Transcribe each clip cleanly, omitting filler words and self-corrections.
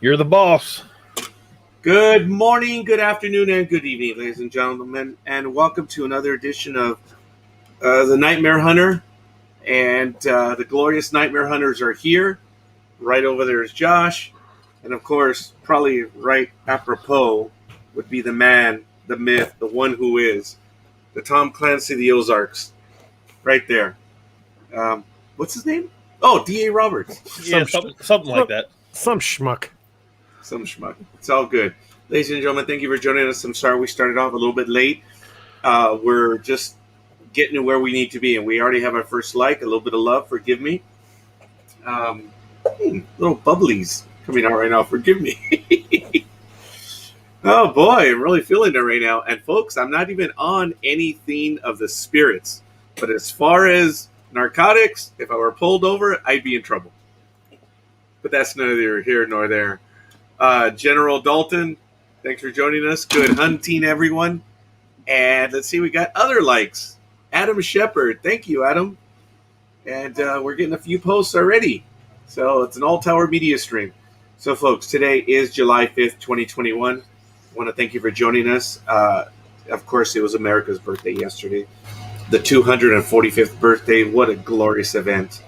You're the boss. Good morning, good afternoon, and good evening, ladies and gentlemen, and welcome to another edition of The Nightmare Hunter. And the glorious Nightmare Hunters are here. Right over there is Josh. And of course, probably right apropos would be the man, the myth, the one who is, the Tom Clancy of the Ozarks. Right there. What's his name? Oh, D.A. Roberts. Yeah, something like that. Some schmuck. Some schmuck. It's all good. Ladies and gentlemen, thank you for joining us. I'm sorry we started off a little bit late. We're just getting to where we need to be, and we already have our first like, a little bit of love. Forgive me. Little bubblies coming out right now. Forgive me. Oh, boy. I'm really feeling it right now. And, folks, I'm not even on anything of the spirits. But as far as narcotics, if I were pulled over, I'd be in trouble. But that's neither here nor there. General Dalton, thanks for joining us. Good hunting, everyone. And let's see, we got other likes. Adam Shepard, thank you, Adam. And we're getting a few posts already. So it's an all-tower media stream. So, folks, today is July 5th, 2021. I want to thank you for joining us. Of course, it was America's birthday yesterday. The 245th birthday. What a glorious event.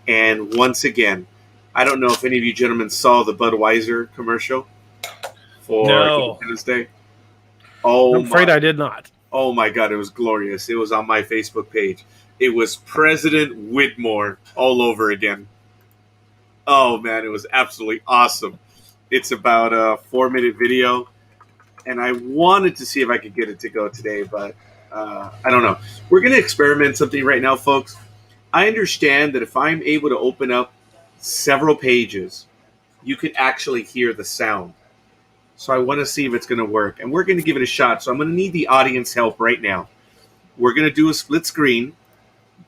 And once again, I don't know if any of you gentlemen saw the Budweiser commercial for Independence Day. Oh, I'm afraid I did not. Oh, my God. It was glorious. It was on my Facebook page. It was President Whitmore all over again. Oh, man. It was absolutely awesome. It's about a 4-minute video. And I wanted to see if I could get it to go today, but I don't know. We're going to experiment something right now, folks. I understand that if I'm able to open up several pages, you could actually hear the sound. So I want to see if it's going to work. And we're going to give it a shot. So I'm going to need the audience help right now. We're going to do a split screen,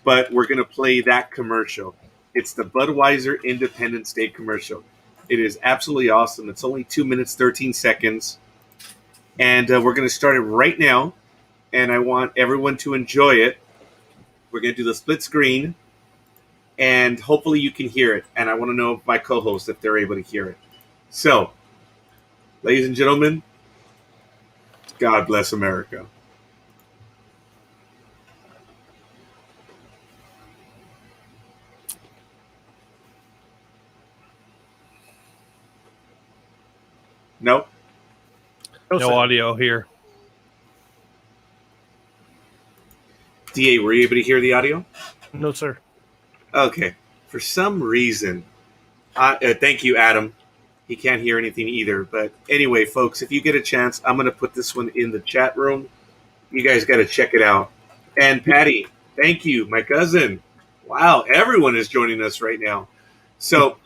but we're going to play that commercial. It's the Budweiser Independence Day commercial. It is absolutely awesome. It's only 2 minutes, 13 seconds. And we're going to start it right now. And I want everyone to enjoy it. We're going to do the split screen. And hopefully you can hear it. And I want to know my co-hosts if they're able to hear it. So, ladies and gentlemen, God bless America. Nope. No audio here. DA, were you able to hear the audio? No, sir. Okay. For some reason, thank you, Adam. He can't hear anything either. But anyway, folks, if you get a chance, I'm going to put this one in the chat room. You guys got to check it out. And Patty, thank you, my cousin. Wow, everyone is joining us right now. So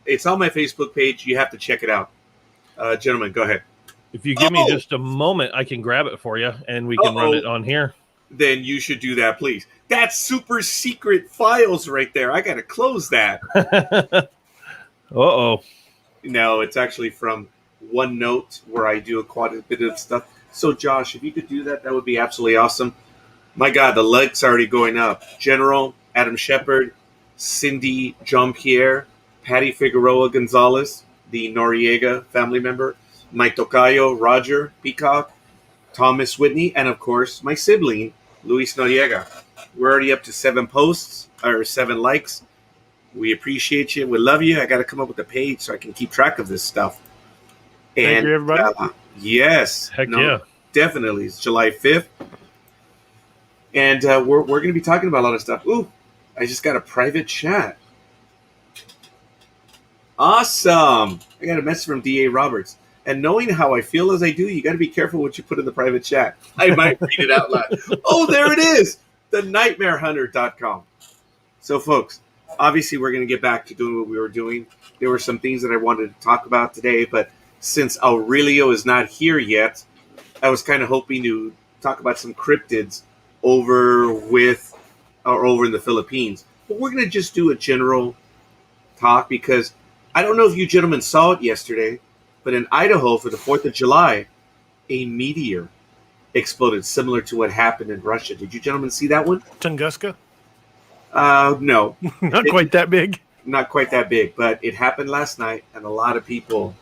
it's on my Facebook page. You have to check it out. Gentlemen, go ahead. If you give me just a moment, I can grab it for you, and we can run it on here. Then you should do that, please. That's super secret files right there. I got to close that. Uh-oh. No, it's actually from OneNote where I do quite a bit of stuff. So, Josh, if you could do that, that would be absolutely awesome. My God, the likes are already going up. General, Adam Shepard, Cindy Jean-Pierre, Patty Figueroa Gonzalez, the Noriega family member, my tocayo, Roger Peacock, Thomas Whitney, and, of course, my sibling, Luis Noriega. We're already up to 7 posts, or 7 likes. We appreciate you. We love you. I got to come up with a page so I can keep track of this stuff. Thank you, everybody. Yes. Heck yeah. Definitely. It's July 5th. And we're going to be talking about a lot of stuff. Ooh, I just got a private chat. Awesome. I got a message from D.A. Roberts. And knowing how I feel as I do, you got to be careful what you put in the private chat. I might read it out loud. Oh, there it is. TheNightmareHunter.com. So, folks, obviously we're going to get back to doing what we were doing. There were some things that I wanted to talk about today, but since Aurelio is not here yet, I was kind of hoping to talk about some cryptids over in the Philippines. But we're going to just do a general talk because I don't know if you gentlemen saw it yesterday, but in Idaho for the 4th of July, a meteor exploded similar to what happened in Russia. Did you gentlemen see that one? Tunguska? No. Not quite that big. Not quite that big, but it happened last night, and a lot of people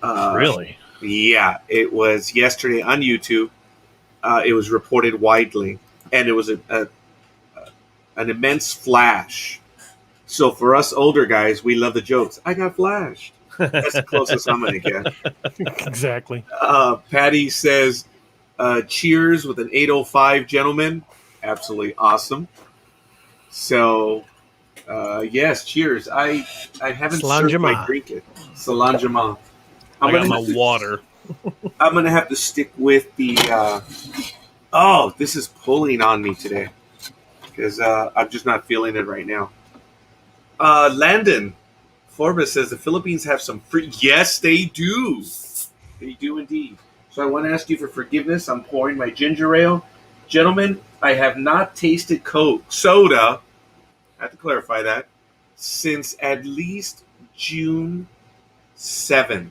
Really? Yeah, it was yesterday on YouTube. It was reported widely, and it was an immense flash. So for us older guys, we love the jokes. I got flashed. That's the closest I'm going to get. Exactly. Patty says, cheers with an 805 gentleman. Absolutely awesome. So, yes, cheers. I haven't served my drink yet. Salanjama. I got my water. I'm going to have to stick with the... oh, this is pulling on me today. Because I'm just not feeling it right now. Landon Forbes says the Philippines have some free... Yes, they do. They do indeed. So I want to ask you for forgiveness. I'm pouring my ginger ale. Gentlemen, I have not tasted Coke soda, I have to clarify that, since at least June 7th.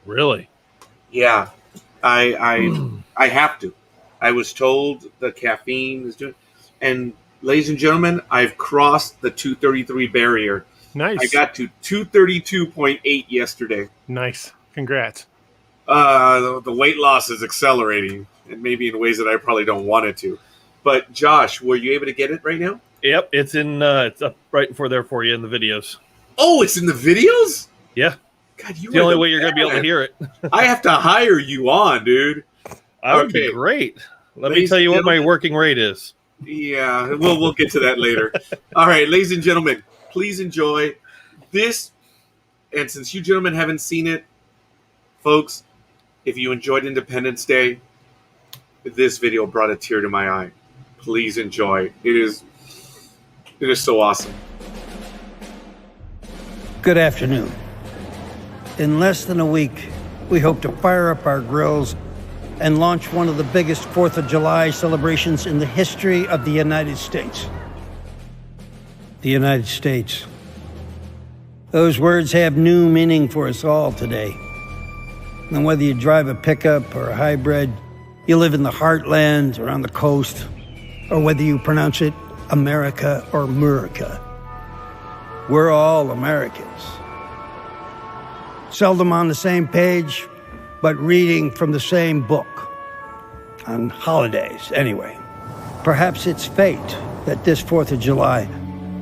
Really? Yeah. I have to. I was told the caffeine is doing... And ladies and gentlemen, I've crossed the 233 barrier. Nice. I got to 232.8 yesterday. Nice. Congrats. The weight loss is accelerating, and maybe in ways that I probably don't want it to. But Josh, were you able to get it right now? Yep, it's it's up right for you in the videos. Oh, it's in the videos? Yeah. God, it's the only way you're going to be able to hear it. I have to hire you on, dude. That would be great. Let me tell you what my working rate is. Yeah, we'll get to that later. All right, ladies and gentlemen, please enjoy this. And since you gentlemen haven't seen it, folks, if you enjoyed Independence Day, this video brought a tear to my eye. Please enjoy. It is so awesome. Good afternoon. In less than a week, we hope to fire up our grills and launch one of the biggest 4th of July celebrations in the history of the United States. The United States. Those words have new meaning for us all today. And whether you drive a pickup or a hybrid, you live in the heartland or on the coast, or whether you pronounce it America or Murica, we're all Americans. Seldom on the same page, but reading from the same book. On holidays, anyway. Perhaps it's fate that this 4th of July,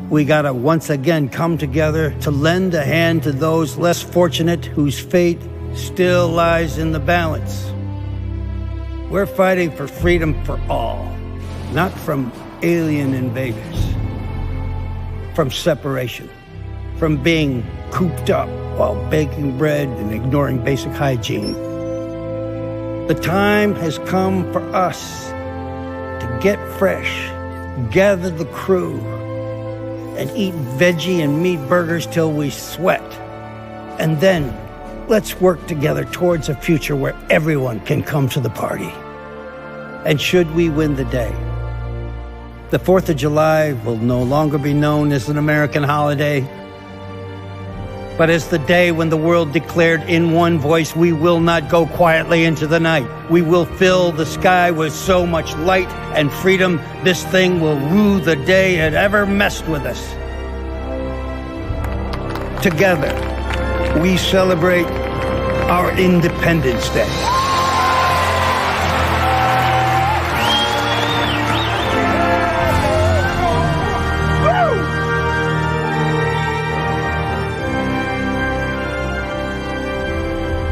we gotta once again come together to lend a hand to those less fortunate whose fate still lies in the balance. We're fighting for freedom for all, not from alien invaders. From separation. From being cooped up while baking bread and ignoring basic hygiene. The time has come for us to get fresh, gather the crew, and eat veggie and meat burgers till we sweat. And then let's work together towards a future where everyone can come to the party. And should we win the day, the 4th of July will no longer be known as an American holiday, but as the day when the world declared in one voice, we will not go quietly into the night. We will fill the sky with so much light and freedom, this thing will rue the day it ever messed with us. Together, we celebrate our Independence Day.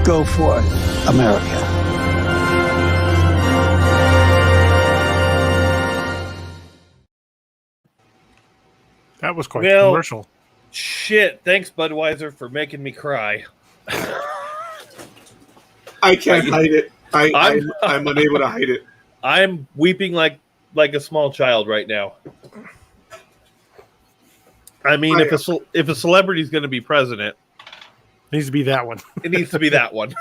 Go forth, America. That was quite commercial. Shit. Thanks, Budweiser, for making me cry. I can't hide it. I'm unable to hide it. I'm weeping like a small child right now. I mean, if a celebrity is going to be president, it needs to be that one. It needs to be that one.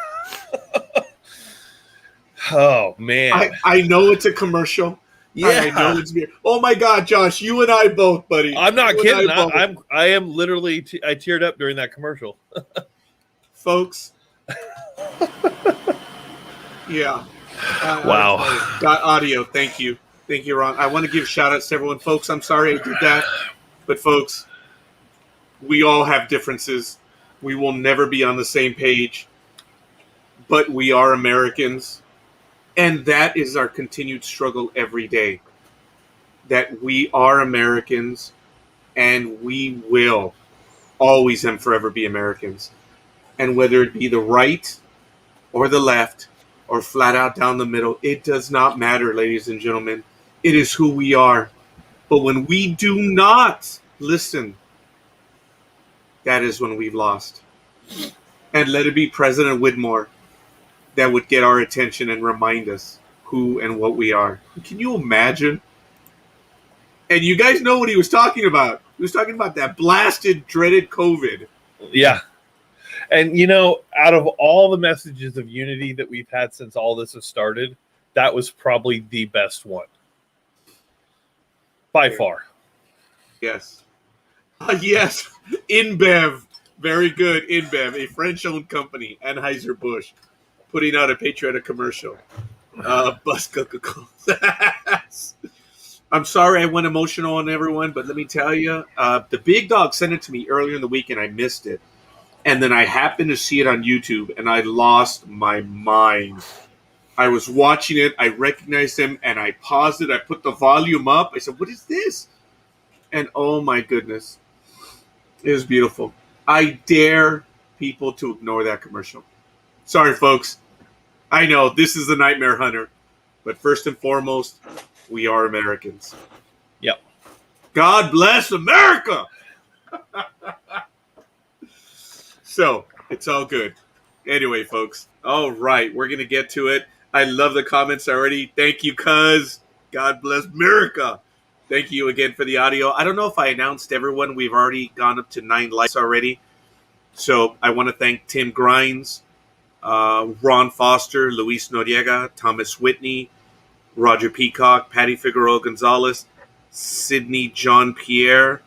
Oh man! I know it's a commercial. Yeah, I know it's beer. Oh my God, Josh, you and I both, buddy. I'm not kidding. I am literally. I teared up during that commercial, folks. Yeah. Wow. Got audio. Thank you, Ron. I want to give shout outs to everyone, folks. I'm sorry I did that, but folks, we all have differences. We will never be on the same page, but we are Americans. And that is our continued struggle every day. That we are Americans, and we will always and forever be Americans. And whether it be the right or the left or flat out down the middle, it does not matter, ladies and gentlemen. It is who we are. But when we do not listen, that is when we've lost. And let it be President Whitmore that would get our attention and remind us who and what we are. Can you imagine? And you guys know what he was talking about. He was talking about that blasted, dreaded COVID. Yeah. And, out of all the messages of unity that we've had since all this has started, that was probably the best one. By far. Yes. Yes. InBev. Very good. InBev, a French-owned company, Anheuser-Busch, putting out a patriotic commercial. Bus Coca-Cola. I'm sorry I went emotional on everyone, but let me tell you, the big dog sent it to me earlier in the week, and I missed it. And then I happened to see it on YouTube, and I lost my mind. I was watching it, I recognized him, and I paused it. I put the volume up. I said, what is this? And oh my goodness, it was beautiful. I dare people to ignore that commercial. Sorry, folks. I know, this is the Nightmare Hunter. But first and foremost, we are Americans. Yep. God bless America! So, it's all good. Anyway, folks. All right, we're going to get to it. I love the comments already. Thank you, cuz. God bless America. Thank you again for the audio. I don't know if I announced everyone. We've already gone up to 9 likes already. So, I want to thank Tim Grimes, Ron Foster, Luis Noriega, Thomas Whitney, Roger Peacock, Patty Figueroa Gonzalez, Sydney John Pierre,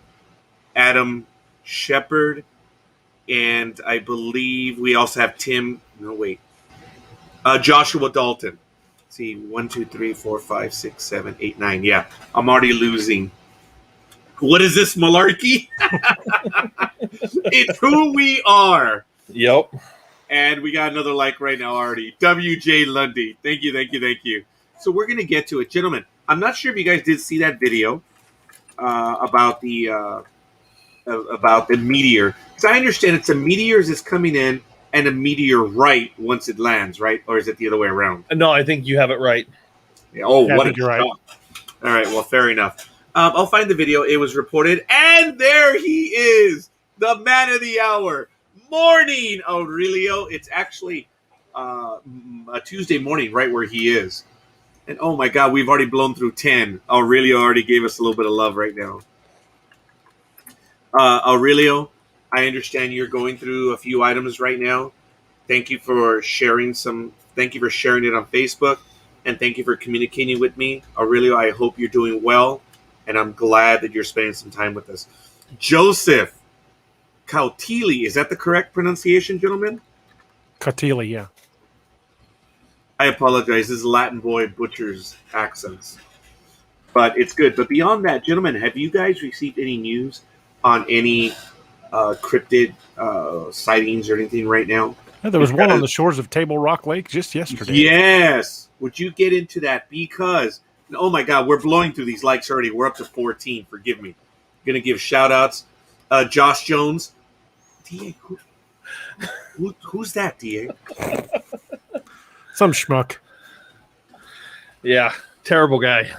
Adam Shepard, and I believe we also have Joshua Dalton. Let's see, 1, 2, 3, 4, 5, 6, 7, 8, 9. Yeah, I'm already losing. What is this malarkey? It's who we are. Yep. And we got another like right now already. WJ Lundy. Thank you, thank you, thank you. So we're going to get to it. Gentlemen, I'm not sure if you guys did see that video about the meteor. Because I understand it's a meteor that's coming in and a meteorite once it lands, right? Or is it the other way around? No, I think you have it right. Yeah, what a you're right. All right, well, fair enough. I'll find the video. It was reported. And there he is, the man of the hour. Morning, Aurelio. It's actually a Tuesday morning right where he is. And oh my God, we've already blown through 10. Aurelio already gave us a little bit of love right now. Aurelio, I understand you're going through a few items right now. Thank you for sharing Thank you for sharing it on Facebook. And thank you for communicating with me. Aurelio, I hope you're doing well. And I'm glad that you're spending some time with us. Joseph Cautili, is that the correct pronunciation, gentlemen? Cautili, yeah. I apologize. This is Latin boy butcher's accents. But it's good. But beyond that, gentlemen, have you guys received any news on any cryptid sightings or anything right now? Yeah, there was one on the shores of Table Rock Lake just yesterday. Yes. Would you get into that? Because, oh my God, we're blowing through these likes already. We're up to 14. Forgive me. Going to give shout outs. Josh Jones. DA, who's that, DA? Some schmuck. Yeah, terrible guy.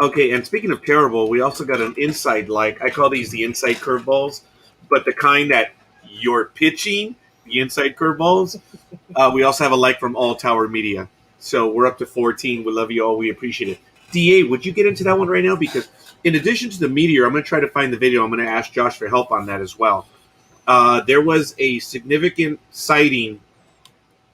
Okay, and speaking of terrible, we also got an inside like. I call these the inside curveballs, but the kind that you're pitching, the inside curveballs. We also have a like from All Tower Media. So we're up to 14. We love you all. We appreciate it. DA, would you get into that one right now? Because in addition to the meteor, I'm going to try to find the video. I'm going to ask Josh for help on that as well. There was a significant sighting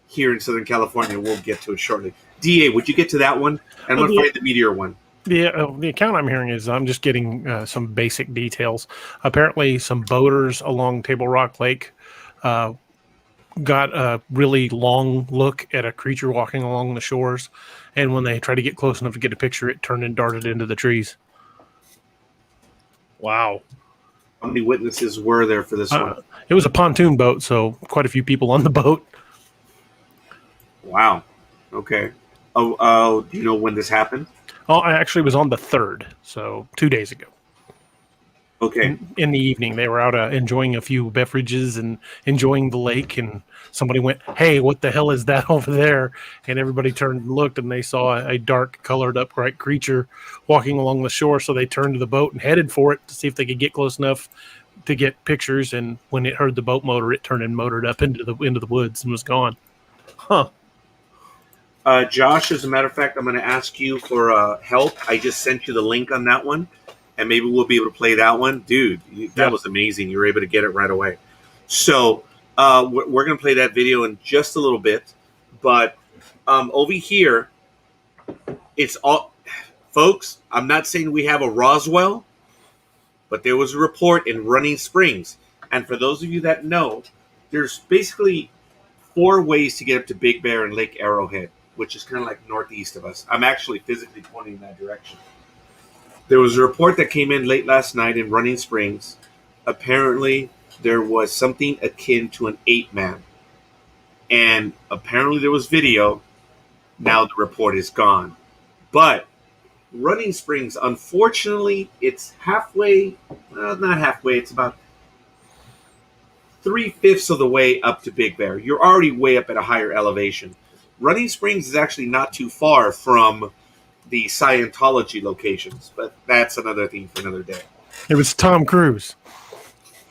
here in Southern California. We'll get to it shortly. DA, would you get to that one? And I'm going to find the meteor one. The account I'm hearing is I'm just getting some basic details. Apparently, some boaters along Table Rock Lake got a really long look at a creature walking along the shores, and when they tried to get close enough to get a picture, it turned and darted into the trees. Wow. How many witnesses were there for this one? It was a pontoon boat, so quite a few people on the boat. Wow. Okay. Oh, do you know when this happened? Oh, I actually was on the 3rd, so 2 days ago. Okay. In the evening, they were out enjoying a few beverages and enjoying the lake, and somebody went, "Hey, what the hell is that over there?" And everybody turned and looked, and they saw a dark colored upright creature walking along the shore. So they turned to the boat and headed for it to see if they could get close enough to get pictures. And when it heard the boat motor, it turned and motored up into the woods and was gone. Huh. Josh, as a matter of fact, I'm going to ask you for help. I just sent you the link on that one, and maybe we'll be able to play that one. Dude, that was amazing. You were able to get it right away. So we're going to play that video in just a little bit. But over here, it's all... Folks, I'm not saying we have a Roswell, but there was a report in Running Springs. And for those of you that know, there's basically 4 ways to get up to Big Bear and Lake Arrowhead, which is kind of like northeast of us. I'm actually physically pointing in that direction. There was a report that came in late last night in Running Springs. Apparently, there was something akin to an ape-man. And apparently there was video. Now the report is gone. But Running Springs, unfortunately, it's halfway, well, not halfway, it's about 3/5 of the way up to Big Bear. You're already way up at a higher elevation. Running Springs is actually not too far from the Scientology locations, but that's another thing for another day. It was Tom Cruise.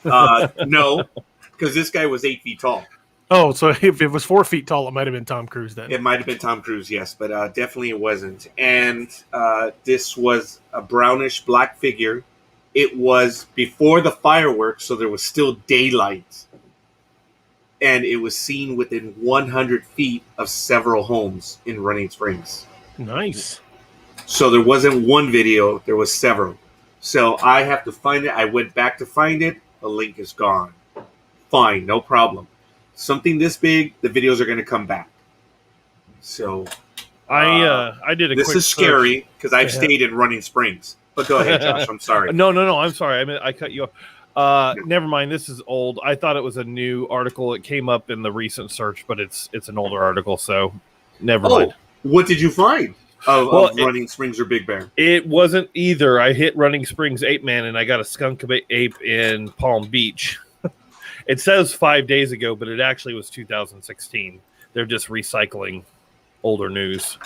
No, because this guy was 8 feet tall. Oh, so if it was 4 feet tall, it might have been Tom Cruise then. It might have been Tom Cruise, yes, but definitely it wasn't. And this was a brownish black figure. It was before the fireworks, so there was still daylight. And it was seen within 100 feet of several homes in Running Springs. Nice. So there wasn't one video, there was several. So I have to find it. I went back to find it. The link is gone. Fine, no problem. Something this big, the videos are going to come back. So I did a this quick is scary because I've stayed in Running Springs. But go ahead, Josh. I'm sorry. No. I'm sorry. I mean, I cut you off. Never mind. This is old. I thought it was a new article. It came up in the recent search, but it's an older article. So never mind. What did you find of Running Springs or Big Bear? It wasn't either. I hit Running Springs Ape Man, and I got a skunk ape in Palm Beach. It says 5 days ago, but it actually was 2016. They're just recycling older news.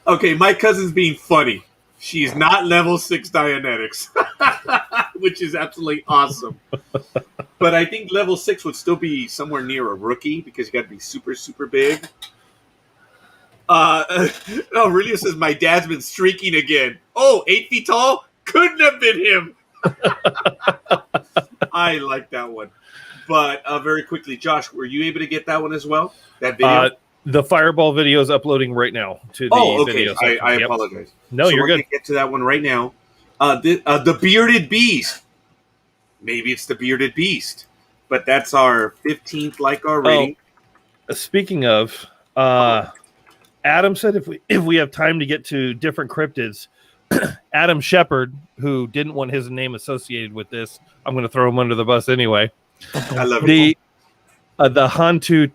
Okay, my cousin's being funny. She's not level 6 Dianetics, which is absolutely awesome. But I think level 6 would still be somewhere near a rookie because you got to be super, super big. Aurelio says, my dad's been streaking again. Oh, 8 feet tall? Couldn't have been him. I like that one. But very quickly, Josh, were you able to get that one as well? That video? The Fireball video is uploading right now to the video section. I apologize. No, you're we're good. Going to get to that one right now. The Bearded Beast. Maybe it's the Bearded Beast. But that's our 15th like-our rating. Speaking of, Adam said if we have time to get to different cryptids, Adam Shepard, who didn't want his name associated with this, I'm going to throw him under the bus anyway. I love it. The Hantu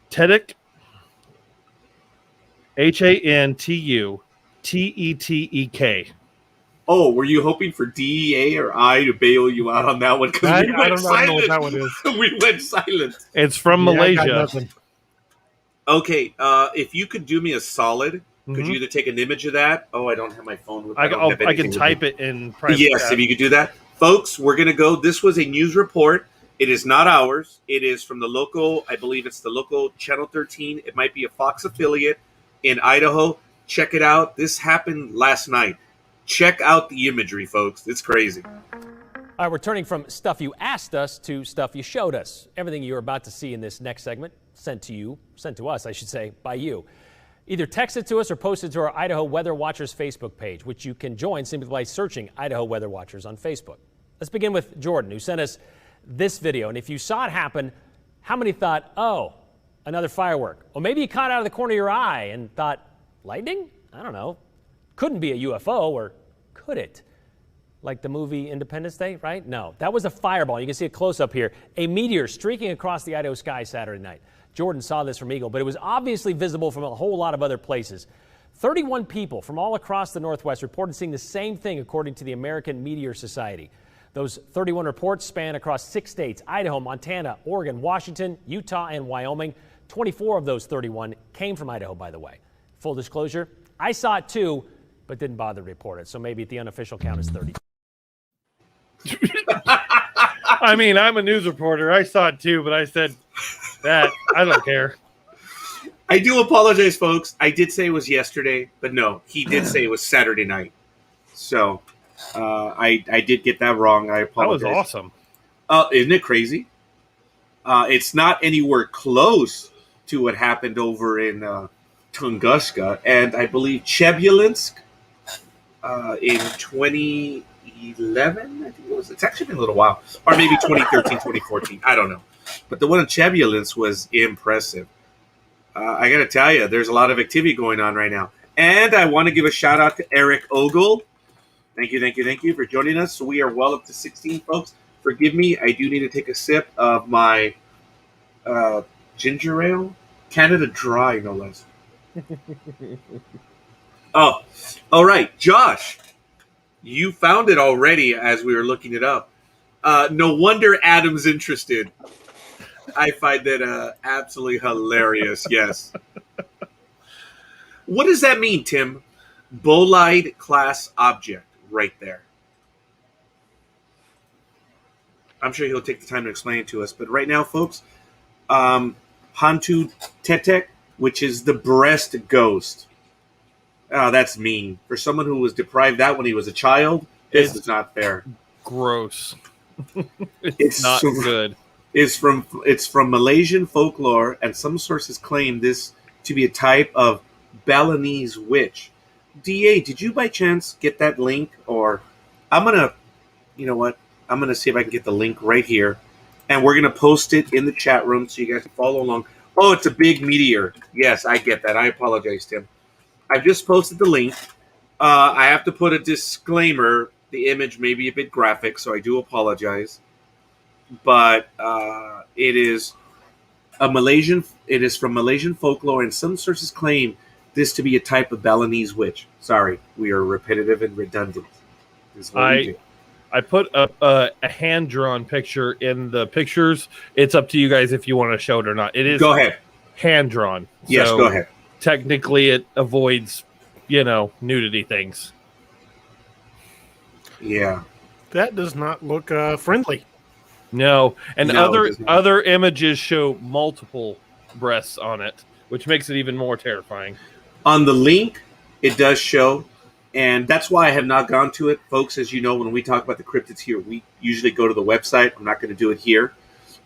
Tetek, HANTUTETEK. Oh, were you hoping for DEA or I to bail you out on that one? I don't know what that one is. We went silent. It's from Malaysia. Okay, if you could do me a solid, could you either take an image of that? Oh, I don't have my phone with me. I can type it in private. Yes, if you could do that. Folks, we're going to go. This was a news report. It is not ours. It is from the local, I believe it's the local Channel 13. It might be a Fox affiliate in Idaho. Check it out. This happened last night. Check out the imagery, folks. It's crazy. All right, we're turning from stuff you asked us to stuff you showed us. Everything you're about to see in this next segment, sent to us, I should say, by you. Either text it to us or post it to our Idaho Weather Watchers Facebook page, which you can join simply by searching Idaho Weather Watchers on Facebook. Let's begin with Jordan, who sent us this video. And if you saw it happen, how many thought, oh, another firework? Or maybe you caught it out of the corner of your eye and thought, lightning? I don't know. Couldn't be a UFO, or could it? like the movie Independence Day, right? No, that was a fireball. You can see a close-up here. A meteor streaking across the Idaho sky Saturday night. Jordan saw this from Eagle, but it was obviously visible from a whole lot of other places. 31 people from all across the Northwest reported seeing the same thing, according to the American Meteor Society. Those 31 reports span across 6 states: Idaho, Montana, Oregon, Washington, Utah, and Wyoming. 24 of those 31 came from Idaho, by the way. Full disclosure, I saw it too, but didn't bother to report it. So maybe the unofficial count is 30. I mean, I'm a news reporter. I saw it too, but I said that I don't care. I do apologize, folks. I did say it was yesterday, but no, he did say it was Saturday night. So I did get that wrong. I apologize. That was awesome. Isn't it crazy? It's not anywhere close to what happened over in Tunguska and I believe Chebylinsk in 2011. I think it was. It's actually been a little while, or maybe 2013, 2014. I don't know. But the one in Chebylinsk was impressive. I got to tell you, there's a lot of activity going on right now. And I want to give a shout out to Eric Ogle. Thank you for joining us. So we are well up to 16, folks. Forgive me, I do need to take a sip of my ginger ale. Canada Dry, no less. Oh, all right. Josh, you found it already as we were looking it up. No wonder Adam's interested. I find that absolutely hilarious, yes. What does that mean, Tim? Bolide class object right there. I'm sure he'll take the time to explain it to us. But right now, folks, Hantu Tetek, which is the breast ghost. Oh, that's mean. For someone who was deprived that when he was a child, this is not fair. Gross. It's not good. It's from Malaysian folklore, and some sources claim this to be a type of Balinese witch. DA, did you by chance get that link? Or I'm gonna, you know what? I'm gonna see if I can get the link right here, and we're gonna post it in the chat room so you guys can follow along. Oh, it's a big meteor. Yes, I get that. I apologize, Tim. I've just posted the link. I have to put a disclaimer. The image may be a bit graphic, so I do apologize. But it is from Malaysian folklore, and some sources claim this to be a type of Balinese witch. Sorry, we are repetitive and redundant. I put a hand-drawn picture in the pictures. It's up to you guys if you want to show it or not. It is go ahead. Hand-drawn. Yes, so go ahead. Technically, it avoids, nudity things. Yeah. That does not look friendly. No, and No, other images show multiple breasts on it, which makes it even more terrifying. On the link, it does show, and that's why I have not gone to it. Folks, as you know, when we talk about the cryptids here, we usually go to the website. I'm not going to do it here.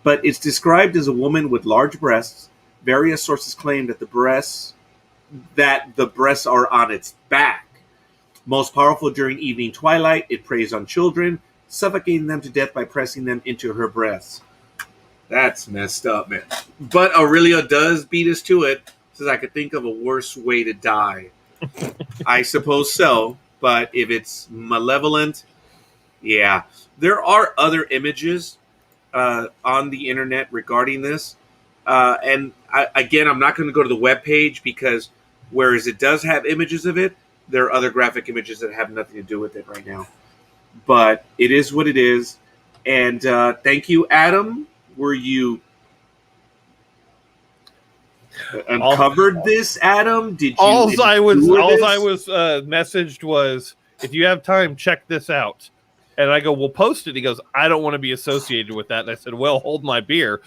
But it's described as a woman with large breasts. Various sources claim that the breasts are on its back. Most powerful during evening twilight, it preys on children, suffocating them to death by pressing them into her breasts. That's messed up, man. But Aurelia does beat us to it. Says I could think of a worse way to die. I suppose so. But if it's malevolent, yeah. There are other images on the internet regarding this. And I'm not going to go to the webpage because whereas it does have images of it, there are other graphic images that have nothing to do with it right now. But it is what it is. And thank you, Adam. Were you uncovered this, Adam? Did you? All I was messaged was, if you have time, check this out. And I go, we'll post it. He goes, I don't want to be associated with that. And I said, well, hold my beer.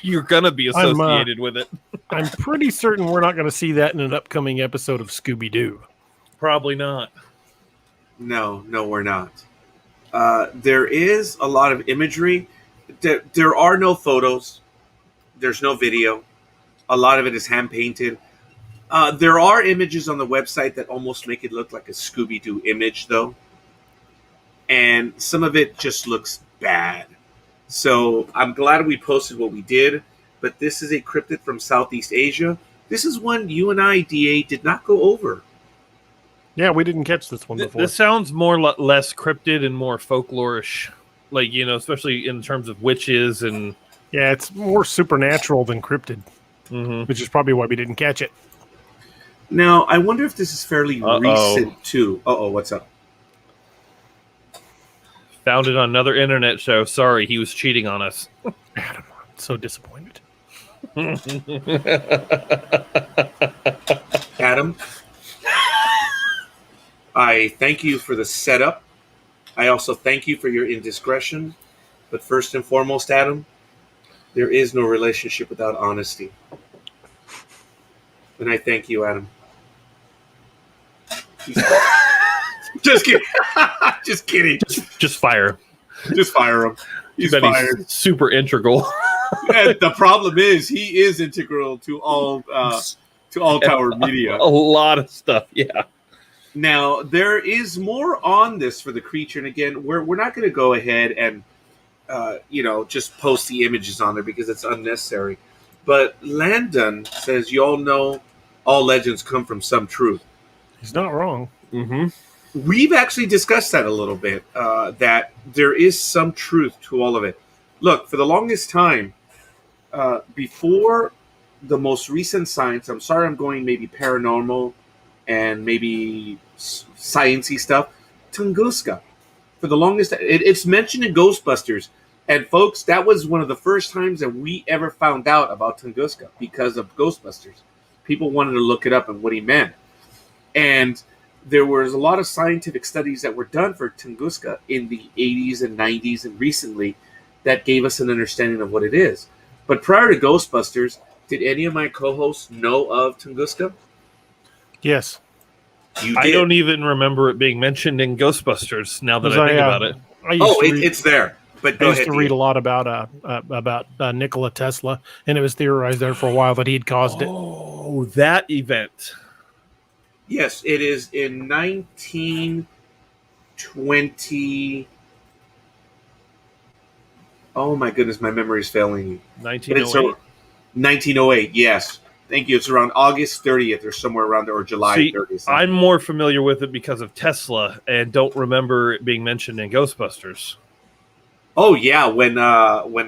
You're going to be associated with it. I'm pretty certain we're not going to see that in an upcoming episode of Scooby-Doo. Probably not. No, we're not. There is a lot of imagery. There are no photos. There's no video. A lot of it is hand-painted. There are images on the website that almost make it look like a Scooby-Doo image, though. And some of it just looks bad. So I'm glad we posted what we did. But this is a cryptid from Southeast Asia. This is one you and I, DA, did not go over. Yeah, we didn't catch this one before. This sounds more less cryptid and more folklorish, like, you know, especially in terms of witches and. Yeah, it's more supernatural than cryptid, which is probably why we didn't catch it. Now, I wonder if this is fairly recent too. What's up? Found it on another internet show. Sorry, he was cheating on us. Adam, I'm so disappointed. Adam, I thank you for the setup. I also thank you for your indiscretion. But first and foremost, Adam, there is no relationship without honesty. And I thank you, Adam. Just kidding. Just kidding. Just fire him. Just fire him. He's fired. He's super integral. And the problem is he is integral to all Tower Media. A lot of stuff, yeah. Now, there is more on this for the creature. And again, we're not going to go ahead and just post the images on there because it's unnecessary. But Landon says, you all know all legends come from some truth. He's not wrong. Mm-hmm. We've actually discussed that a little bit, that there is some truth to all of it. Look, for the longest time, before the most recent science, I'm sorry I'm going maybe paranormal and maybe sciencey stuff, Tunguska. For the longest, it's mentioned in Ghostbusters. And folks, that was one of the first times that we ever found out about Tunguska because of Ghostbusters. People wanted to look it up and what he meant. And there was a lot of scientific studies that were done for Tunguska in the 80s and 90s and recently that gave us an understanding of what it is. But prior to Ghostbusters, did any of my co-hosts know of Tunguska? Yes. You did. I don't even remember it being mentioned in Ghostbusters now that I think about it. It's there. But I used to read a lot about Nikola Tesla, and it was theorized there for a while that he'd caused it. Oh, that event. Yes, it is in 1920. Oh my goodness, my memory is failing you. 1908. 1908, yes. Thank you. It's around August 30th or somewhere around there, or July 30th. I'm more familiar with it because of Tesla and don't remember it being mentioned in Ghostbusters. Oh, yeah. When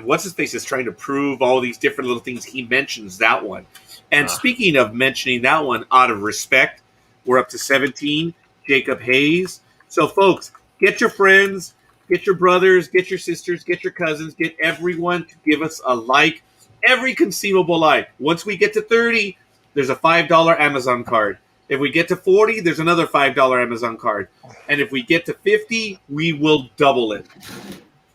What's-His-Face is trying to prove all these different little things, he mentions that one. And speaking of mentioning that one, out of respect, we're up to 17. Jacob Hayes. So, folks, get your friends, get your brothers, get your sisters, get your cousins, get everyone to give us a like. Every conceivable like. Once we get to 30, there's a $5 Amazon card. If we get to 40, there's another $5 Amazon card. And if we get to 50, we will double it.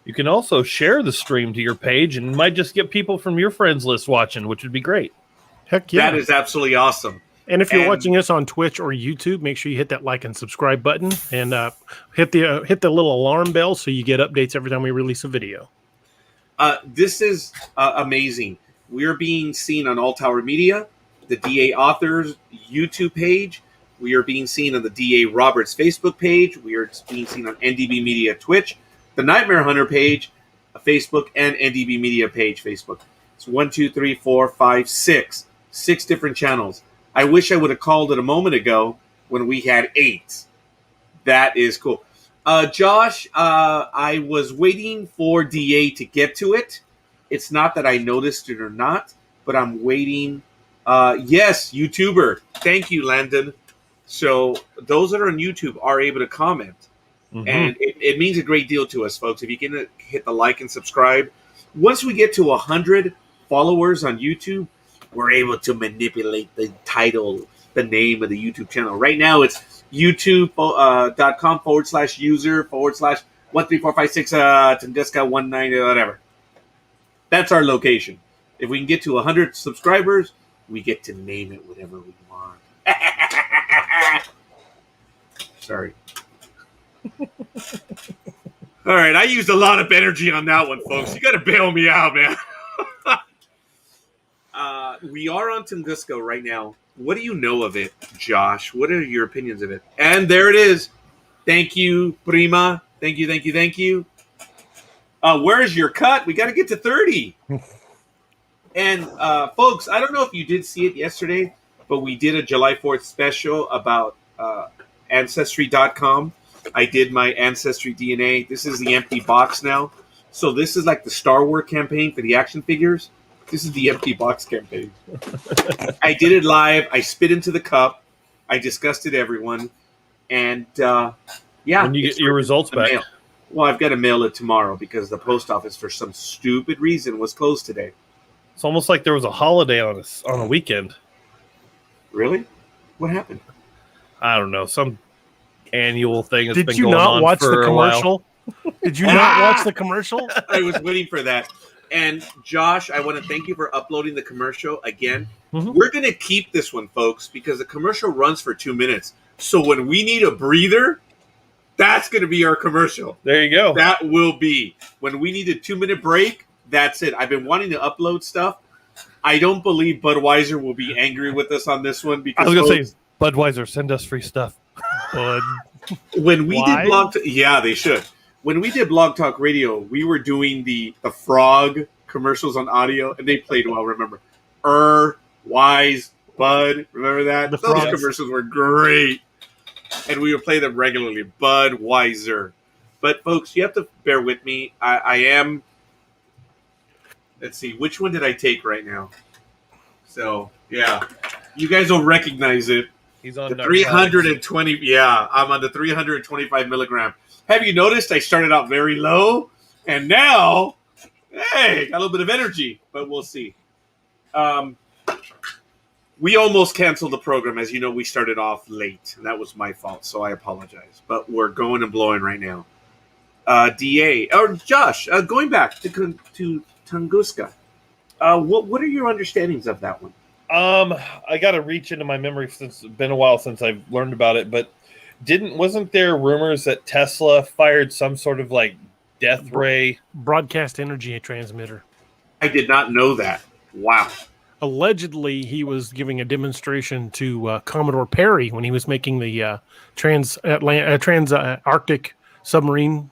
You can also share the stream to your page and might just get people from your friends list watching, which would be great. Heck yeah. That is absolutely awesome. And if you're watching us on Twitch or YouTube, make sure you hit that like and subscribe button and hit the little alarm bell so you get updates every time we release a video. This is amazing. We're being seen on All Tower Media, the DA Authors YouTube page. We are being seen on the DA Roberts Facebook page. We are being seen on NDB Media Twitch, the Nightmare Hunter page, Facebook, and NDB Media page, Facebook. It's 1, 2, 3, 4, 5, 6. 6 different channels. I wish I would have called it a moment ago when we had 8. That is cool. Josh, I was waiting for DA to get to it. It's not that I noticed it or not, but I'm waiting. Yes, YouTuber. Thank you, Landon. So those that are on YouTube are able to comment. Mm-hmm. And it means a great deal to us, folks. If you can hit the like and subscribe. Once we get to 100 followers on YouTube, we're able to manipulate the title, the name of the YouTube channel. Right now, it's youtube.com/user/13456 Tunguska 19 whatever. That's our location. If we can get to 100 subscribers, we get to name it whatever we want. Sorry. All right, I used a lot of energy on that one, folks. You got to bail me out, man. We are on Tunguska right now. What do you know of it, Josh? What are your opinions of it? And there it is. Thank you, Prima. Thank you, thank you, thank you. Where's your cut? We got to get to 30. And, folks, I don't know if you did see it yesterday, but we did a July 4th special about Ancestry.com. I did my Ancestry DNA. This is the empty box now. So this is like the Star Wars campaign for the action figures. This is the empty box campaign. I did it live. I spit into the cup. I disgusted everyone. And yeah. When you get your results back. Mail. Well, I've got to mail it tomorrow because the post office, for some stupid reason, was closed today. It's almost like there was a holiday on a weekend. Really? What happened? I don't know. Some annual thing has Did been you going on not watch for the a while. commercial? Did you not watch the commercial? I was waiting for that. And Josh, I want to thank you for uploading the commercial again. Mhm. We're going to keep this one, folks, because the commercial runs for 2 minutes. So when we need a breather, that's going to be our commercial. There you go. That will be. When we need a 2-minute break, that's it. I've been wanting to upload stuff. I don't believe Budweiser will be angry with us on this one. Because I was going to say, Budweiser, send us free stuff. Bud. when we Why? did Blog yeah, they should. When we did Blog Talk Radio, we were doing the frog commercials on audio, and they played well, remember. Wise, Bud, remember that? The Those frogs. commercials were great. And we would play them regularly. Budweiser. But, folks, you have to bear with me. I am... Let's see. Which one did I take right now? So, yeah. You guys will recognize it. He's on The 320... Yeah, I'm on the 325 milligram. Have you noticed I started out very low? And now, hey, got a little bit of energy. But we'll see. We almost canceled the program. As you know, we started off late. And that was my fault, so I apologize. But we're going and blowing right now. DA, or Josh, going back to Tunguska. What are your understandings of that one? I got to reach into my memory since it's been a while since I've learned about it, but wasn't there rumors that Tesla fired some sort of like death ray Broadcast energy transmitter. I did not know that. Wow. Allegedly, he was giving a demonstration to Commodore Perry when he was making the trans-Arctic submarine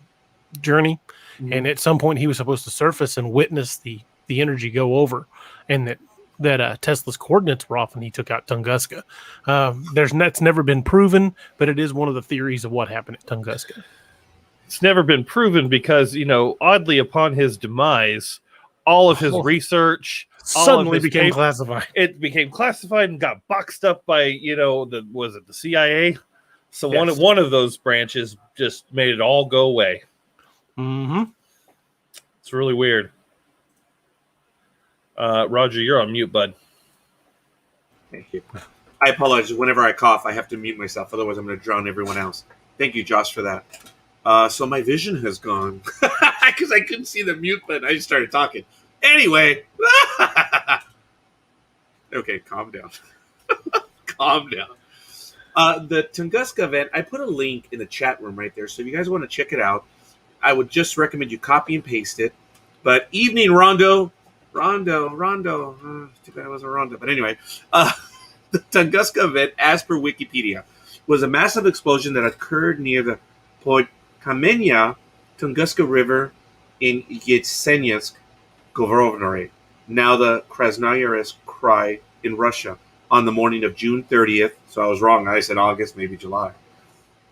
journey. Mm-hmm. And at some point, he was supposed to surface and witness the energy go over, and that Tesla's coordinates were off, and he took out Tunguska. That's never been proven, but it is one of the theories of what happened at Tunguska. It's never been proven because, oddly, upon his demise, all of his research suddenly became classified. It became classified and got boxed up by, the CIA? So yes. one of those branches just made it all go away. Mm-hmm. It's really weird. Roger, you're on mute, bud. Thank you. I apologize. Whenever I cough, I have to mute myself. Otherwise, I'm going to drown everyone else. Thank you, Josh, for that. So my vision has gone because I couldn't see the mute button. I just started talking. Anyway. Okay, calm down. Calm down. The Tunguska event, I put a link in the chat room right there. So if you guys want to check it out, I would just recommend you copy and paste it. But evening Rondo. Too bad it wasn't Rondo. But anyway, the Tunguska event, as per Wikipedia, was a massive explosion that occurred near the Podkamenya Tunguska River in Yetsensk Governorate, now the Krasnoyarsk Krai in Russia, on the morning of June 30th. So I was wrong. I said August, maybe July.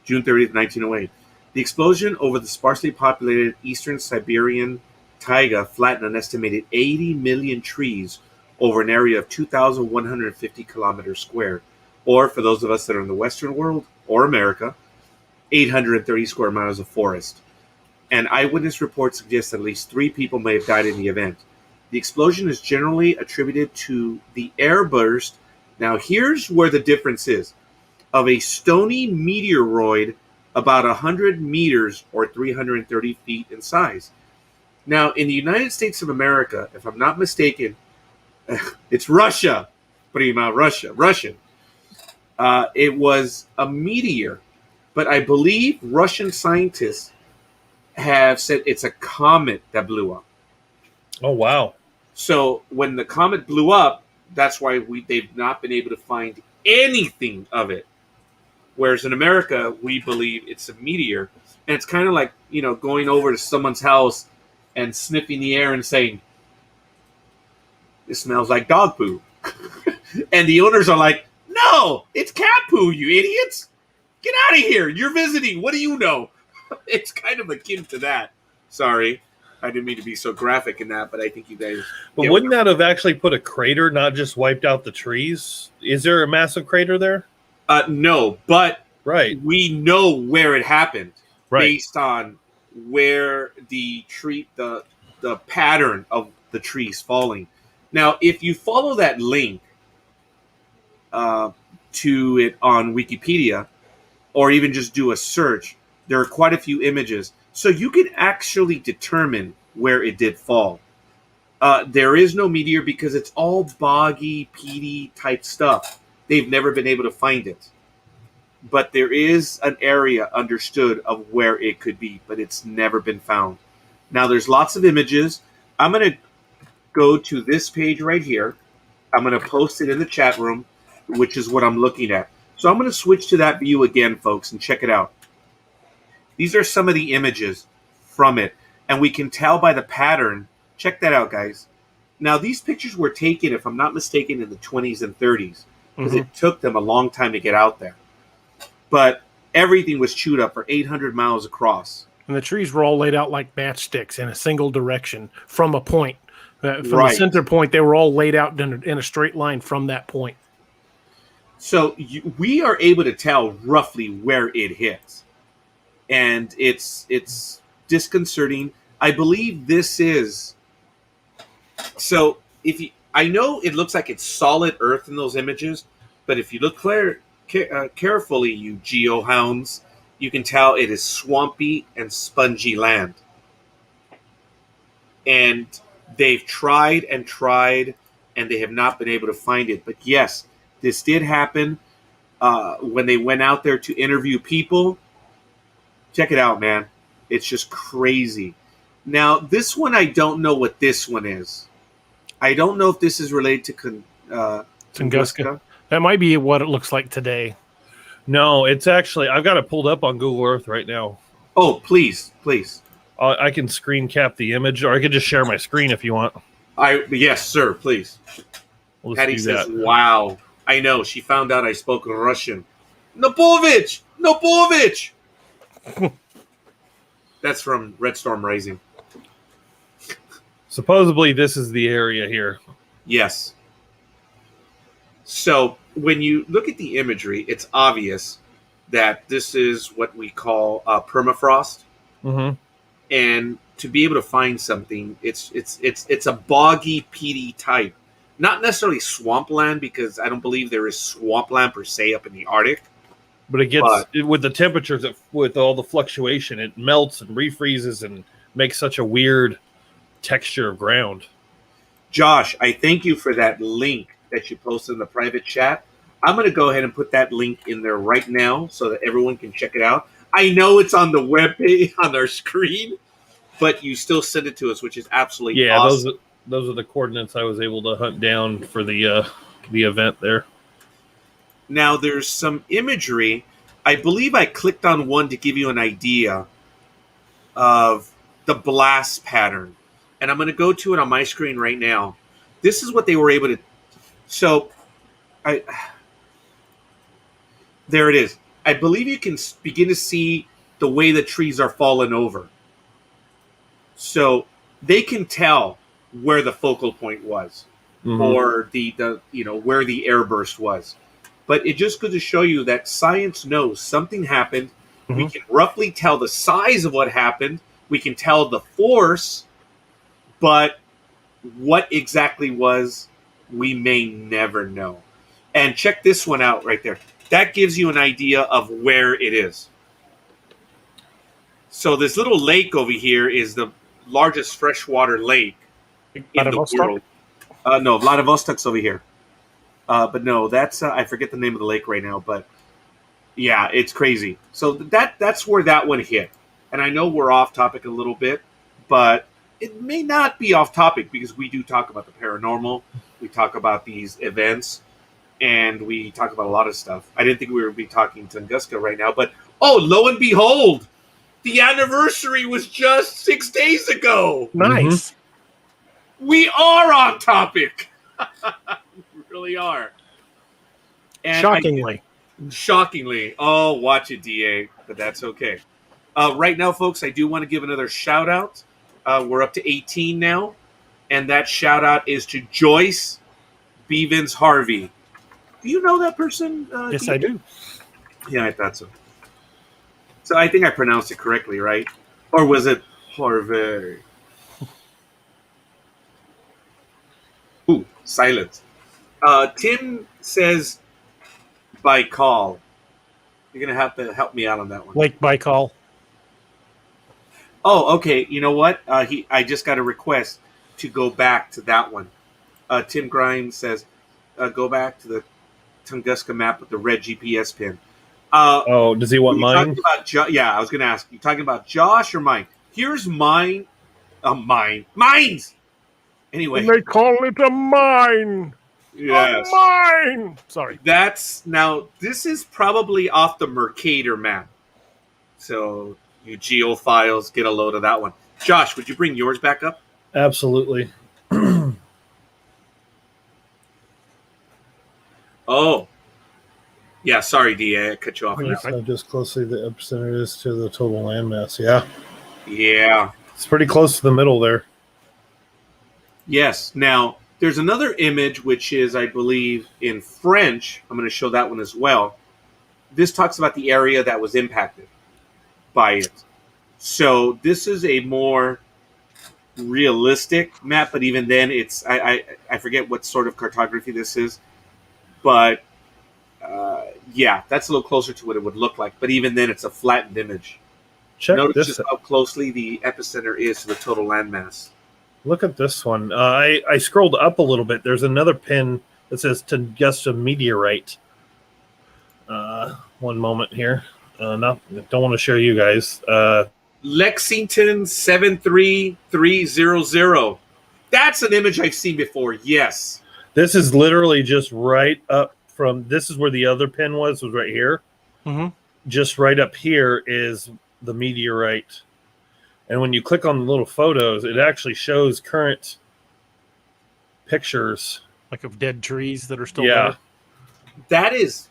June 30th, 1908. The explosion over the sparsely populated eastern Siberian taiga flattened an estimated 80 million trees over an area of 2,150 kilometers squared, or for those of us that are in the Western world or America, 830 square miles of forest. And eyewitness reports suggest at least 3 people may have died in the event. The explosion is generally attributed to the airburst. Now here's where the difference is. Of a stony meteoroid about 100 meters or 330 feet in size. Now, in the United States of America, if I'm not mistaken, it's Russia. Prima Russian. It was a meteor, but I believe Russian scientists have said it's a comet that blew up. Oh, wow. So when the comet blew up, that's why they've not been able to find anything of it. Whereas in America, we believe it's a meteor. And it's kind of like, going over to someone's house and sniffing the air and saying, "This smells like dog poo." And the owners are like, "No, it's cat poo, you idiots." Get out of here. You're visiting. What do you know? It's kind of akin to that. Sorry. I didn't mean to be so graphic in that, but I think you guys... But wouldn't that have actually put a crater, not just wiped out the trees? Is there a massive crater there? No, but right. We know where it happened right. based on where the pattern of the trees falling. Now, if you follow that link to it on Wikipedia, or even just do a search, there are quite a few images. So you can actually determine where it did fall. There is no meteor because it's all boggy, peaty type stuff. They've never been able to find it. But there is an area understood of where it could be, but it's never been found. Now, there's lots of images. I'm going to go to this page right here. I'm going to post it in the chat room, which is what I'm looking at. So I'm going to switch to that view again, folks, and check it out. These are some of the images from it, and we can tell by the pattern. Check that out, guys. Now, these pictures were taken, if I'm not mistaken, in the 20s and 30s, because it took them a long time to get out there. But everything was chewed up for 800 miles across. And the trees were all laid out like matchsticks in a single direction from a point. From the center point, they were all laid out in a straight line from that point. So we are able to tell roughly where it hits. And it's disconcerting. I believe this is... So I know it looks like it's solid earth in those images, but if you look carefully, you geohounds, you can tell it is swampy and spongy land. And they've tried, and they have not been able to find it. But yes, this did happen when they went out there to interview people. Check it out, man. It's just crazy. Now, this one, I don't know what this one is. I don't know if this is related to Tunguska. That might be what it looks like today. No, it's actually... I've got it pulled up on Google Earth right now. Oh, please. I can screen cap the image, or I could just share my screen if you want. Yes, sir, please. Patty says, wow. I know. She found out I spoke Russian. Napovich! That's from Red Storm Rising. Supposedly, this is the area here. Yes. So, when you look at the imagery, it's obvious that this is what we call permafrost. Mm-hmm. And to be able to find something, it's a boggy, peaty type. Not necessarily swampland, because I don't believe there is swampland per se up in the Arctic. But it gets, with the temperatures, with all the fluctuation, it melts and refreezes and makes such a weird texture of ground. Josh, I thank you for that link that you posted in the private chat. I'm going to go ahead and put that link in there right now so that everyone can check it out. I know it's on the webpage on our screen, but you still send it to us, which is absolutely awesome. Those are the coordinates I was able to hunt down for the event there. Now, there's some imagery. I believe I clicked on one to give you an idea of the blast pattern. And I'm going to go to it on my screen right now. This is what they were able to... So, there it is. I believe you can begin to see the way the trees are falling over. So, they can tell where the focal point was, or the where the airburst was. But it just goes to show you that science knows something happened. We can roughly tell the size of what happened. We can tell the force, but what exactly was, we may never know. And check this one out right there. That gives you an idea of where it is. So this little lake over here is the largest freshwater lake in the world. No, Vladivostok's over here. But no, that's I forget the name of the lake right now. But yeah, it's crazy. So that's where that one hit. And I know we're off topic a little bit, but it may not be off topic because we do talk about the paranormal. We talk about these events, and we talk about a lot of stuff. I didn't think we would be talking Tunguska right now, but lo and behold, the anniversary was just 6 days ago. Nice. We are on topic. We really are. And shockingly. Shockingly. Oh, watch it, DA, but that's okay. Right now, folks, I do want to give another shout out. We're up to 18 now, and that shout out is to Joyce Bevins Harvey. Do you know that person? Yes, DA? I do. Yeah, I thought so. So I think I pronounced it correctly, right? Or was it Harvey? Ooh, silence. Tim says by call. You're going to have to help me out on that one. Lake Baikal. Oh, okay. You know what? I just got a request to go back to that one. Tim Grimes says, go back to the Tunguska map with the red GPS pin. Oh, does he want mine? Yeah, I was going to ask. You talking about Josh or mine? Here's mine. Mine's. Anyway. And they call it a mine. Yes. A mine. Sorry. This is probably off the Mercator map. So you geophiles, get a load of that one. Josh, would you bring yours back up? Absolutely. Oh. Yeah, sorry, DA. I cut you off. So just closely the epicenter is to the total landmass. Yeah. Yeah. It's pretty close to the middle there. Yes. Now, there's another image, which is, I believe, in French. I'm going to show that one as well. This talks about the area that was impacted by it. So this is a more realistic map, but even then, it's I forget what sort of cartography this is. But, yeah, that's a little closer to what it would look like. But even then, it's a flattened image. Notice just how closely the epicenter is to the total landmass. Look at this one. I scrolled up a little bit. There's another pin that says Tunguska meteorite. One moment here. Don't want to show you guys. Lexington 73300. That's an image I've seen before. Yes. This is literally just right up from. This is where the other pin was right here. Mm-hmm. Just right up here is the meteorite. And when you click on the little photos, it actually shows current pictures. Like of dead trees that are still there? That is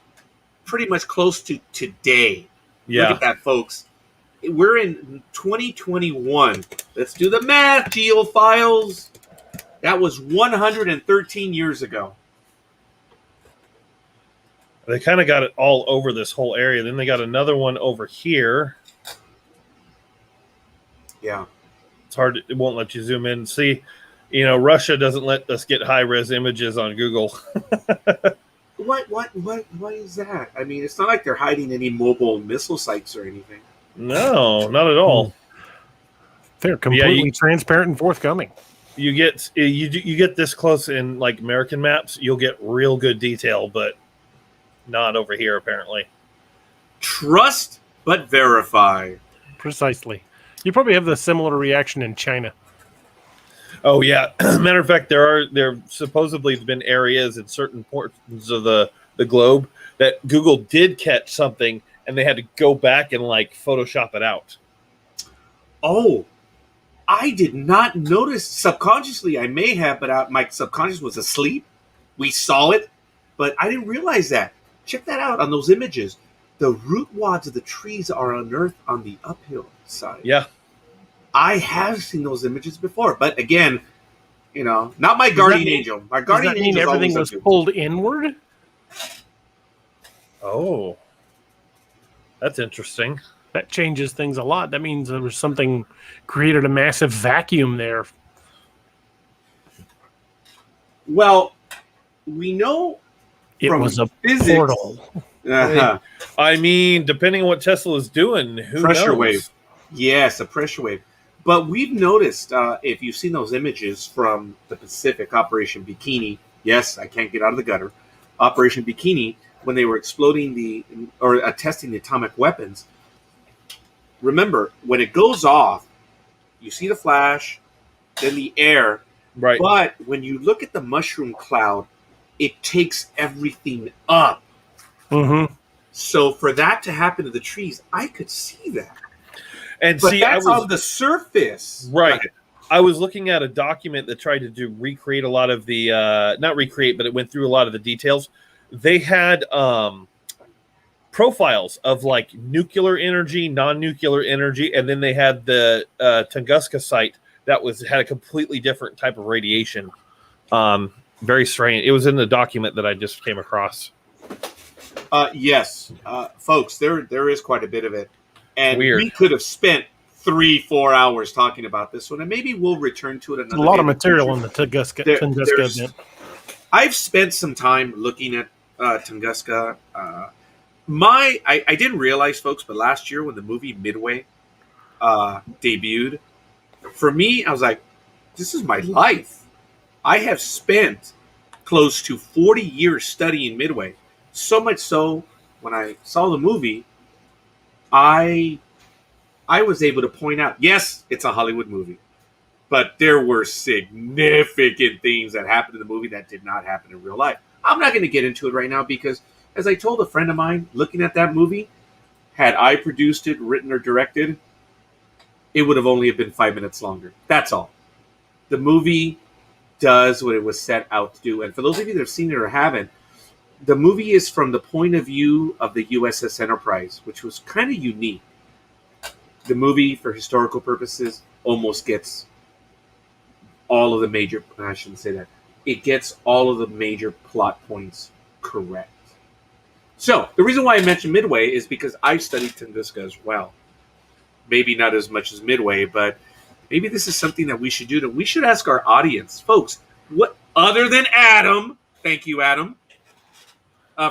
pretty much close to today. Yeah. Look at that, folks. We're in 2021. Let's do the math, geophiles. That was 113 years ago. They kind of got it all over this whole area. Then they got another one over here. Yeah. It's hard. It won't let you zoom in. See, Russia doesn't let us get high-res images on Google. What is that? I mean, it's not like they're hiding any mobile missile sites or anything. No, not at all. They're completely transparent and forthcoming. You get this close in like American maps, you'll get real good detail, but not over here apparently. Trust but verify. Precisely. You probably have the similar reaction in China. Oh yeah. Matter of fact, there supposedly been areas in certain portions of the globe that Google did catch something and they had to go back and like Photoshop it out. Oh, I did not notice subconsciously. I may have, but my subconscious was asleep. We saw it, but I didn't realize that. Check that out on those images. The root wads of the trees are unearthed on the uphill side. Yeah. I have seen those images before, but again, not my guardian angel. My guardian angel. Everything was pulled inward. Oh, that's interesting. That changes things a lot. That means there was something created a massive vacuum there. Well, we know it was a physics, portal. Uh-huh. I mean, depending on what Tesla is doing, who pressure knows? Wave. Yes, a pressure wave. But we've noticed, if you've seen those images from the Pacific, Operation Bikini, yes, I can't get out of the gutter, Operation Bikini, when they were exploding testing the atomic weapons, remember, when it goes off, you see the flash, then the air, right? But when you look at the mushroom cloud, it takes everything up. Mm-hmm. So for that to happen to the trees, I could see that. And but see, that's on the surface. Right. I was looking at a document that tried to recreate a lot of the, not recreate, but it went through a lot of the details. They had profiles of like nuclear energy, non-nuclear energy, and then they had the Tunguska site that had a completely different type of radiation. Very strange. It was in the document that I just came across. Yes, folks, there is quite a bit of it, and Weird. we could have spent 3-4 hours talking about this one, and maybe we'll return to it another. A lot day of material on the Tunguska event. I've spent some time looking at Tunguska. I didn't realize, folks, but last year when the movie Midway debuted, for me, I was like, this is my life. I have spent close to 40 years studying Midway. So much so, when I saw the movie, I was able to point out, yes, it's a Hollywood movie, but there were significant things that happened in the movie that did not happen in real life. I'm not going to get into it right now because, as I told a friend of mine, looking at that movie, had I produced it, written or directed, it would have only been 5 minutes longer. That's all. The movie does what it was set out to do. And for those of you that have seen it or haven't, the movie is from the point of view of the USS Enterprise, which was kind of unique. The movie, for historical purposes, almost gets all of the major... I shouldn't say that. It gets all of the major plot points correct. So, the reason why I mentioned Midway is because I studied Tunguska as well. Maybe not as much as Midway, but maybe this is something that we should do. That we should ask our audience. Folks, what other than Adam... Thank you, Adam.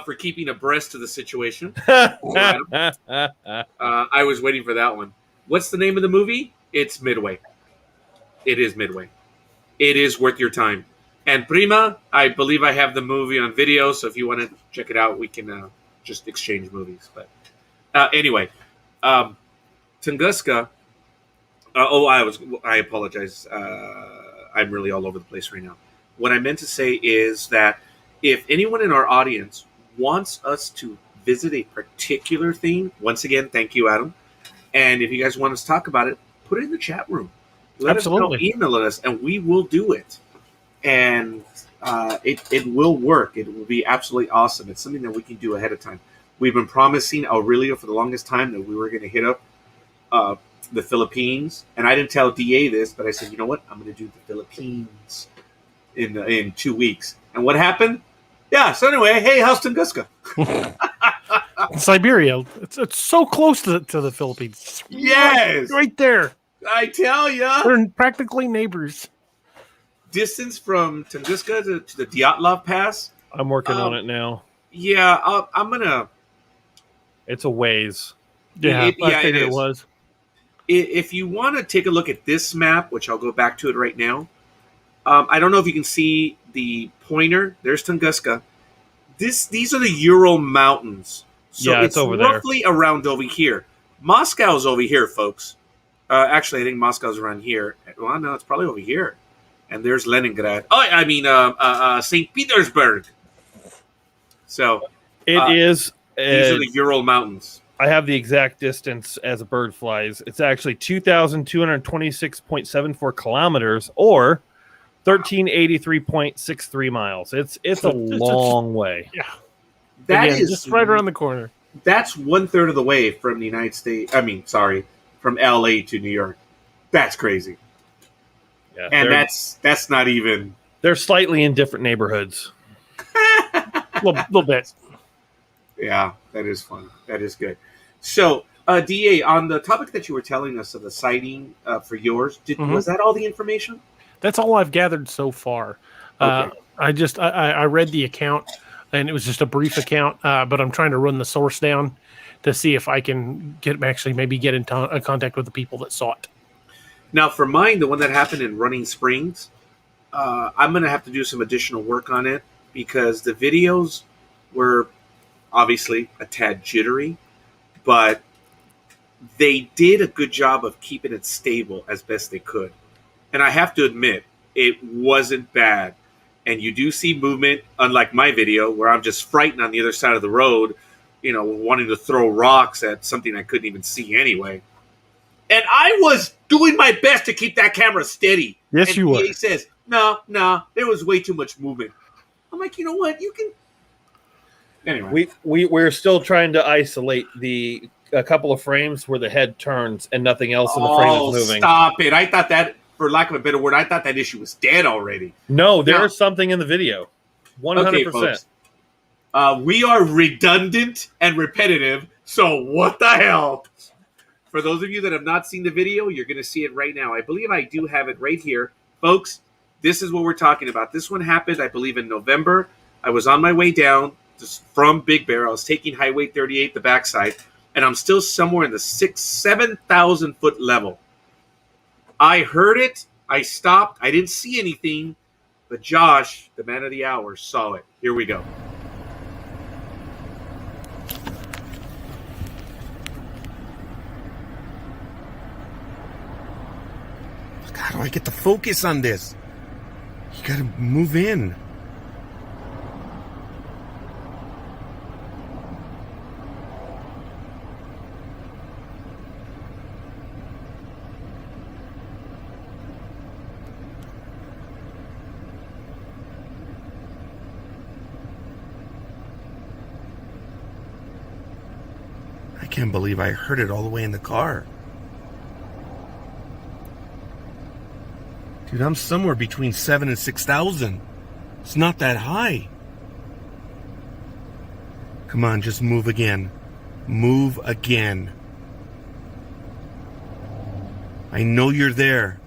For keeping abreast of the situation. I was waiting for that one. What's the name of the movie? It's Midway. It is Midway. It is worth your time. And Prima, I believe I have the movie on video, so if you want to check it out, we can just exchange movies. But anyway, Tunguska. I apologize. I'm really all over the place right now. What I meant to say is that if anyone in our audience wants us to visit a particular theme, once again, thank you, Adam. And if you guys want us to talk about it, put it in the chat room. Let Absolutely. us know, email us, and we will do it. And it will work. It will be absolutely awesome. It's something that we can do ahead of time. We've been promising Aurelio for the longest time that we were going to hit up the Philippines. And I didn't tell DA this, but I said, you know what? I'm going to do the Philippines in 2 weeks. And what happened? Yeah, so anyway, hey, how's Tunguska? Siberia. It's so close to the Philippines. Yes. Right there. I tell ya. They're practically neighbors. Distance from Tunguska to the Dyatlov Pass. I'm working on it now. Yeah, I'm going to... It's a ways. Yeah, I figured it was. If you want to take a look at this map, which I'll go back to it right now, I don't know if you can see the pointer. There's Tunguska. These are the Ural Mountains. So yeah, it's over roughly around over here. Moscow's over here, folks. Actually, I think Moscow's around here. Well, no, it's probably over here. And there's Leningrad. Oh, I mean, St. Petersburg. So it is. These are the Ural Mountains. I have the exact distance as a bird flies. It's actually 2,226.74 kilometers, or 1,383.63 miles. It's a long way. Yeah, That is just right around the corner. That's 1/3 of the way from the United States. From LA to New York. That's crazy. Yeah, And that's not even. They're slightly in different neighborhoods. Little bit. Yeah, that is fun. That is good. So, DA, on the topic that you were telling us of the sighting for yours, was that all the information? That's all I've gathered so far. Okay. I read the account, and it was just a brief account, but I'm trying to run the source down to see if I can get in contact with the people that saw it. Now, for mine, the one that happened in Running Springs, I'm going to have to do some additional work on it because the videos were obviously a tad jittery, but they did a good job of keeping it stable as best they could. And I have to admit, it wasn't bad. And you do see movement, unlike my video, where I'm just frightened on the other side of the road, wanting to throw rocks at something I couldn't even see anyway. And I was doing my best to keep that camera steady. Yes, and you were. He says, no, there was way too much movement. I'm like, you know what? You Anyway, we're still trying to isolate a couple of frames where the head turns and nothing else in the frame is moving. Stop it! I thought that, for lack of a better word, I thought that issue was dead already. No, there is something in the video. 100%. Okay, folks. We are redundant and repetitive, so what the hell? For those of you that have not seen the video, you're going to see it right now. I believe I do have it right here. Folks, this is what we're talking about. This one happened, I believe, in November. I was on my way down from Big Bear. I was taking Highway 38, the backside, and I'm still somewhere in the 7,000 foot level. I heard it. I stopped. I didn't see anything, but Josh, the man of the hour, saw it. Here we go. How do I get the focus on this? You gotta move in. I can't believe I heard it all the way in the car. Dude, I'm somewhere between 7,000 and 6,000. It's not that high. Come on, just move again. Move again. I know you're there.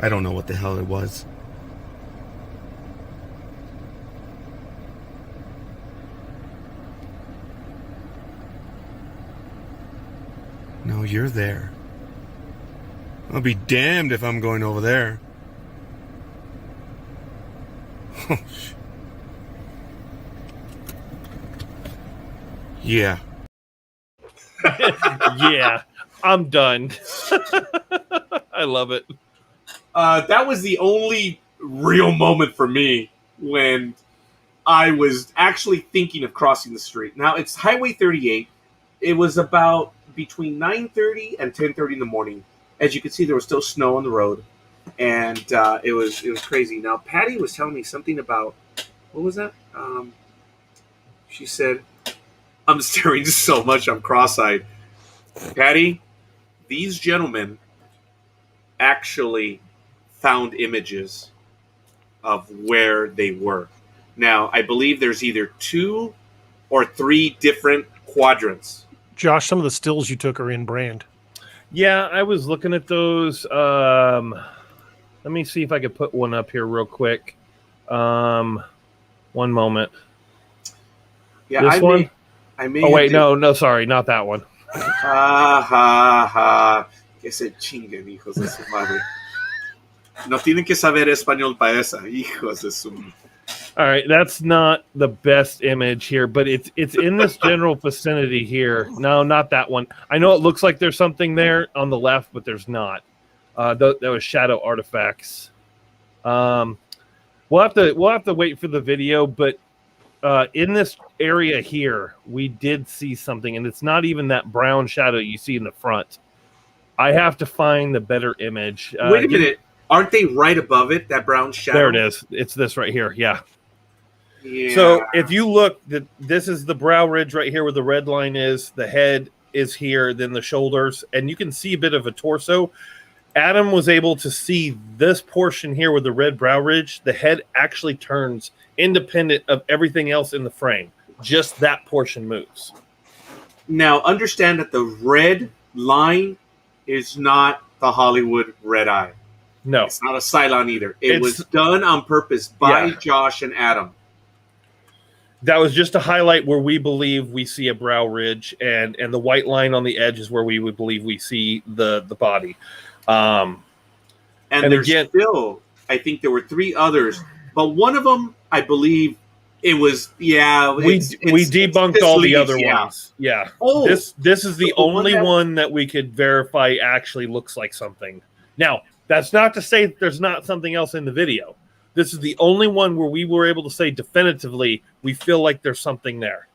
I don't know what the hell it was. No, you're there. I'll be damned if I'm going over there. Yeah. Yeah, I'm done. I love it. That was the only real moment for me when I was actually thinking of crossing the street. Now, it's Highway 38. It was about between 9:30 and 10:30 in the morning. As you can see, there was still snow on the road, and it was crazy. Now, Patty was telling me something about, what was that? She said, I'm staring so much, I'm cross-eyed. Patty, these gentlemen actually found images of where they were. Now, I believe there's either 2 or 3 different quadrants. Josh, some of the stills you took are in brand. Yeah, I was looking at those. Let me see if I could put one up here real quick. One moment. Yeah, this one? I may. Oh, wait, no, sorry, not that one. Que se chinguen, hijos de su madre. No tienen que saber español para esa, hijos de su. All right, that's not the best image here, but it's in this general vicinity here. No, not that one. I know it looks like there's something there on the left, but there's not. That was shadow artifacts. We'll have to wait for the video, but in this area here, we did see something, and it's not even that brown shadow you see in the front. I have to find the better image. Wait a minute. Aren't they right above it, that brown shadow? There it is. It's this right here. Yeah. Yeah. So if you look, this is the brow ridge right here where the red line is. The head is here, then the shoulders, and you can see a bit of a torso. Adam was able to see this portion here with the red brow ridge. The head actually turns independent of everything else in the frame. Just that portion moves. Now, understand that the red line is not the Hollywood red eye. No. It's not a Cylon either. It was done on purpose by Josh and Adam. That was just to highlight where we believe we see a brow ridge, and the white line on the edge is where we would believe we see the body. And there's again, still, I think there were 3 others, but one of them, I believe, it was, we debunked all the other ones. Yeah. Oh, this is the only one that we could verify actually looks like something. Now, that's not to say that there's not something else in the video, This is the only one where we were able to say definitively we feel like there's something there.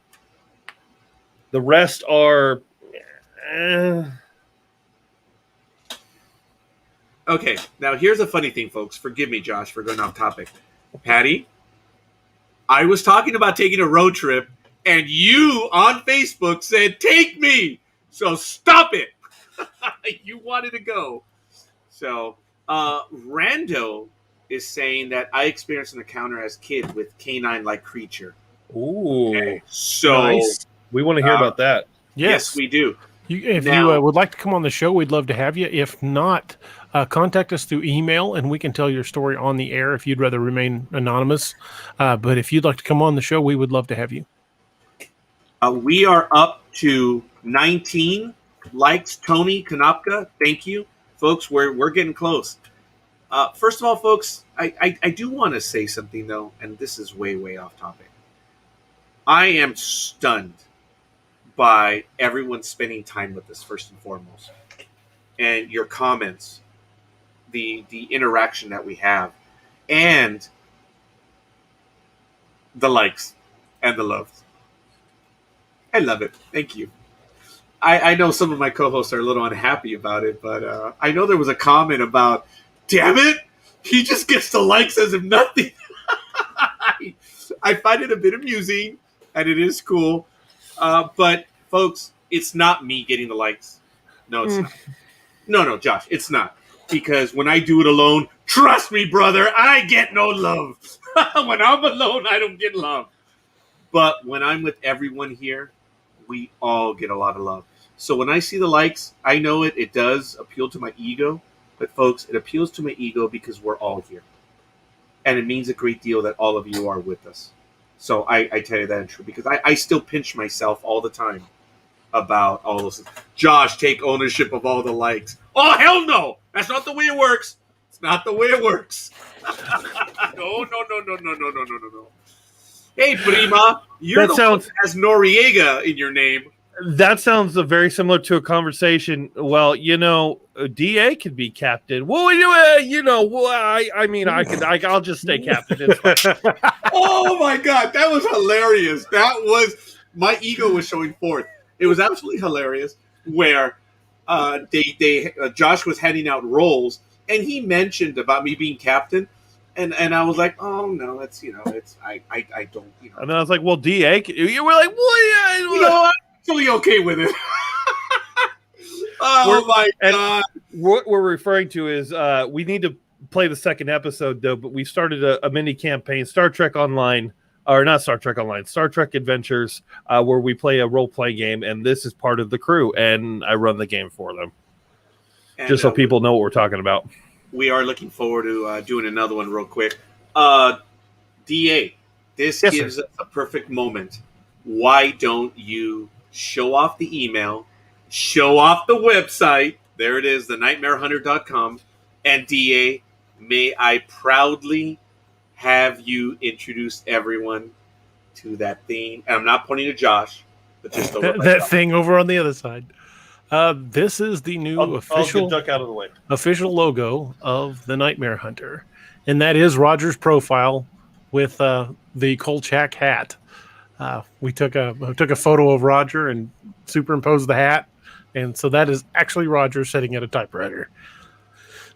The rest are... Okay, now here's a funny thing, folks. Forgive me, Josh, for going off topic. Patty, I was talking about taking a road trip, and you on Facebook said, take me! So stop it! You wanted to go. So, Rando is saying that I experienced an encounter as a kid with canine-like creature. Ooh. Okay, so... Nice. We want to hear about that. Yes, we do. If you would like to come on the show, we'd love to have you. If not, contact us through email, and we can tell your story on the air if you'd rather remain anonymous. But if you'd like to come on the show, we would love to have you. We are up to 19 likes. Tony Konopka, thank you. Folks, we're getting close. First of all, folks, I do want to say something, though, and this is way, way off topic. I am stunned by everyone spending time with us, first and foremost, and your comments, the interaction that we have, and the likes and the loves. I love it. Thank you. I know some of my co-hosts are a little unhappy about it, but I know there was a comment about, damn it, he just gets the likes as if nothing. I find it a bit amusing, and it is cool. But, folks, it's not me getting the likes. No, it's not. No, Josh, it's not. Because when I do it alone, trust me, brother, I get no love. When I'm alone, I don't get love. But when I'm with everyone here, we all get a lot of love. So when I see the likes, I know it does appeal to my ego. But, folks, it appeals to my ego because we're all here. And it means a great deal that all of you are with us. So I tell you that in truth, because I still pinch myself all the time about all those things. Josh, take ownership of all the likes. Oh, hell no! That's not the way it works. It's not the way it works. No. Hey, Prima, you're the one that has Noriega in your name. That sounds very similar to a conversation. Well, DA could be captain. Well, I mean, I'll just stay captain. It's fine. Oh my God, that was hilarious. My ego was showing forth. It was absolutely hilarious. Where Josh was handing out roles, and he mentioned about me being captain, and I was like, oh no, I don't. And then I was like, well, DA, you were like, well, yeah, I'm totally okay with it. My God. What we're referring to is we need to play the second episode, though, but we started a mini campaign, Star Trek Online, or not Star Trek Online, Star Trek Adventures, where we play a role-play game, and this is part of the crew, and I run the game for them. And, just so people know what we're talking about. We are looking forward to doing another one real quick. DA, this gives us a perfect moment. Why don't you show off the email, show off the website? There it is, thenightmarehunter.com. And DA, may I proudly have you introduce everyone to that thing. And I'm not pointing to Josh, but just over that thing over on the other side. This is the new official duck out of the way. Official logo of the Nightmare Hunter, and that is Roger's profile with the Kolchak hat. We took a photo of Roger and superimposed the hat, and so that is actually Roger sitting at a typewriter.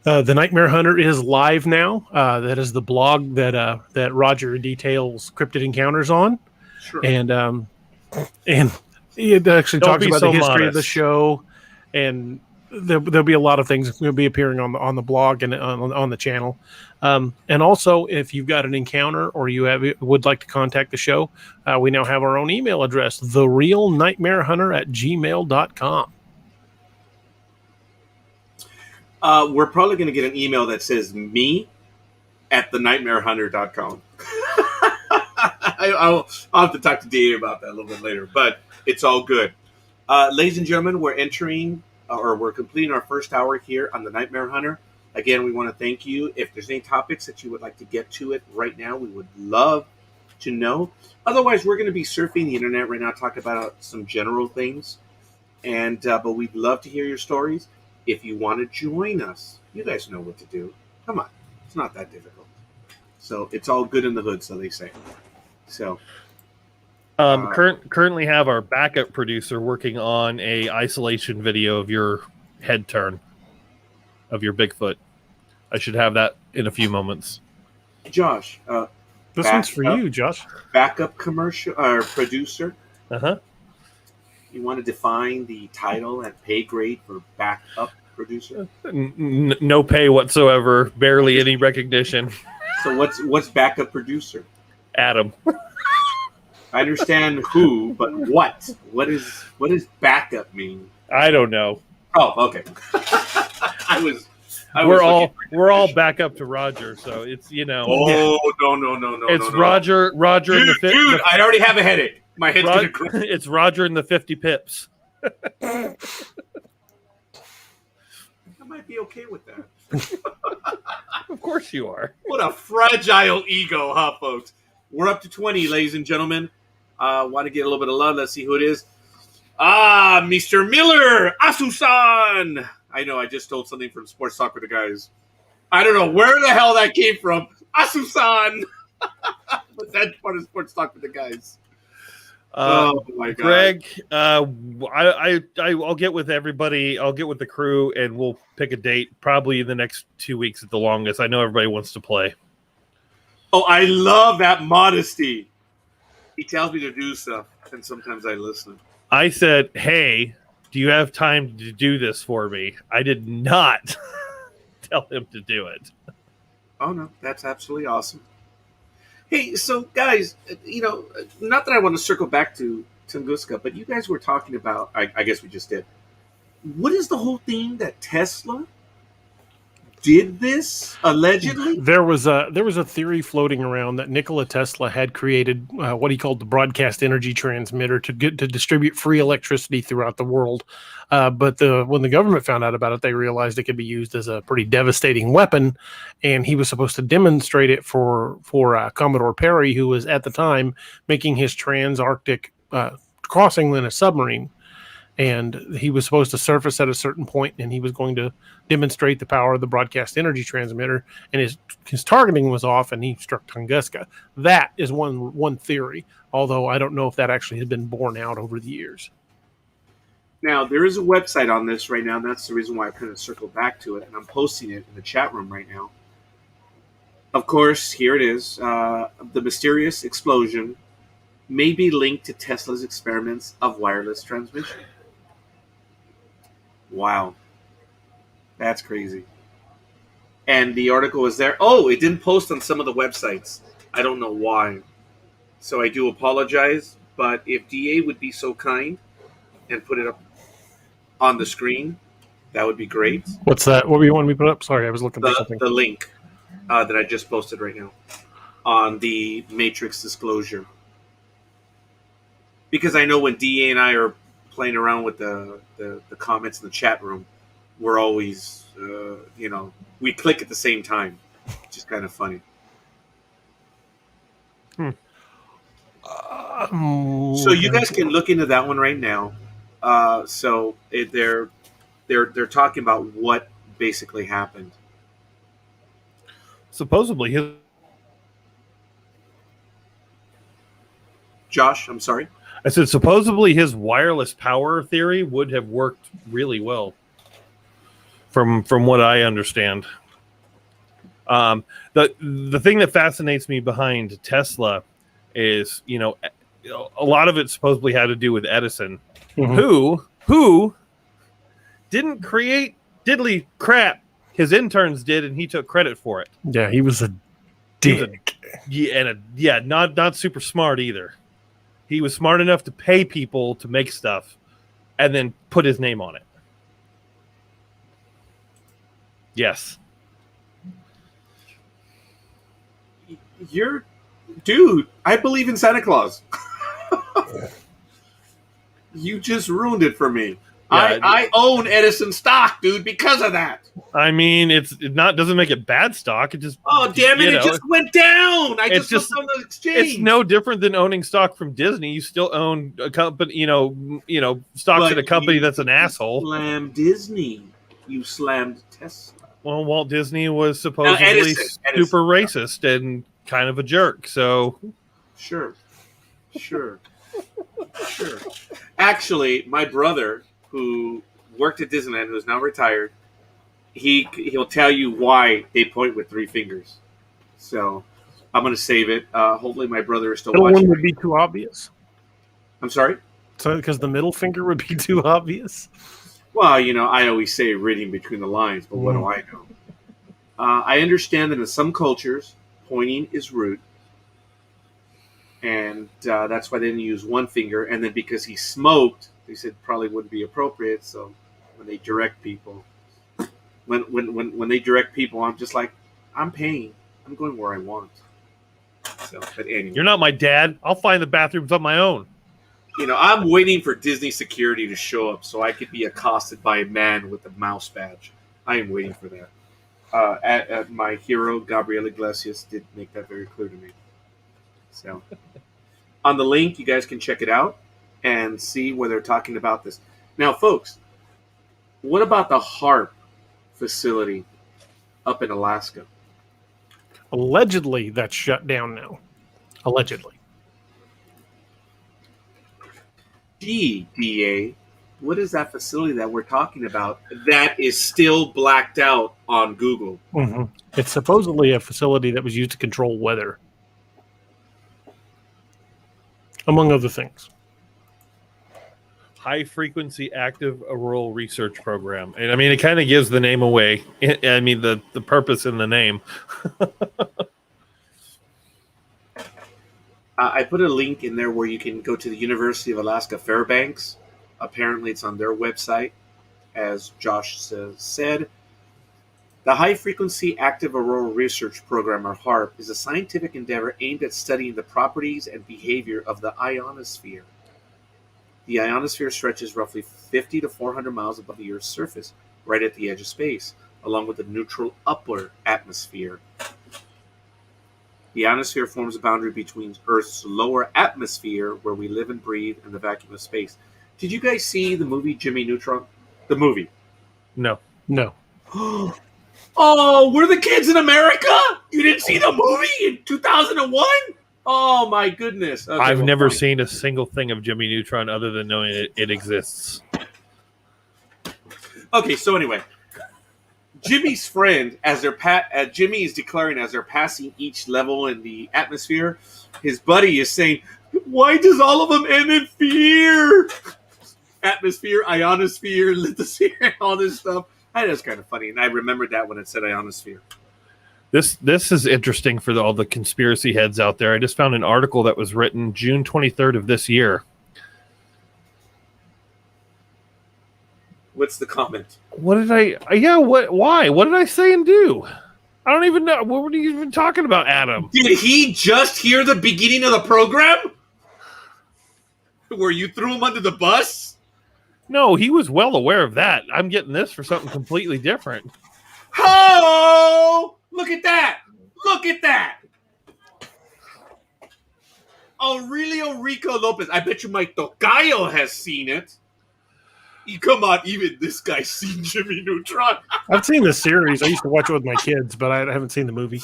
The Nightmare Hunter is live now. That is the blog that Roger details cryptid encounters on, Sure. and it actually talks about the history of the show, and there'll be a lot of things will be appearing on the blog and on the channel. And also, if you've got an encounter or would like to contact the show, we now have our own email address, therealnightmarehunter@gmail.com. We're probably going to get an email that says me at thenightmarehunter.com. I'll have to talk to DA about that a little bit later, but it's all good. Ladies and gentlemen, we're completing our first hour here on the Nightmare Hunter. Again, we want to thank you. If there's any topics that you would like to get to it right now, we would love to know. Otherwise, we're going to be surfing the internet right now, talking about some general things. But we'd love to hear your stories. If you want to join us, you guys know what to do. Come on. It's not that difficult. So it's all good in the hood, so they say. So currently have our backup producer working on a isolation video of your head turn of your Bigfoot. I should have that in a few moments. Josh, This one's for you, Josh. backup commercial or producer. Uh-huh. You want to define the title and pay grade for backup producer? No pay whatsoever, barely any recognition. So what's backup producer? Adam. I understand who, but what? What does backup mean? I don't know. Oh, okay. We're all back up to Roger, so it's Oh no! It's Roger in the dude. I already have a headache. My head's gonna crack. It's Roger in the 50 pips. I might be okay with that. Of course you are. What a fragile ego, huh, folks? We're up to 20, ladies and gentlemen. Want to get a little bit of love? Let's see who it is. Mr. Miller, Asusan. I know, I just stole something from Sports Talk with the Guys. I don't know where the hell that came from. Asusan. But that's part of Sports Talk with the Guys. Oh my God, Greg, I'll get with everybody. I'll get with the crew, and we'll pick a date probably in the next 2 weeks at the longest. I know everybody wants to play. Oh, I love that modesty. He tells me to do stuff, and sometimes I listen. I said, "Hey, do you have time to do this for me?" I did not tell him to do it. Oh no, that's absolutely awesome. Hey, so guys, not that I want to circle back to Tunguska, but you guys were talking about, I guess we just did. What is the whole thing that Tesla did this allegedly? There was a theory floating around that Nikola Tesla had created what he called the broadcast energy transmitter to distribute free electricity throughout the world. But when the government found out about it, they realized it could be used as a pretty devastating weapon, and he was supposed to demonstrate it for Commodore Perry, who was at the time making his trans-Arctic crossing in a submarine. And he was supposed to surface at a certain point, and he was going to demonstrate the power of the broadcast energy transmitter. And his targeting was off, and he struck Tunguska. That is one theory, although I don't know if that actually has been borne out over the years. Now, there is a website on this right now, and that's the reason why I kind of circled back to it, and I'm posting it in the chat room right now. Of course, here it is. The mysterious explosion may be linked to Tesla's experiments of wireless transmission. Wow. That's crazy. And the article is there. Oh, it didn't post on some of the websites. I don't know why. So I do apologize. But if DA would be so kind and put it up on the screen, that would be great. What's that? What were you wanting me to put up? Sorry, I was looking for something. The link that I just posted right now on the Matrix disclosure. Because I know when DA and I are playing around with the comments in the chat room, we're always, we click at the same time, which is kind of funny. So you guys can look into that one right now. They're talking about what basically happened. Supposedly, Josh, I'm sorry. I said supposedly his wireless power theory would have worked really well, from what I understand. The thing that fascinates me behind Tesla is, a lot of it supposedly had to do with Edison, who didn't create diddly crap. His interns did, and he took credit for it. Yeah, he was a dick. Not super smart either. He was smart enough to pay people to make stuff and then put his name on it. Yes. Dude, I believe in Santa Claus. You just ruined it for me. Yeah, I own Edison stock, dude, because of that. I mean, doesn't make it bad stock. It just damn it! It just went down. I just looked on the exchange. It's no different than owning stock from Disney. You still own a company, stocks at a company that's an asshole. Slammed Disney. You slammed Tesla. Well, Walt Disney was supposedly super racist and kind of a jerk. So Sure. Actually, my brother, who worked at Disneyland, who's now retired, he'll tell you why they point with 3 fingers. So I'm going to save it. Hopefully, my brother is still Middle watching. one would be too obvious. I'm sorry? So, because the middle finger would be too obvious. Well, I always say reading between the lines, but what do I know? I understand that in some cultures, pointing is rude. And that's why they didn't use 1 finger. And then because he smoked, they said probably wouldn't be appropriate. So when they direct people, when they direct people, I'm just like, I'm paying. I'm going where I want. So, but anyway. you're not my dad. I'll find the bathrooms on my own. I'm waiting for Disney security to show up so I could be accosted by a man with a mouse badge. I am waiting for that. At my hero, Gabriel Iglesias, did make that very clear to me. So, on the link, you guys can check it out and see where they're talking about this. Now, folks, what about the HARP facility up in Alaska? Allegedly, that's shut down now. Allegedly. Gee, DA, what is that facility that we're talking about that is still blacked out on Google? Mm-hmm. It's supposedly a facility that was used to control weather, among other things. High frequency active auroral research program. And I mean, it kind of gives the name away. I mean, the purpose in the name. I put a link in there where you can go to the University of Alaska Fairbanks. Apparently, it's on their website, as Josh said. The High Frequency Active Auroral Research Program, or HARP, is a scientific endeavor aimed at studying the properties and behavior of the ionosphere. The ionosphere stretches roughly 50 to 400 miles above the Earth's surface, right at the edge of space, along with the neutral upper atmosphere. The ionosphere forms a boundary between Earth's lower atmosphere, where we live and breathe, and the vacuum of space. Did you guys see the movie Jimmy Neutron? The movie? No. Oh, we're the kids in America? You didn't see the movie in 2001? Oh, my goodness. Okay, I've never seen a single thing of Jimmy Neutron other than knowing it exists. Okay, so anyway. Jimmy's friend, as Jimmy is declaring as they're passing each level in the atmosphere, his buddy is saying, why does all of them end in fear? Atmosphere, ionosphere, lithosphere, all this stuff. That is kind of funny, and I remembered that when it said ionosphere. This is interesting for all the conspiracy heads out there. I just found an article that was written June 23rd of this year. What's the comment? What did why? What did I say and do? I don't even know. What were you even talking about, Adam? Did he just hear the beginning of the program? Where you threw him under the bus? No, he was well aware of that. I'm getting this for something completely different. Oh! Look at that! Look at that! Aurelio Rico Lopez. I bet you my tocayo has seen it. Come on, even this guy's seen Jimmy Neutron. I've seen the series. I used to watch it with my kids, but I haven't seen the movie.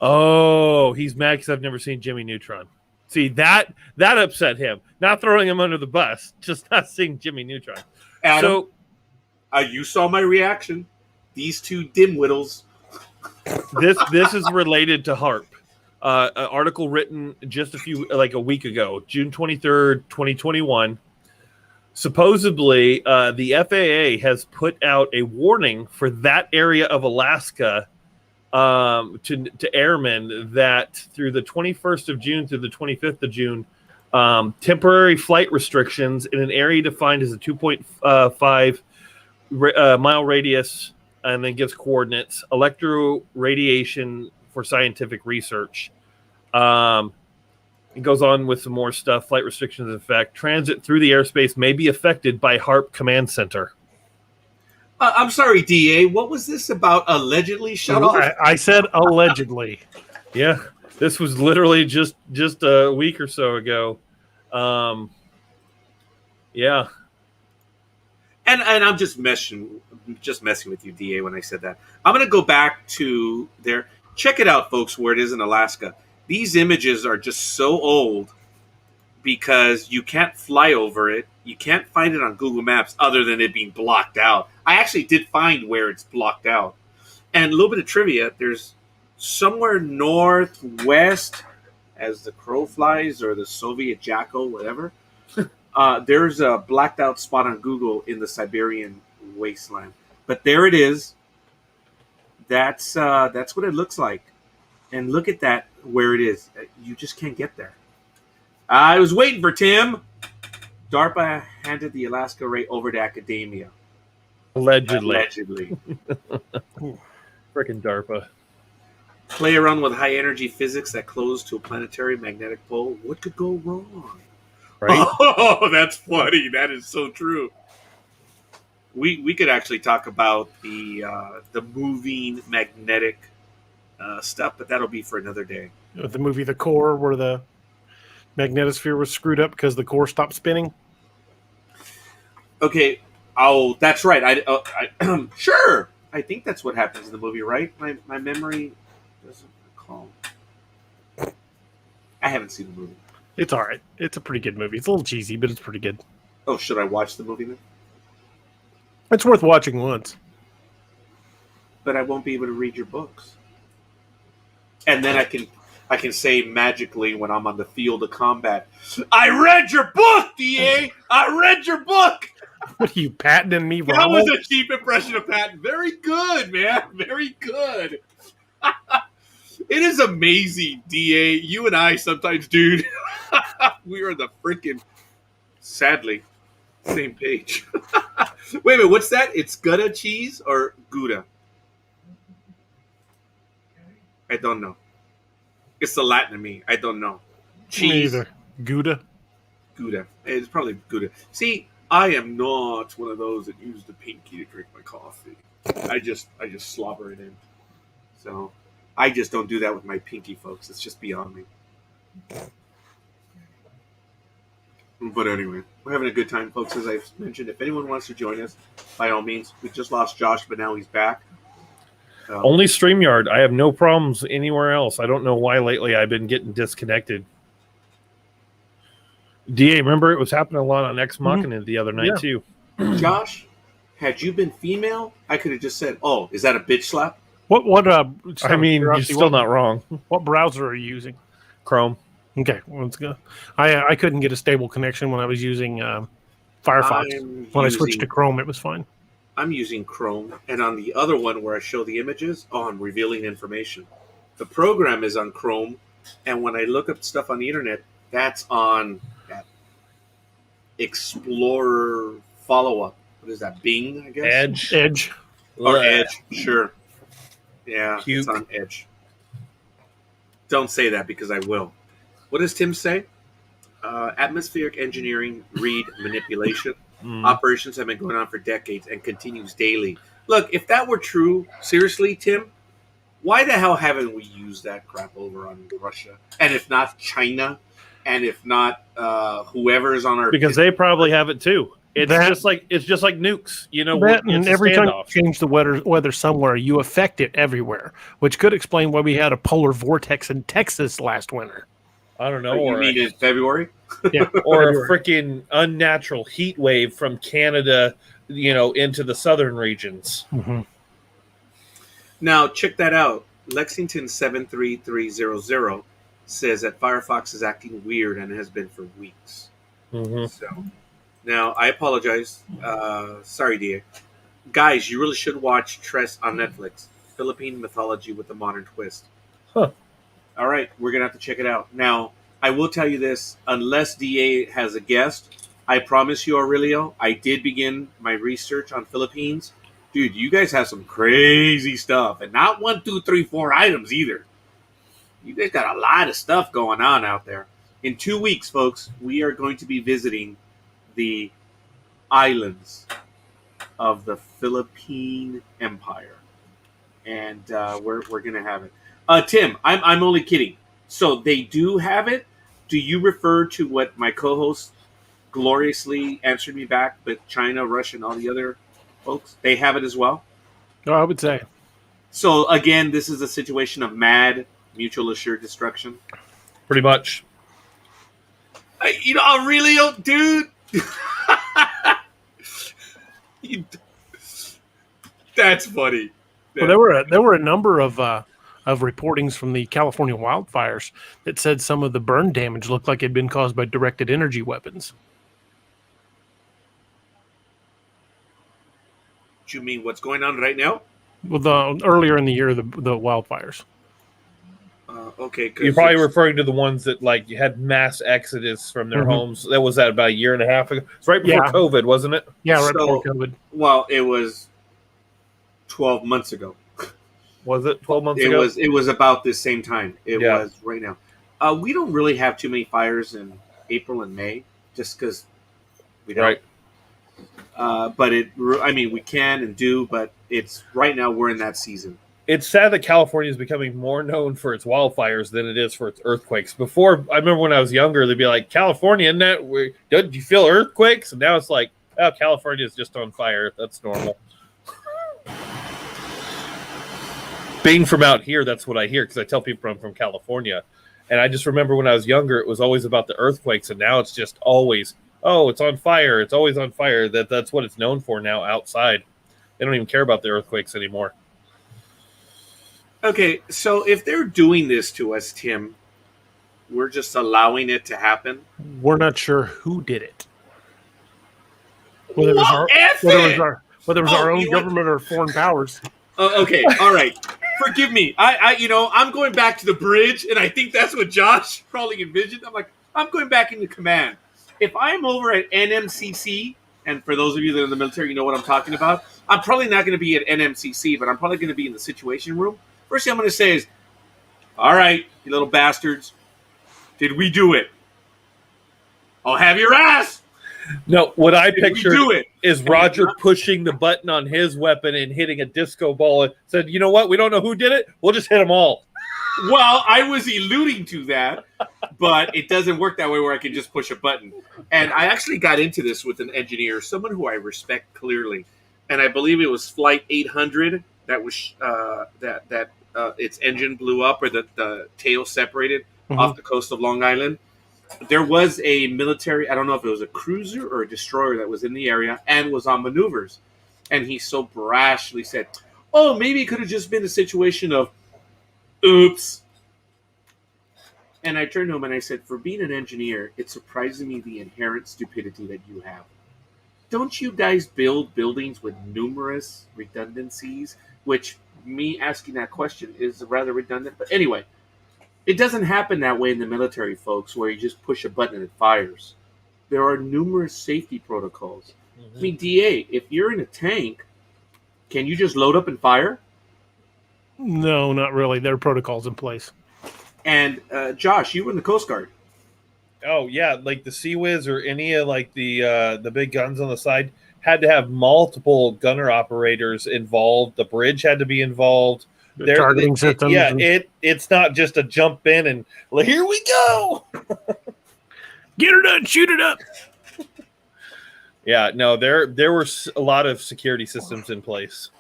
Oh, he's mad because I've never seen Jimmy Neutron. See, that upset him. Not throwing him under the bus, just not seeing Jimmy Neutron. Adam, you saw my reaction. These two dimwhittles. This is related to HARP. An article written just a week ago, June 23rd, 2021. Supposedly, the FAA has put out a warning for that area of Alaska to airmen that through the 21st of June through the 25th of June, temporary flight restrictions in an area defined as a 2.5 mile radius, and then gives coordinates, electroradiation for scientific research. It goes on with some more stuff. Flight restrictions in effect. Transit through the airspace may be affected by HARP Command Center. I'm sorry, DA. What was this about allegedly shut off? I said allegedly. Yeah, this was literally just a week or so ago. Yeah. And I'm just messing with you, DA, when I said that. I'm going to go back to there. Check it out, folks, where it is in Alaska. these images are just so old because you can't fly over it. You can't find it on Google Maps other than it being blocked out. I actually did find where it's blocked out. And a little bit of trivia, there's somewhere northwest, as the crow flies, or the Soviet Jackal, whatever, there's a blacked out spot on Google in the Siberian wasteland. But there it is. That's what it looks like. And look at that, where it is. You just can't get there. I was waiting for Tim. DARPA handed the Alaska Ray over to academia. Allegedly. Freaking DARPA. Play around with high energy physics that close to a planetary magnetic pole. What could go wrong? Right? Oh, that's funny. That is so true. We could actually talk about the moving magnetic stuff, but that'll be for another day. The movie The Core, where the magnetosphere was screwed up because the core stopped spinning. Okay. Oh, that's right. I sure. I think that's what happens in the movie, right? My memory doesn't recall. I haven't seen the movie. It's all right. It's a pretty good movie. It's a little cheesy, but it's pretty good. Oh, should I watch the movie then? It's worth watching once. But I won't be able to read your books. And then I can say magically when I'm on the field of combat, I read your book, DA! I read your book! What are you, patenting me, That Ronald? was a cheap impression of Patton. Very good, man. Very good. It is amazing, DA. You and I sometimes, dude, we are the freaking, sadly, same page. Wait a minute, what's that? It's Gouda cheese or Gouda? I don't know. It's the Latin of me. I don't know. Cheese. Neither. Gouda. Gouda. It's probably Gouda. See, I am not one of those that use the pinky to drink my coffee. I just slobber it in. So I just don't do that with my pinky, folks. It's just beyond me. But anyway, we're having a good time, folks, as I've mentioned. If anyone wants to join us, by all means. We just lost Josh, but now he's back. Only StreamYard. I have no problems anywhere else. I don't know why lately I've been getting disconnected. DA, remember it was happening a lot on Ex Machina the other night too. Josh, had you been female, I could have just said, "Oh, is that a bitch slap?" What? I mean, you're still not wrong. What browser are you using? Chrome. Okay, let's go. I couldn't get a stable connection when I was using Firefox. When I switched to Chrome, it was fine. I'm using Chrome, and on the other one where I show the images, I'm revealing information. The program is on Chrome, and when I look up stuff on the internet, that's on that Explorer follow-up. What is that, Bing, I guess? Edge. Or Edge, sure. Yeah, Puke. It's on Edge. Don't say that because I will. What does Tim say? Atmospheric engineering, read manipulation. Operations have been going on for decades and continues daily. Look, if that were true, seriously, Tim, why the hell haven't we used that crap over on Russia? And if not China, and if not whoever is on our Because they probably have it too. It's just like nukes, you know. And every time you change the weather somewhere, you affect it everywhere, which could explain why we had a polar vortex in Texas last winter. I don't know. You mean in February? Yeah, or a freaking unnatural heat wave from Canada, you know, into the southern regions. Mm-hmm. Now, check that out. Lexington 73300 says that Firefox is acting weird and has been for weeks. Mm-hmm. So, now, I apologize. Sorry, dear. Guys, you really should watch Tress on Netflix. Philippine mythology with a modern twist. Huh. All right, we're going to have to check it out. Now, I will tell you this. Unless DA has a guest, I promise you, Aurelio, I did begin my research on Philippines. Dude, you guys have some crazy stuff. And not 1, 2, 3, 4 items either. You guys got a lot of stuff going on out there. In 2 weeks, folks, we are going to be visiting the islands of the Philippine Empire. And we're going to have it. Tim, I'm only kidding. So they do have it. Do you refer to what my co-host gloriously answered me back, but China, Russia, and all the other folks, they have it as well? Oh, I would say. So again, this is a situation of mad mutual assured destruction. Pretty much. I really don't, dude. That's funny. Well, there were a number of reportings from the California wildfires that said some of the burn damage looked like it had been caused by directed energy weapons. Do you mean what's going on right now? Well, earlier in the year, the wildfires. Okay, You're probably referring to the ones that like you had mass exodus from their homes. That was about a year and a half ago. It's right before COVID, wasn't it? Yeah, right before COVID. Well, it was 12 months ago. Was it 12 months ago? It was about the same time. It was right now. We don't really have too many fires in April and May, just because we don't. Right. But we can and do, but it's right now we're in that season. It's sad that California is becoming more known for its wildfires than it is for its earthquakes. Before, I remember when I was younger, they'd be like, California, isn't that? Did you feel earthquakes? And now it's like, oh, California is just on fire. That's normal. Being from out here, that's what I hear because I tell people I'm from California. And I just remember when I was younger, it was always about the earthquakes. And now it's just always, oh, it's on fire. It's always on fire. That's what it's known for now outside. They don't even care about the earthquakes anymore. Okay, so if they're doing this to us, Tim, we're just allowing it to happen? We're not sure who did it. Whether it was our own government or foreign powers. Okay, all right. Forgive me. I'm going back to the bridge, and I think that's what Josh probably envisioned. I'm going back into command. If I'm over at NMCC, and for those of you that are in the military, you know what I'm talking about, I'm probably not going to be at NMCC, but I'm probably going to be in the Situation Room. First thing I'm going to say is, all right, you little bastards, did we do it? I'll have your ass. No, what I pictured is Roger pushing the button on his weapon and hitting a disco ball and said, you know what? We don't know who did it. We'll just hit them all. Well, I was alluding to that, but it doesn't work that way where I can just push a button. And I actually got into this with an engineer, someone who I respect clearly. And I believe it was Flight 800 that was its engine blew up or the tail separated off the coast of Long Island. There was a military, I don't know if it was a cruiser or a destroyer that was in the area and was on maneuvers. And he so brashly said, oh, maybe it could have just been a situation of, oops. And I turned to him and I said, for being an engineer, it surprises me the inherent stupidity that you have. Don't you guys build buildings with numerous redundancies? Which, me asking that question is rather redundant. But anyway, it doesn't happen that way in the military, folks, where you just push a button and it fires. There are numerous safety protocols. Mm-hmm. I mean, DA, if you're in a tank, can you just load up and fire? No, not really. There are protocols in place. And Josh, you were in the Coast Guard. Oh yeah, like the Sea Whiz or any of like the big guns on the side had to have multiple gunner operators involved. The bridge had to be involved. The targeting systems. It's not just a jump in and here we go. Get her done, shoot it up. Yeah, no, there were a lot of security systems in place.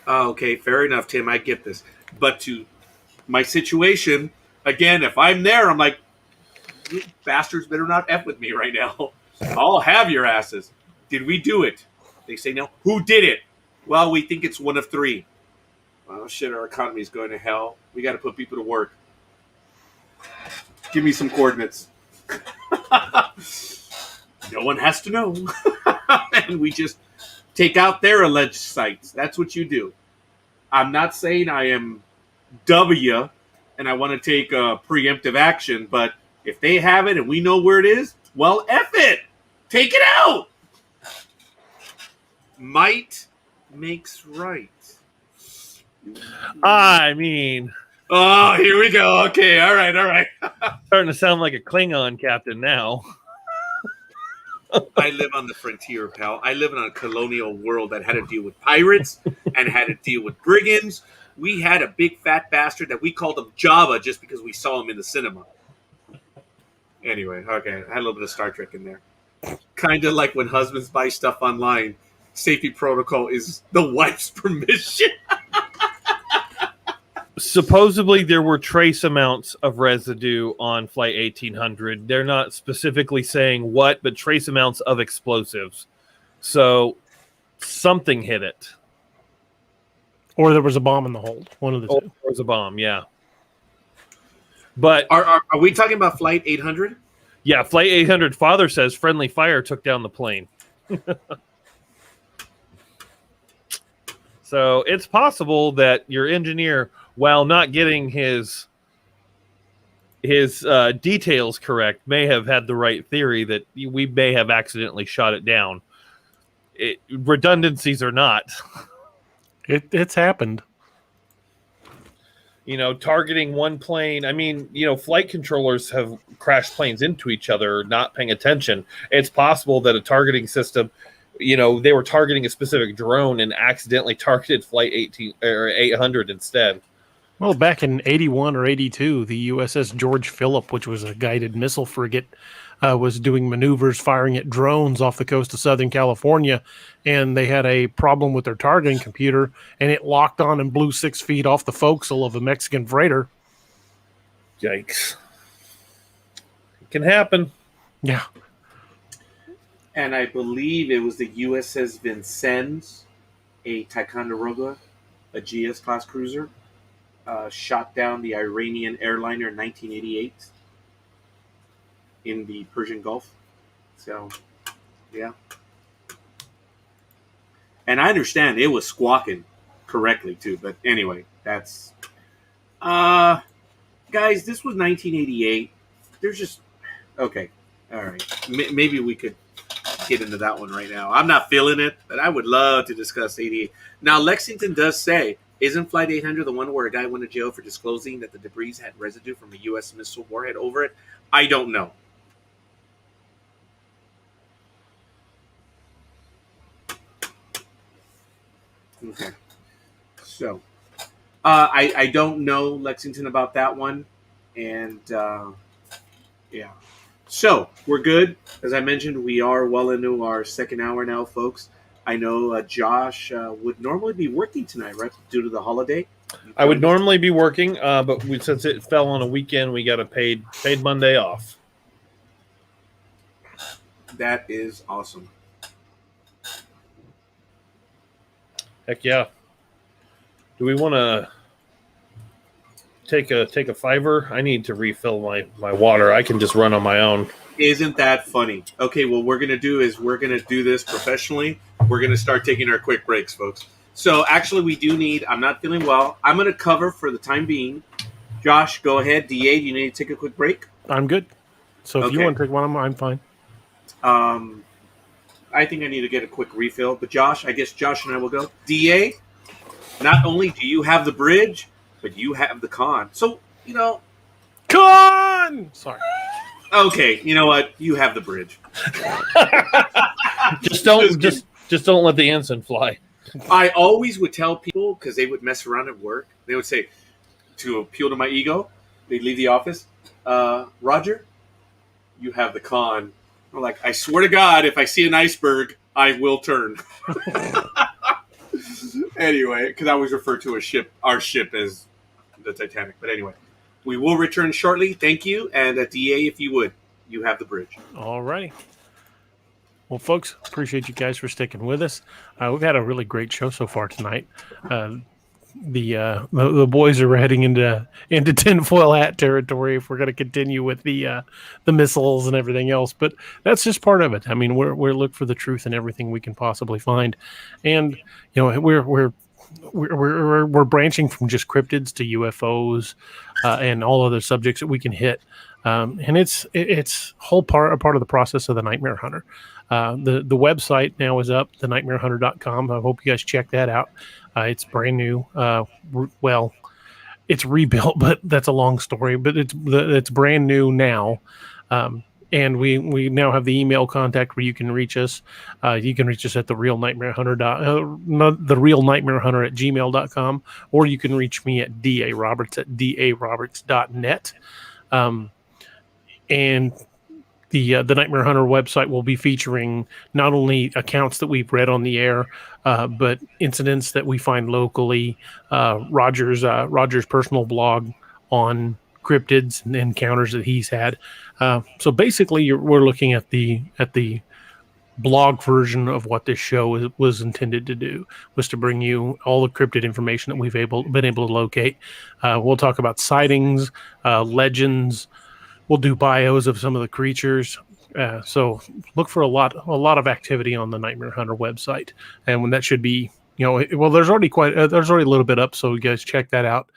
Oh, okay, fair enough, Tim. I get this. But to my situation, again, if I'm there, I'm like, you bastards better not F with me right now. I'll have your asses. Did we do it? They say no. Who did it? Well, we think it's one of three. Oh, shit, our economy's going to hell. We got to put people to work. Give me some coordinates. No one has to know. And we just take out their alleged sites. That's what you do. I'm not saying I am W and I want to take preemptive action, but if they have it and we know where it is, well, F it. Take it out. Might makes right. I mean... Oh, here we go. Okay, all right. Starting to sound like a Klingon captain now. I live on the frontier, pal. I live in a colonial world that had to deal with pirates and had to deal with brigands. We had a big fat bastard that we called him Java just because we saw him in the cinema. Anyway, okay, I had a little bit of Star Trek in there. Kind of like when husbands buy stuff online, safety protocol is the wife's permission. Supposedly, there were trace amounts of residue on Flight 1800. They're not specifically saying what, but trace amounts of explosives. So something hit it. Or there was a bomb in the hold. One of the Or two. there was a bomb, yeah. But Are we talking about Flight 800? yeah, Flight 800 father says friendly fire took down the plane. So it's possible that your engineer, while not getting his details correct, may have had the right theory that we may have accidentally shot it down. Redundancies or not, It's happened. Targeting one plane. I mean, flight controllers have crashed planes into each other, not paying attention. It's possible that a targeting system, they were targeting a specific drone and accidentally targeted Flight 800 instead. Well, back in 81 or 82, the USS George Phillip, which was a guided missile frigate, was doing maneuvers firing at drones off the coast of Southern California, and they had a problem with their targeting computer, and it locked on and blew 6 feet off the forecastle of a Mexican freighter. Yikes. It can happen. Yeah. And I believe it was the USS Vincennes, a Ticonderoga, a GS-class cruiser, shot down the Iranian airliner in 1988 in the Persian Gulf. So, yeah. And I understand it was squawking correctly, too. But anyway, that's... guys, this was 1988. There's just... Okay. All right. Maybe we could get into that one right now. I'm not feeling it, but I would love to discuss 88. Now, Lexington does say, isn't Flight 800 the one where a guy went to jail for disclosing that the debris had residue from a U.S. missile warhead over it? I don't know. Okay. So, I don't know, Lexington, about that one. And, yeah. So, we're good. As I mentioned, we are well into our second hour now, folks. I know Josh would normally be working tonight, right, due to the holiday. I would normally be working, but since it fell on a weekend, we got a paid Monday off. That is awesome. Heck yeah. Do we want to take a fiver? I need to refill my water. I can just run on my own. Isn't that funny? Okay, what we're going to do is we're going to do this professionally. We're going to start taking our quick breaks, folks. So actually we do need, I'm not feeling well. I'm going to cover for the time being. Josh, go ahead. DA, do you need to take a quick break? I'm good. So if you want to take one, I'm fine. I think I need to get a quick refill. But Josh, I guess Josh and I will go. DA, not only do you have the bridge, but you have the con. So, Con! Sorry. Okay, you know what? You have the bridge. Just don't let the ensign fly. I always would tell people, because they would mess around at work, they would say, to appeal to my ego, they'd leave the office, Roger, you have the con. I'm like, I swear to God, if I see an iceberg, I will turn. Anyway, because I always refer to our ship as the Titanic. But anyway, we will return shortly. Thank you. And DA, if you would, you have the bridge. All righty. Well, folks, appreciate you guys for sticking with us. We've had a really great show so far tonight. The boys are heading into tinfoil hat territory if we're going to continue with the missiles and everything else. But that's just part of it. I mean, we're looking for the truth in everything we can possibly find, and we're branching from just cryptids to UFOs and all other subjects that we can hit. And it's a part of the process of the Nightmare Hunter. The website now is up, thenightmarehunter.com. I hope you guys check that out. It's brand new. It's rebuilt, but that's a long story. But it's brand new now. And we now have the email contact where you can reach us. You can reach us at therealnightmarehunter@gmail.com, or you can reach me at DARoberts@DARoberts.net. And the Nightmare Hunter website will be featuring not only accounts that we've read on the air, but incidents that we find locally. Roger's personal blog on cryptids and encounters that he's had. So basically, we're looking at the blog version of what this show was intended to do, was to bring you all the cryptid information that we've been able to locate. We'll talk about sightings, legends. We'll do bios of some of the creatures. So look for a lot of activity on the Nightmare Hunter website, and when that should be, well, there's already there's already a little bit up, so you guys check that out.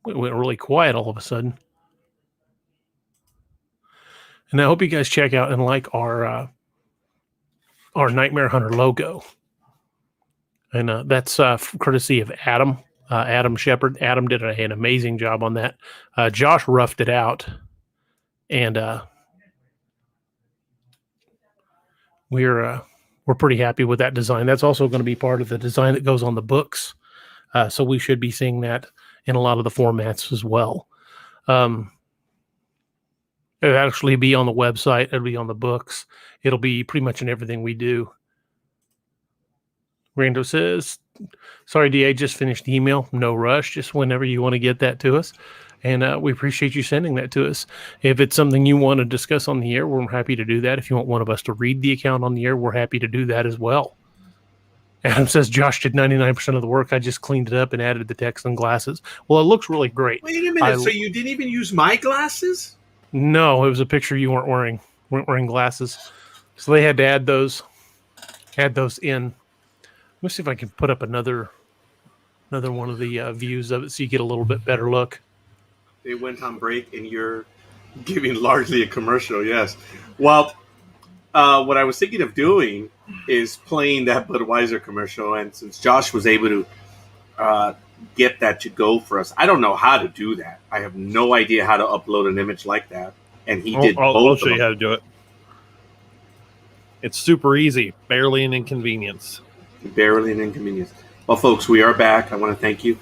It went really quiet all of a sudden. And I hope you guys check out and like our Nightmare Hunter logo. And that's courtesy of Adam, Adam Shepard. Adam did an amazing job on that. Josh roughed it out. And we're pretty happy with that design. That's also going to be part of the design that goes on the books. So we should be seeing that in a lot of the formats as well. It'll actually be on the website. It'll be on the books. It'll be pretty much in everything we do. Rando says, sorry, DA, just finished the email. No rush. Just whenever you want to get that to us. And we appreciate you sending that to us. If it's something you want to discuss on the air, we're happy to do that. If you want one of us to read the account on the air, we're happy to do that as well. Adam says, Josh did 99% of the work. I just cleaned it up and added the text and glasses. Well, it looks really great. Wait a minute. So you didn't even use my glasses? No, it was a picture you weren't wearing glasses. So they had to add those in. Let's see if I can put up another one of the views of it so you get a little bit better look. They went on break and you're giving largely a commercial, yes. Well, what I was thinking of doing is playing that Budweiser commercial, and since Josh was able to get that to go for us, I don't know how to do that. I have no idea how to upload an image like that, and he did both. I'll show you how to do it. It's super easy, barely an inconvenience. Barely an inconvenience. Well, folks, we are back. I want to thank you.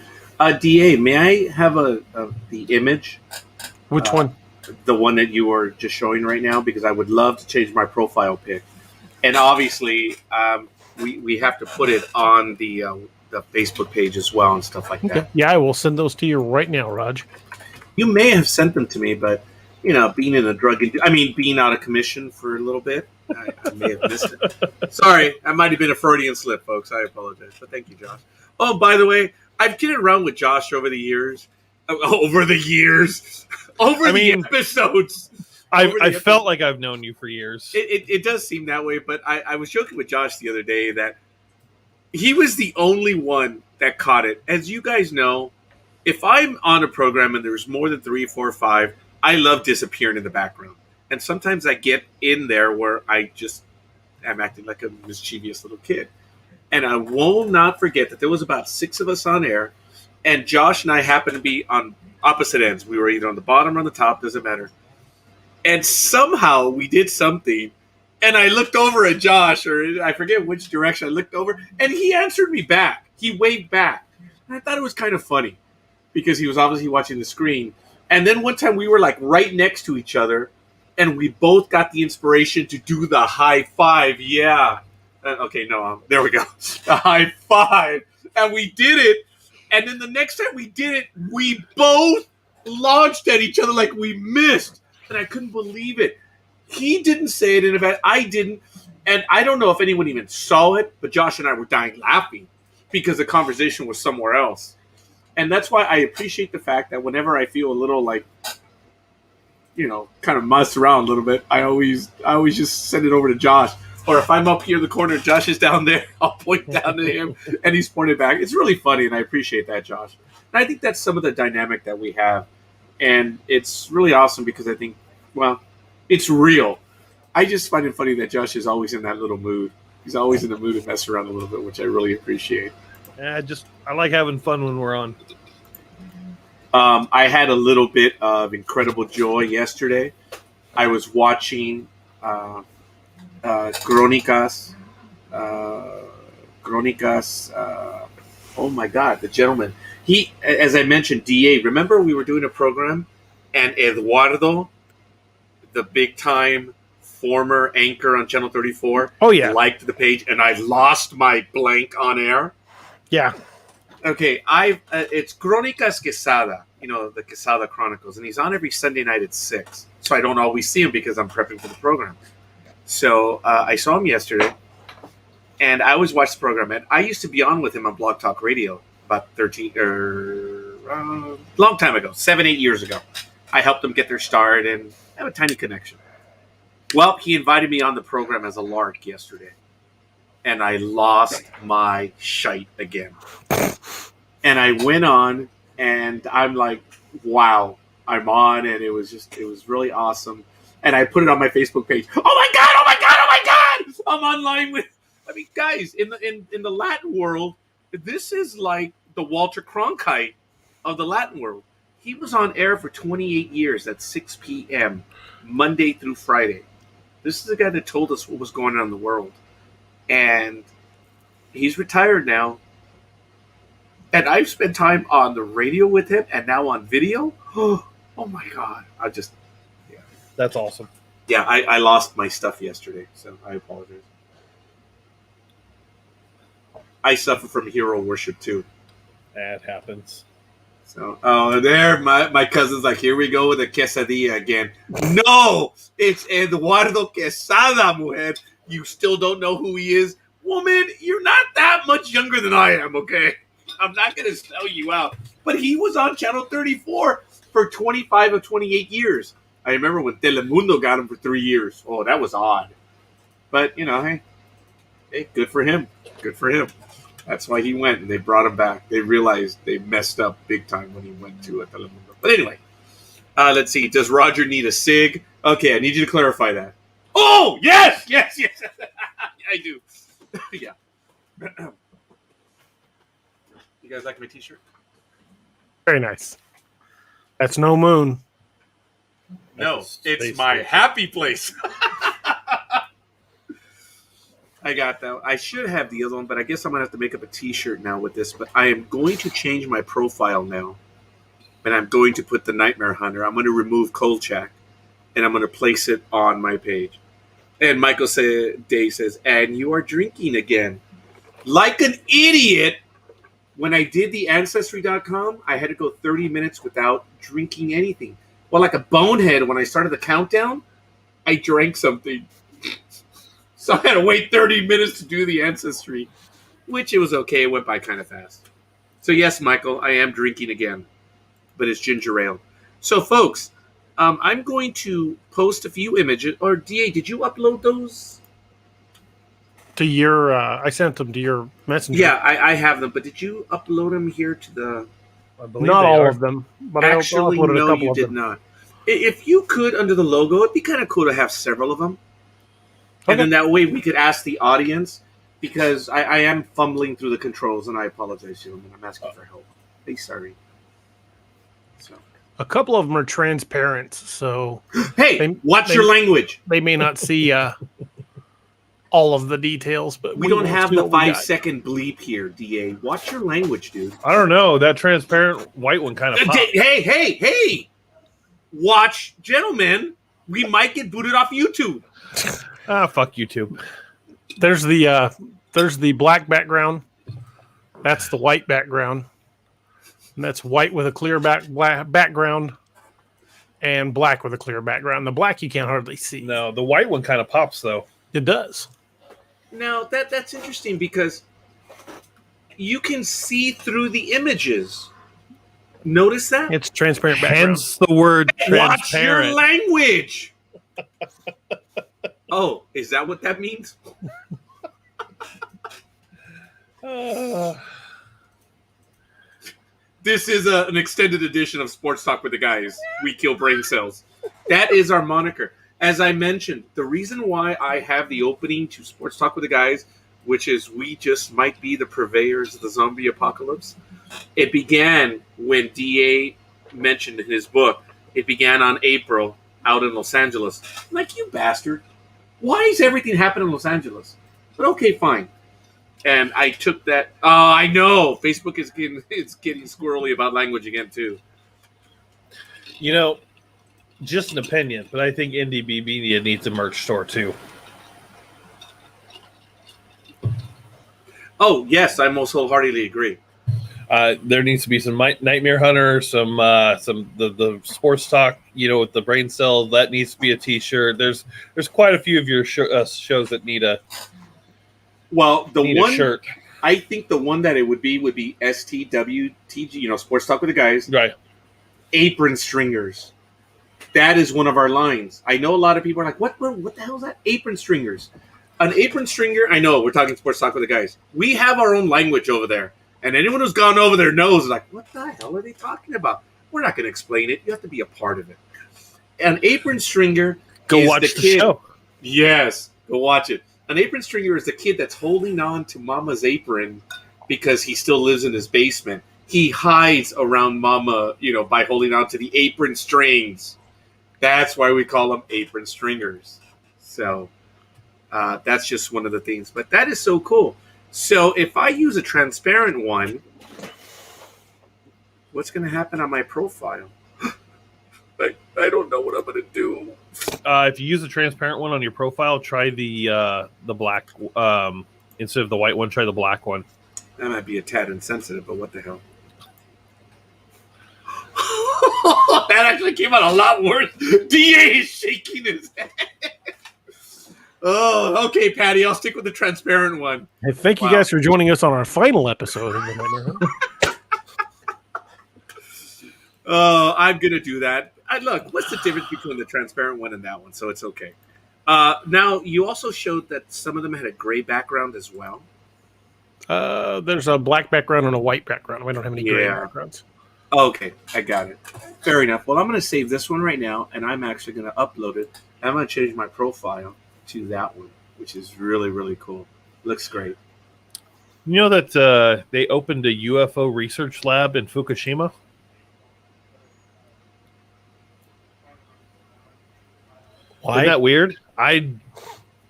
DA, may I have the image? Which one? The one that you are just showing right now, because I would love to change my profile pic. And obviously, we have to put it on the Facebook page as well and stuff like that. Yeah, I will send those to you right now, Raj. You may have sent them to me, but being being out of commission for a little bit, I may have missed it. Sorry, that might have been a Freudian slip, folks. I apologize, but thank you, Josh. Oh, by the way, I've kidded around with Josh over the episodes. I felt like I've known you for years. It does seem that way, but I was joking with Josh the other day that he was the only one that caught it. As you guys know, if I'm on a program and there's more than 3, 4, 5, I love disappearing in the background. And sometimes I get in there where I just am acting like a mischievous little kid. And I will not forget that there was about 6 of us on air, and Josh and I happened to be on opposite ends. We were either on the bottom or on the top, doesn't matter. And somehow we did something, and I looked over at Josh, or I forget which direction I looked over, and he answered me back. He waved back. And I thought it was kind of funny because he was obviously watching the screen. And then one time we were like right next to each other, and we both got the inspiration to do the high five. Yeah. There we go. The high five. And we did it. And then the next time we did it, we both launched at each other like we missed. And I couldn't believe it. He didn't say it in a bad. I didn't. And I don't know if anyone even saw it, but Josh and I were dying laughing because the conversation was somewhere else. And that's why I appreciate the fact that whenever I feel a little like, kind of mussed around a little bit, I always just send it over to Josh. Or if I'm up here in the corner, Josh is down there, I'll point down to him, and he's pointed back. It's really funny, and I appreciate that, Josh. And I think that's some of the dynamic that we have. And it's really awesome because I think, it's real. I just find it funny that Josh is always in that little mood. He's always in the mood to mess around a little bit, which I really appreciate. I like having fun when we're on. I had a little bit of incredible joy yesterday. I was watching Crónicas. Oh my God, the gentleman. He, as I mentioned, DA. Remember we were doing a program and Eduardo, the big time former anchor on Channel 34, Oh, yeah. liked the page, and I lost my blank on air. Yeah. Okay, it's Crónicas Quesada, the Quesada Chronicles, and he's on every Sunday night at 6. So I don't always see him because I'm prepping for the program. So I saw him yesterday, and I always watch the program. And I used to be on with him on Blog Talk Radio about long time ago, 7-8 years ago. I helped them get their start and have a tiny connection. Well, he invited me on the program as a lark yesterday, and I lost my shite again. And I went on, and I'm like, wow, I'm on, and it was really awesome. And I put it on my Facebook page. Oh my God! I'm online with. I mean, guys, in the Latin world, this is like the Walter Cronkite of the Latin world. He was on air for 28 years at 6 p.m. Monday through Friday. This is the guy that told us what was going on in the world, and he's retired now. And I've spent time on the radio with him, and now on video. Oh my God! That's awesome. Yeah, I lost my stuff yesterday, so I apologize. I suffer from hero worship too. That happens. So, there, my cousin's like, here we go with the quesadilla again. No, it's Eduardo Quesada, mujer. You still don't know who he is? Woman, you're not that much younger than I am, okay? I'm not going to sell you out. But he was on Channel 34 for 25 of 28 years. I remember when Telemundo got him for 3 years. Oh, that was odd. But, hey, good for him. Good for him. That's why he went, and they brought him back. They realized they messed up big time when he went to Telemundo. But anyway, let's see. Does Roger need a cig? Okay, I need you to clarify that. Oh, yes. I do. Yeah. You guys like my T-shirt? Very nice. That's no moon. No, it's my happy place. I got that. I should have the other one, but I guess I'm going to have to make up a T-shirt now with this. But I am going to change my profile now, and I'm going to put the Nightmare Hunter. I'm going to remove Kolchak, and I'm going to place it on my page. And Michael Day says, and you are drinking again. Like an idiot, when I did the Ancestry.com, I had to go 30 minutes without drinking anything. Well, like a bonehead, when I started the countdown, I drank something. So I had to wait 30 minutes to do the Ancestry, which it was okay. It went by kind of fast. So yes, Michael, I am drinking again, but it's ginger ale. So folks, I'm going to post a few images. Or DA, did you upload those? To your, I sent them to your messenger. Yeah, I have them. But did you upload them here to the? I believe Not all are. of them, but Actually, I uploaded no, a couple you of did them. not. If you could, under the logo, it'd be kind of cool to have several of them. And then that way we could ask the audience, because I am fumbling through the controls, and I apologize, gentlemen. I'm asking for help. Be sorry. So. A couple of them are transparent, so Hey, watch your language. They may not see all of the details, but We don't have the what we got. 5-second bleep here, DA. Watch your language, dude. I don't know. That transparent white one kind of popped. Hey! Watch, gentlemen. We might get booted off YouTube. Fuck YouTube. There's the black background. That's the white background. And that's white with a clear background, and black with a clear background. The black you can't hardly see. No, the white one kind of pops though. It does. Now that's interesting because you can see through the images. Notice that? It's transparent background. Hence the word Watch your transparent. language. Oh, is that what that means? This is an extended edition of Sports Talk with the Guys. We kill brain cells. That is our moniker. As I mentioned, the reason why I have the opening to Sports Talk with the Guys, which is we just might be the purveyors of the zombie apocalypse, it began when DA mentioned in his book, it began on April out in Los Angeles. Like, you bastard. Why is everything happening in Los Angeles? But okay, fine. And I took that. Oh, I know. Facebook is getting squirrely about language again, too. You know, just an opinion, but I think NDB Media needs a merch store too. Oh, yes, I most wholeheartedly agree. There needs to be some Nightmare Hunter, some the sports talk, with the brain cell. That needs to be a T-shirt. There's quite a few of your shows that need a shirt. I think the one that it would be STWTG, sports talk with the guys. Right. Apron stringers. That is one of our lines. I know a lot of people are like, what the hell is that? Apron stringers. An apron stringer, I know, we're talking sports talk with the guys. We have our own language over there. And anyone who's gone over there knows, like, what the hell are they talking about? We're not going to explain it. You have to be a part of it. An apron stringer Go watch the show. Yes, go watch it. An apron stringer is the kid that's holding on to Mama's apron because he still lives in his basement. He hides around Mama, by holding on to the apron strings. That's why we call them apron stringers. So that's just one of the things. But that is so cool. So if I use a transparent one, what's going to happen on my profile? I don't know what I'm going to do. If you use a transparent one on your profile, try the black instead of the white one. Try the black one. That might be a tad insensitive, but what the hell? That actually came out a lot worse. DA is shaking his head. Oh, okay, Patty. I'll stick with the transparent one. Hey, thank you guys for joining us on our final episode of the Nightmare. Oh, I'm going to do that. Look, what's the difference between the transparent one and that one? So it's okay. Now, you also showed that some of them had a gray background as well. There's a black background and a white background. We don't have any gray backgrounds. Okay, I got it. Fair enough. Well, I'm going to save this one right now, and I'm actually going to upload it. I'm going to change my profile to that one, which is really, really cool. Looks great. You know that they opened a UFO research lab in Fukushima? Why? Isn't that weird? I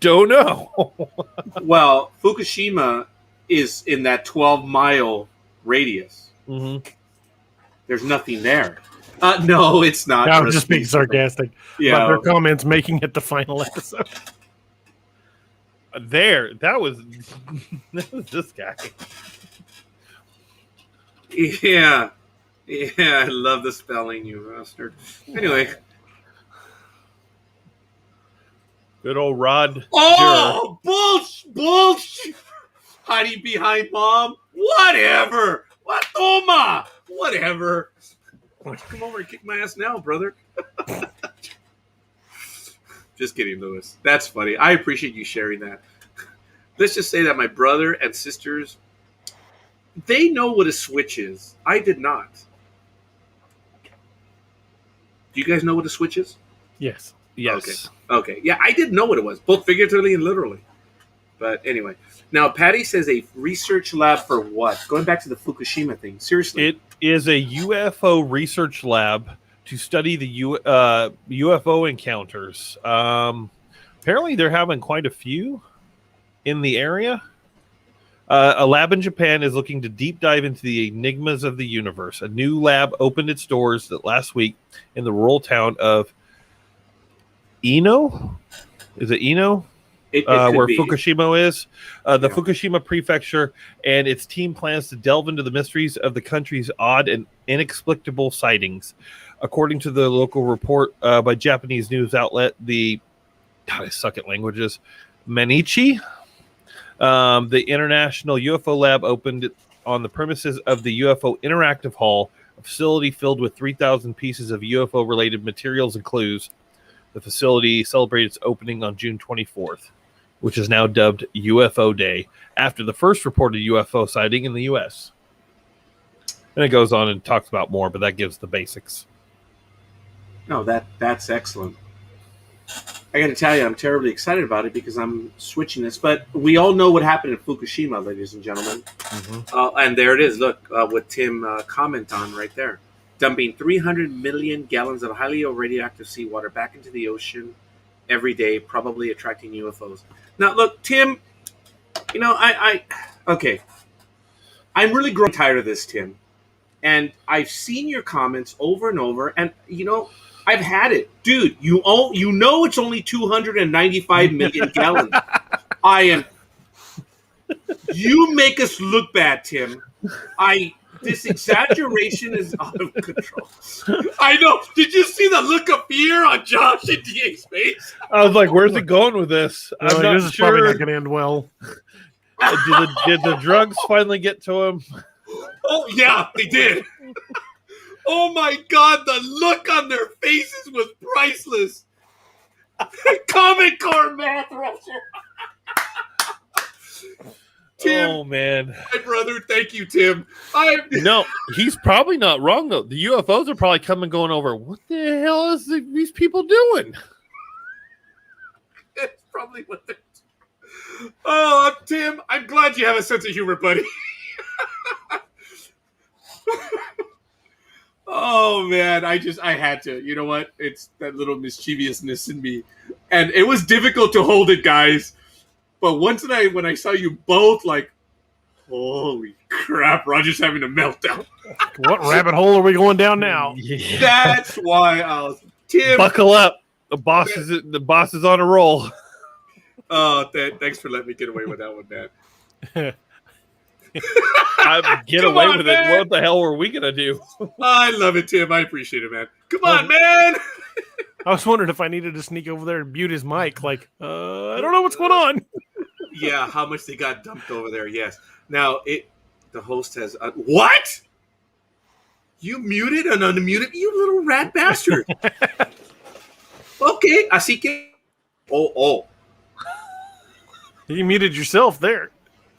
don't know. Well, Fukushima is in that 12-mile radius. Mm-hmm. There's nothing there. No, it's not. I'm just being sarcastic about their comments making it the final episode. That was this guy. Yeah, I love the spelling, you bastard. Anyway. Good old Rod. Oh, bullshit. Hiding behind mom. Whatever. What, Toma? Whatever. Come over and kick my ass now, brother. Just kidding, Lewis. That's funny. I appreciate you sharing that. Let's just say that my brother and sisters, they know what a switch is. I did not. Do you guys know what a switch is? Yes. Yes. Okay. Yeah, I didn't know what it was, both figuratively and literally. But anyway. Now, Patty says a research lab for what? Going back to the Fukushima thing. Seriously. It is a UFO research lab to study the UFO encounters. Apparently, they're having quite a few in the area. A lab in Japan is looking to deep dive into the enigmas of the universe. A new lab opened its doors last week in the rural town of Ino? Is it Ino? Where Fukushima is. Fukushima prefecture and its team plans to delve into the mysteries of the country's odd and inexplicable sightings. According to the local report by Japanese news outlet, I suck at languages, Manichi, the International UFO Lab opened on the premises of the UFO Interactive Hall, a facility filled with 3,000 pieces of UFO-related materials and clues. The facility celebrated its opening on June 24th, which is now dubbed UFO Day, after the first reported UFO sighting in the U.S. And it goes on and talks about more, but that gives the basics. No, that's excellent. I got to tell you, I'm terribly excited about it because I'm switching this. But we all know what happened in Fukushima, ladies and gentlemen. Mm-hmm. And there it is. Look, what Tim comment on right there. Dumping 300 million gallons of highly radioactive seawater back into the ocean every day, probably attracting UFOs. Now, look, Tim, okay. I'm really growing tired of this, Tim. And I've seen your comments over and over. And, I've had it, dude. You know it's only 295 million gallons. I am. You make us look bad, Tim. This exaggeration is out of control. I know. Did you see the look of fear on Josh and DA's face? I was like, "Where's it going with this?" I'm not this is sure. probably not going to end well. Did the drugs finally get to him? Oh yeah, they did. Oh my God, the look on their faces was priceless. Common Core math rusher. Tim, Oh man, my brother, thank you, Tim. no, he's probably not wrong though. The UFOs are probably coming, going over. What the hell is these people doing? It's probably what they're doing. Oh, Tim, I'm glad you have a sense of humor, buddy. Oh man, I had to. You know what? It's that little mischievousness in me, and it was difficult to hold it, guys. But when I saw you both, like, holy crap, Roger's having a meltdown. What rabbit hole are we going down now? Yeah. That's why I was Tim. Buckle up. The boss is on a roll. Oh, thanks for letting me get away with that one, man. Get Come away on, with man. it. What the hell were we gonna do? I love it, Tim. I appreciate it, man. Come on, man. I was wondering if I needed to sneak over there and mute his mic. Like, I don't know what's going on. Yeah, how much they got dumped over there. Yes. Now the host has what? You muted and unmuted, you little rat bastard. Okay, así que. Oh. You muted yourself there.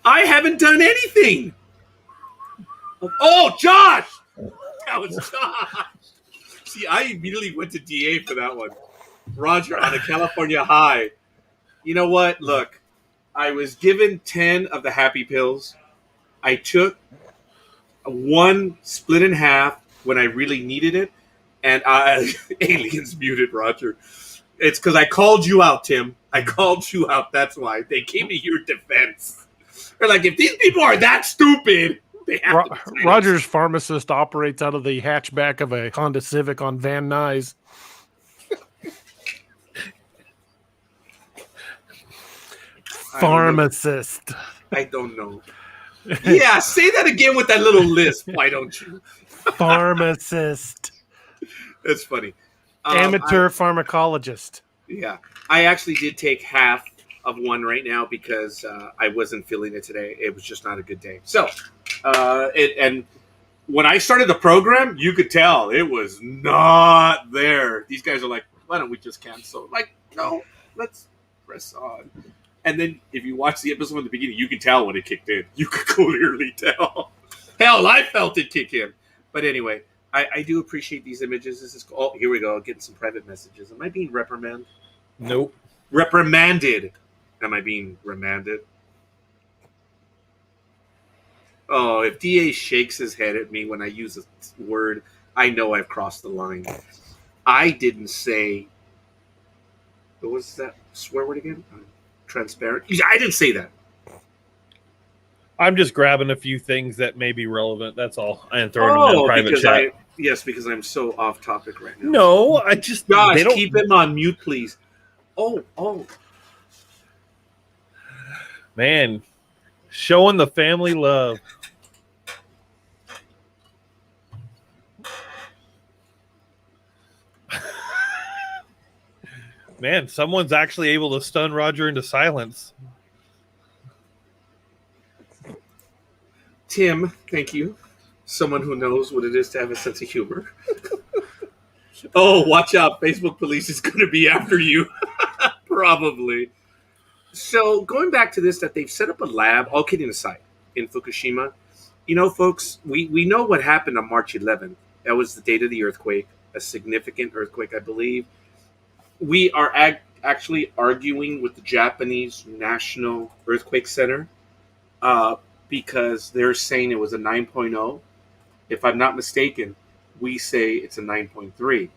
I haven't done anything. Oh, Josh! That was Josh. See, I immediately went to DA for that one. Roger on a California high. You know what? Look, I was given 10 of the happy pills. I took one split in half when I really needed it, and aliens muted Roger. It's because I called you out, Tim. I called you out. That's why. They came to your defense. They're like, if these people are that stupid, they have to be Roger's pharmacist operates out of the hatchback of a Honda Civic on Van Nuys. Pharmacist. I don't know. Yeah, say that again with that little lisp. Why don't you? Pharmacist. That's funny. Amateur pharmacologist. Yeah. I actually did take half of one right now because I wasn't feeling it today. It was just not a good day. So, and when I started the program, you could tell it was not there. These guys are like, why don't we just cancel? Like, no, let's press on. And then if you watch the episode in the beginning, you can tell when it kicked in. You could clearly tell. Hell, I felt it kick in. But anyway, I do appreciate these images. This is cool. Oh, here we go. Getting some private messages. Am I being reprimanded? Nope. Reprimanded. Am I being remanded? Oh, if DA shakes his head at me when I use a word, I know I've crossed the line. I didn't say... What was that swear word again? Transparent? I didn't say that. I'm just grabbing a few things that may be relevant. That's all. I am throwing them in the private chat. Because I'm so off topic right now. No, I just... Gosh, keep him on mute, please. Oh. Man, showing the family love. Man, someone's actually able to stun Roger into silence. Tim, thank you. Someone who knows what it is to have a sense of humor. Oh, watch out. Facebook police is going to be after you. Probably. So going back to this, that they've set up a lab, all kidding aside, in Fukushima. You know, folks, we know what happened on March 11th. That was the date of the earthquake, a significant earthquake, I believe. We are actually arguing with the Japanese National Earthquake Center because they're saying it was a 9.0. If I'm not mistaken, we say it's a 9.3.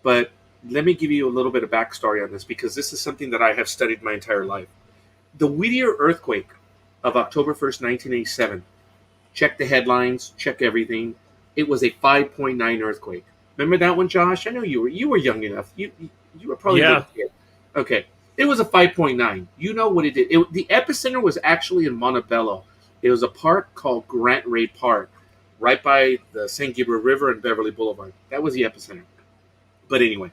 But let me give you a little bit of backstory on this because this is something that I have studied my entire life. The Whittier earthquake of October 1st, 1987, check the headlines, check everything. It was a 5.9 earthquake. Remember that one, Josh? I know you were young enough. You were probably a Yeah. little kid. Okay. It was a 5.9. You know what it did. The epicenter was actually in Montebello. It was a park called Grant Ray Park, right by the St. Gabriel River and Beverly Boulevard. That was the epicenter. But anyway,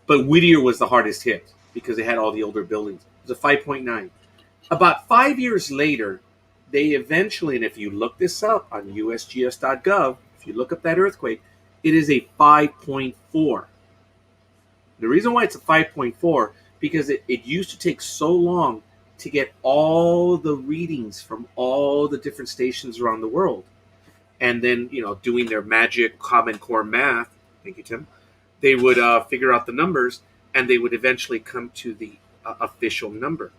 Whittier was the hardest hit because it had all the older buildings. It was a 5.9. About 5 years later, they eventually, and if you look this up on usgs.gov, if you look up that earthquake, it is a 5.4. The reason why it's a 5.4 because it used to take so long to get all the readings from all the different stations around the world. And then, doing their magic Common Core math, thank you, Tim, they would figure out the numbers and they would eventually come to the official number.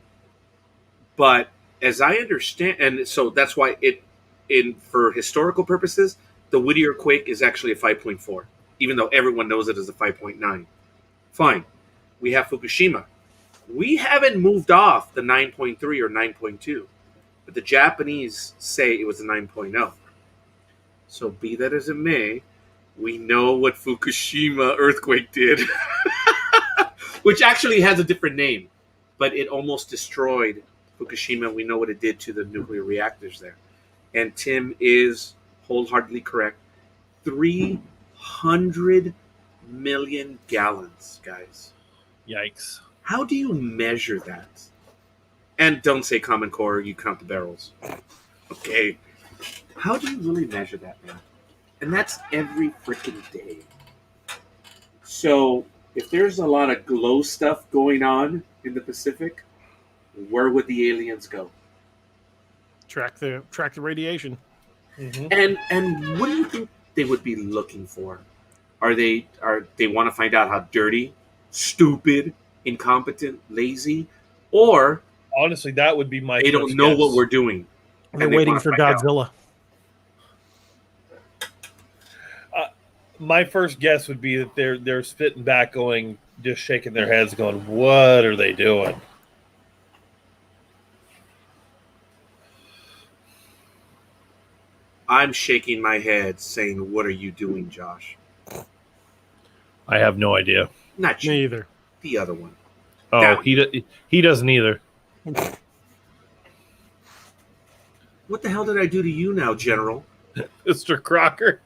But as I understand, and so that's why for historical purposes, the Whittier quake is actually a 5.4, even though everyone knows it as a 5.9. Fine. We have Fukushima. We haven't moved off the 9.3 or 9.2, but the Japanese say it was a 9.0. So be that as it may, we know what Fukushima earthquake did, which actually has a different name, but it almost destroyed Fukushima. We know what it did to the nuclear reactors there. And Tim is wholeheartedly correct. 300 million gallons, guys. Yikes. How do you measure that? And don't say Common Core, you count the barrels. Okay. How do you really measure that, man? And that's every freaking day. So, if there's a lot of glow stuff going on in the Pacific, where would the aliens go? Track the radiation. And what do you think they would be looking for? They want to find out how dirty, stupid, incompetent, lazy, or Honestly, that would be my. they don't know what we're doing. They're and they waiting wanna for find out. Godzilla. My first guess would be that they're spitting back, going, just shaking their heads, going, "What are they doing?" I'm shaking my head, saying, "What are you doing, Josh?" I have no idea. Not you, Me either. the other one. Oh, Now- he doesn't either. What the hell did I do to you now, General? Mr. Crocker.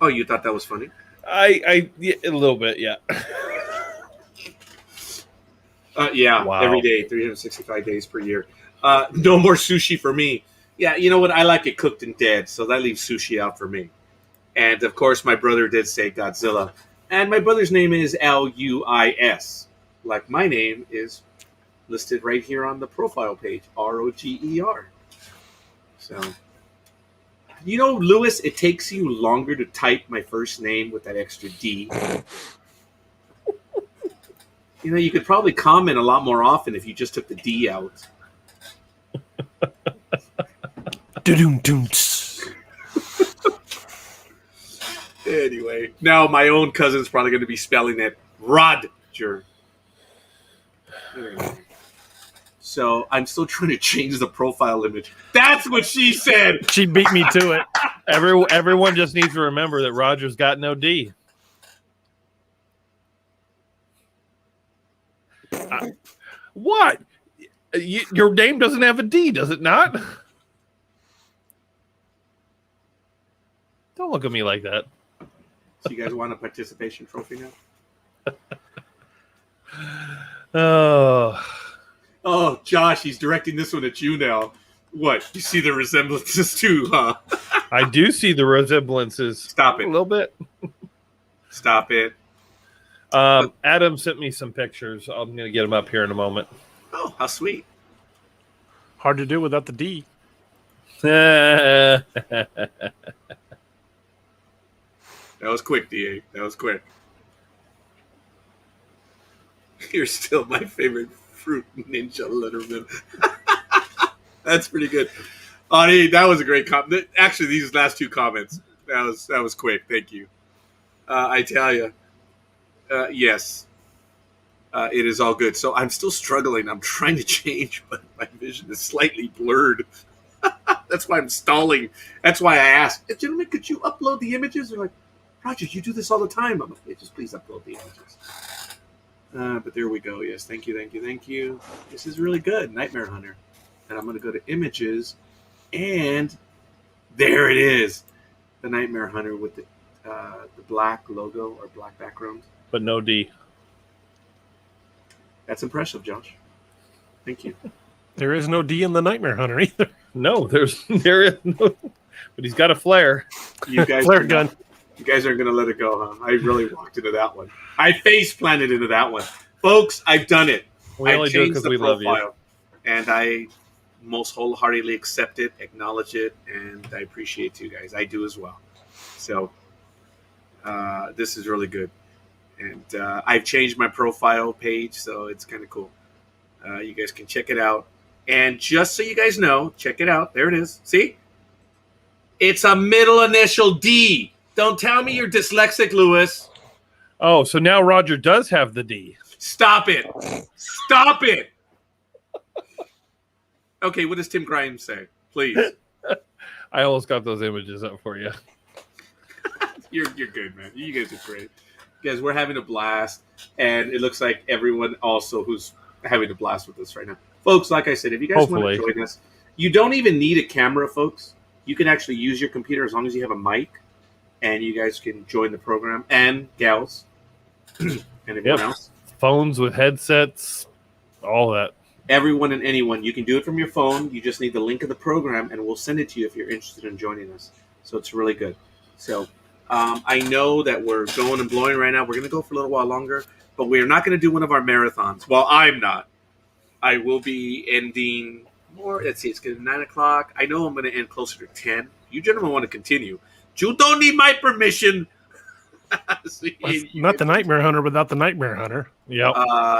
Oh, you thought that was funny? Yeah, a little bit, yeah. Yeah, Wow. every day, 365 days per year. No more sushi for me. Yeah, you know what? I like it cooked and dead, so that leaves sushi out for me. And, of course, my brother did say Godzilla. And my brother's name is Luis. Like my name is listed right here on the profile page, Roger. So, Lewis, it takes you longer to type my first name with that extra D. You could probably comment a lot more often if you just took the D out. Anyway, now my own cousin's probably going to be spelling it Roger. So I'm still trying to change the profile image. That's what she said. She beat me to it. Everyone just needs to remember that Roger's got no D. What? Your name doesn't have a D, does it not? Don't look at me like that. So you guys want a participation trophy now? Oh, Josh, he's directing this one at you now. What? You see the resemblances too, huh? I do see the resemblances. Stop it. A little bit. Stop it. Adam sent me some pictures. I'm going to get them up here in a moment. Oh, how sweet. Hard to do without the D. That was quick, DA. That was quick. You're still my favorite fruit ninja letterman. That's pretty good. Ani, that was a great comment. Actually, these last two comments, that was quick. Thank you. I tell you, yes, it is all good. So I'm still struggling. I'm trying to change, but my vision is slightly blurred. That's why I'm stalling. That's why I asked, gentlemen, could you upload the images? They're like, Roger, you do this all the time. I'm like, yeah, just please upload the images. But there we go. Yes, thank you. This is really good. Nightmare Hunter. And I'm going to go to images. And there it is. The Nightmare Hunter with the black logo or black background. But no D. That's impressive, Josh. Thank you. There is no D in the Nightmare Hunter either. No, there is no. But he's got a flare. You guys Flare gun. You guys aren't going to let it go, huh? I really walked into that one. I face planted into that one. Folks, I've done it. We only do it because we love you. And I most wholeheartedly accept it, acknowledge it, and I appreciate you guys. I do as well. So this is really good. And I've changed my profile page, so it's kind of cool. You guys can check it out. And just so you guys know, check it out. There it is. See? It's a middle initial D. Don't tell me you're dyslexic, Lewis. Oh, so now Roger does have the D. Stop it. Stop it. Okay, what does Tim Grimes say? Please. I almost got those images up for you. You're good, man. You guys are great. Guys, we're having a blast. And it looks like everyone also who's having a blast with us right now. Folks, like I said, if you guys want to join us, you don't even need a camera, folks. You can actually use your computer as long as you have a mic. And you guys can join the program. And gals. And everyone else. Phones with headsets. All that. Everyone and anyone. You can do it from your phone. You just need the link of the program. And we'll send it to you if you're interested in joining us. So it's really good. So I know that we're going and blowing right now. We're going to go for a little while longer. But we're not going to do one of our marathons. Well, I'm not. I will be ending more. Let's see. It's going to be 9 o'clock. I know I'm going to end closer to 10. You gentlemen want to continue. You don't need my permission. Not the Nightmare Hunter without the Nightmare Hunter. Yep.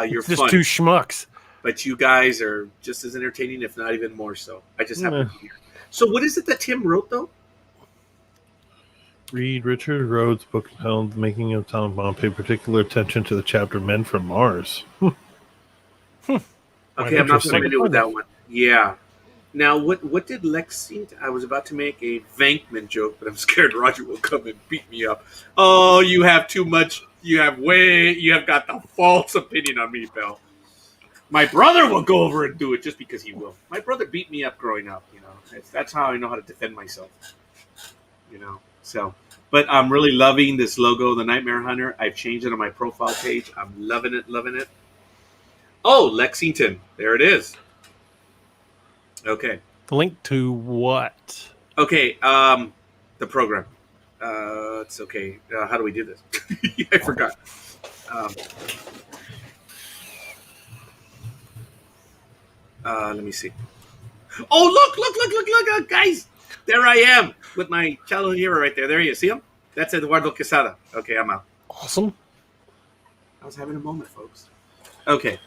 You're just fun. two schmucks. But you guys are just as entertaining, if not even more so. I just happen to be here. So what is it that Tim wrote, though? Read Richard Rhodes' book entitled The Making of Atomic Bomb. Pay particular attention to the chapter Men from Mars. Okay, I'm not familiar with that one. Yeah. Now, what did Lexington... I was about to make a Venkman joke, but I'm scared Roger will come and beat me up. Oh, you have too much... You have got the false opinion on me, pal. My brother will go over and do it just because he will. My brother beat me up growing up, you know. That's how I know how to defend myself. You know, so... But I'm really loving this logo, the Nightmare Hunter. I've changed it on my profile page. I'm loving it. Oh, Lexington. There it is. Okay. The link to what? Okay, the program. It's okay. How do we do this? I forgot. Let me see. Oh, look, guys. There I am with my childhood hero right there. There he is. See him? That's Eduardo Quesada. Okay, I'm out. Awesome. I was having a moment, folks. Okay,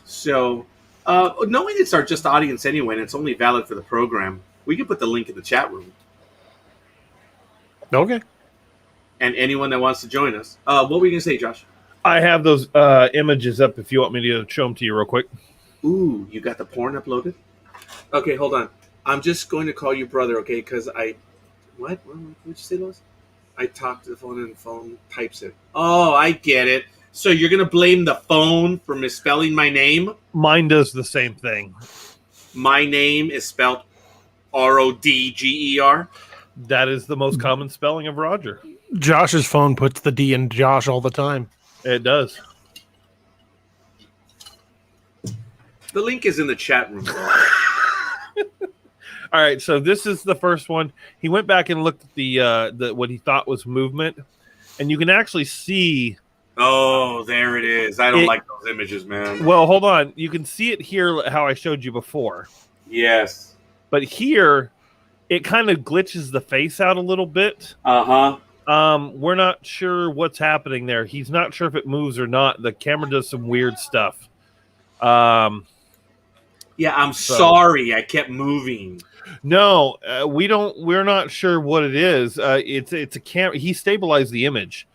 so knowing it's our just audience anyway, and it's only valid for the program, we can put the link in the chat room. Okay. And anyone that wants to join us. What were you going to say, Josh? I have those images up if you want me to show them to you real quick. Ooh, you got the porn uploaded? Okay, hold on. I'm just going to call you brother, okay? Because What did you say, Lois? I talk to the phone and the phone types it. Oh, I get it. So you're going to blame the phone for misspelling my name? Mine does the same thing. My name is spelled Rodger? That is the most common spelling of Roger. Josh's phone puts the D in Josh all the time. It does. The link is in the chat room. All right, so this is the first one. He went back and looked at the what he thought was movement, and you can actually see. Oh, there it is. I don't like those images, man. Well, hold on. You can see it here how I showed you before. Yes. But here, it kind of glitches the face out a little bit. Uh-huh. We're not sure what's happening there. He's not sure if it moves or not. The camera does some weird stuff. Yeah, I'm sorry. I kept moving. No, we're not sure what it is. It's a camera. He stabilized the image.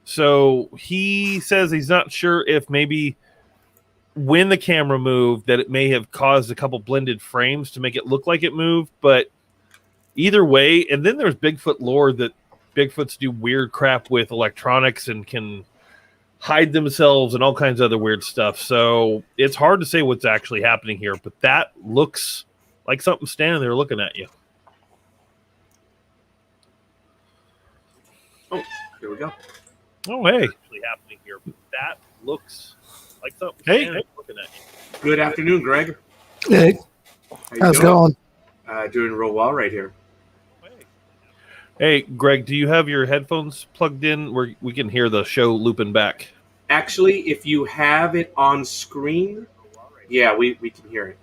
So he says he's not sure if maybe when the camera moved that it may have caused a couple blended frames to make it look like it moved, but either way, and then there's Bigfoot lore that Bigfoots do weird crap with electronics and can hide themselves and all kinds of other weird stuff. So it's hard to say what's actually happening here, but that looks like something standing there looking at you. Oh, here we go. Oh, hey. Actually happening here, but that looks like something standing there looking at you. Good afternoon, Greg. Hey, how's it going? Doing real well right here. Hey, Greg, do you have your headphones plugged in where we can hear the show looping back? Actually, if you have it on screen, yeah, we can hear it.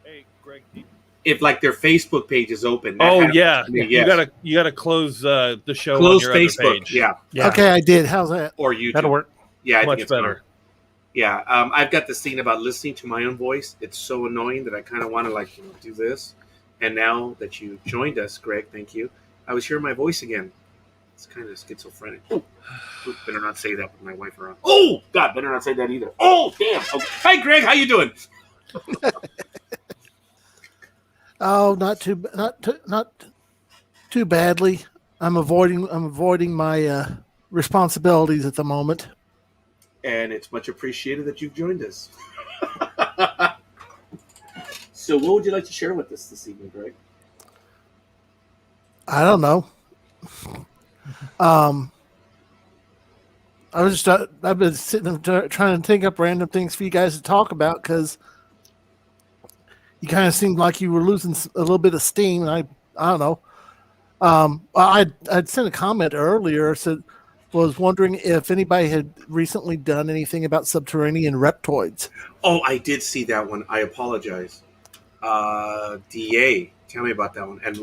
Hey, Greg. If like their Facebook page is open. Oh yeah, yes. you gotta close the show. Close on your Facebook. other page. Yeah. Okay, I did. How's that? Or YouTube. That'll work. Yeah, I Much think it's better. fine. Yeah, I've got this thing about listening to my own voice. It's so annoying that I kind of want to do this. And now that you joined us, Greg, thank you. I was hearing my voice again. It's kind of schizophrenic. Oh, better not say that with my wife around. Oh, God, better not say that either. Oh, damn. Okay. Hi, Greg. How you doing? Oh, not too badly. I'm avoiding my responsibilities at the moment. And it's much appreciated that you've joined us. So what would you like to share with us this evening, Greg? I don't know. I've been sitting trying to think up random things for you guys to talk about because you kind of seemed like you were losing a little bit of steam. And I don't know. I'd sent a comment earlier. Was wondering if anybody had recently done anything about subterranean reptoids. Oh, I did see that one. I apologize. DA, tell me about that one. And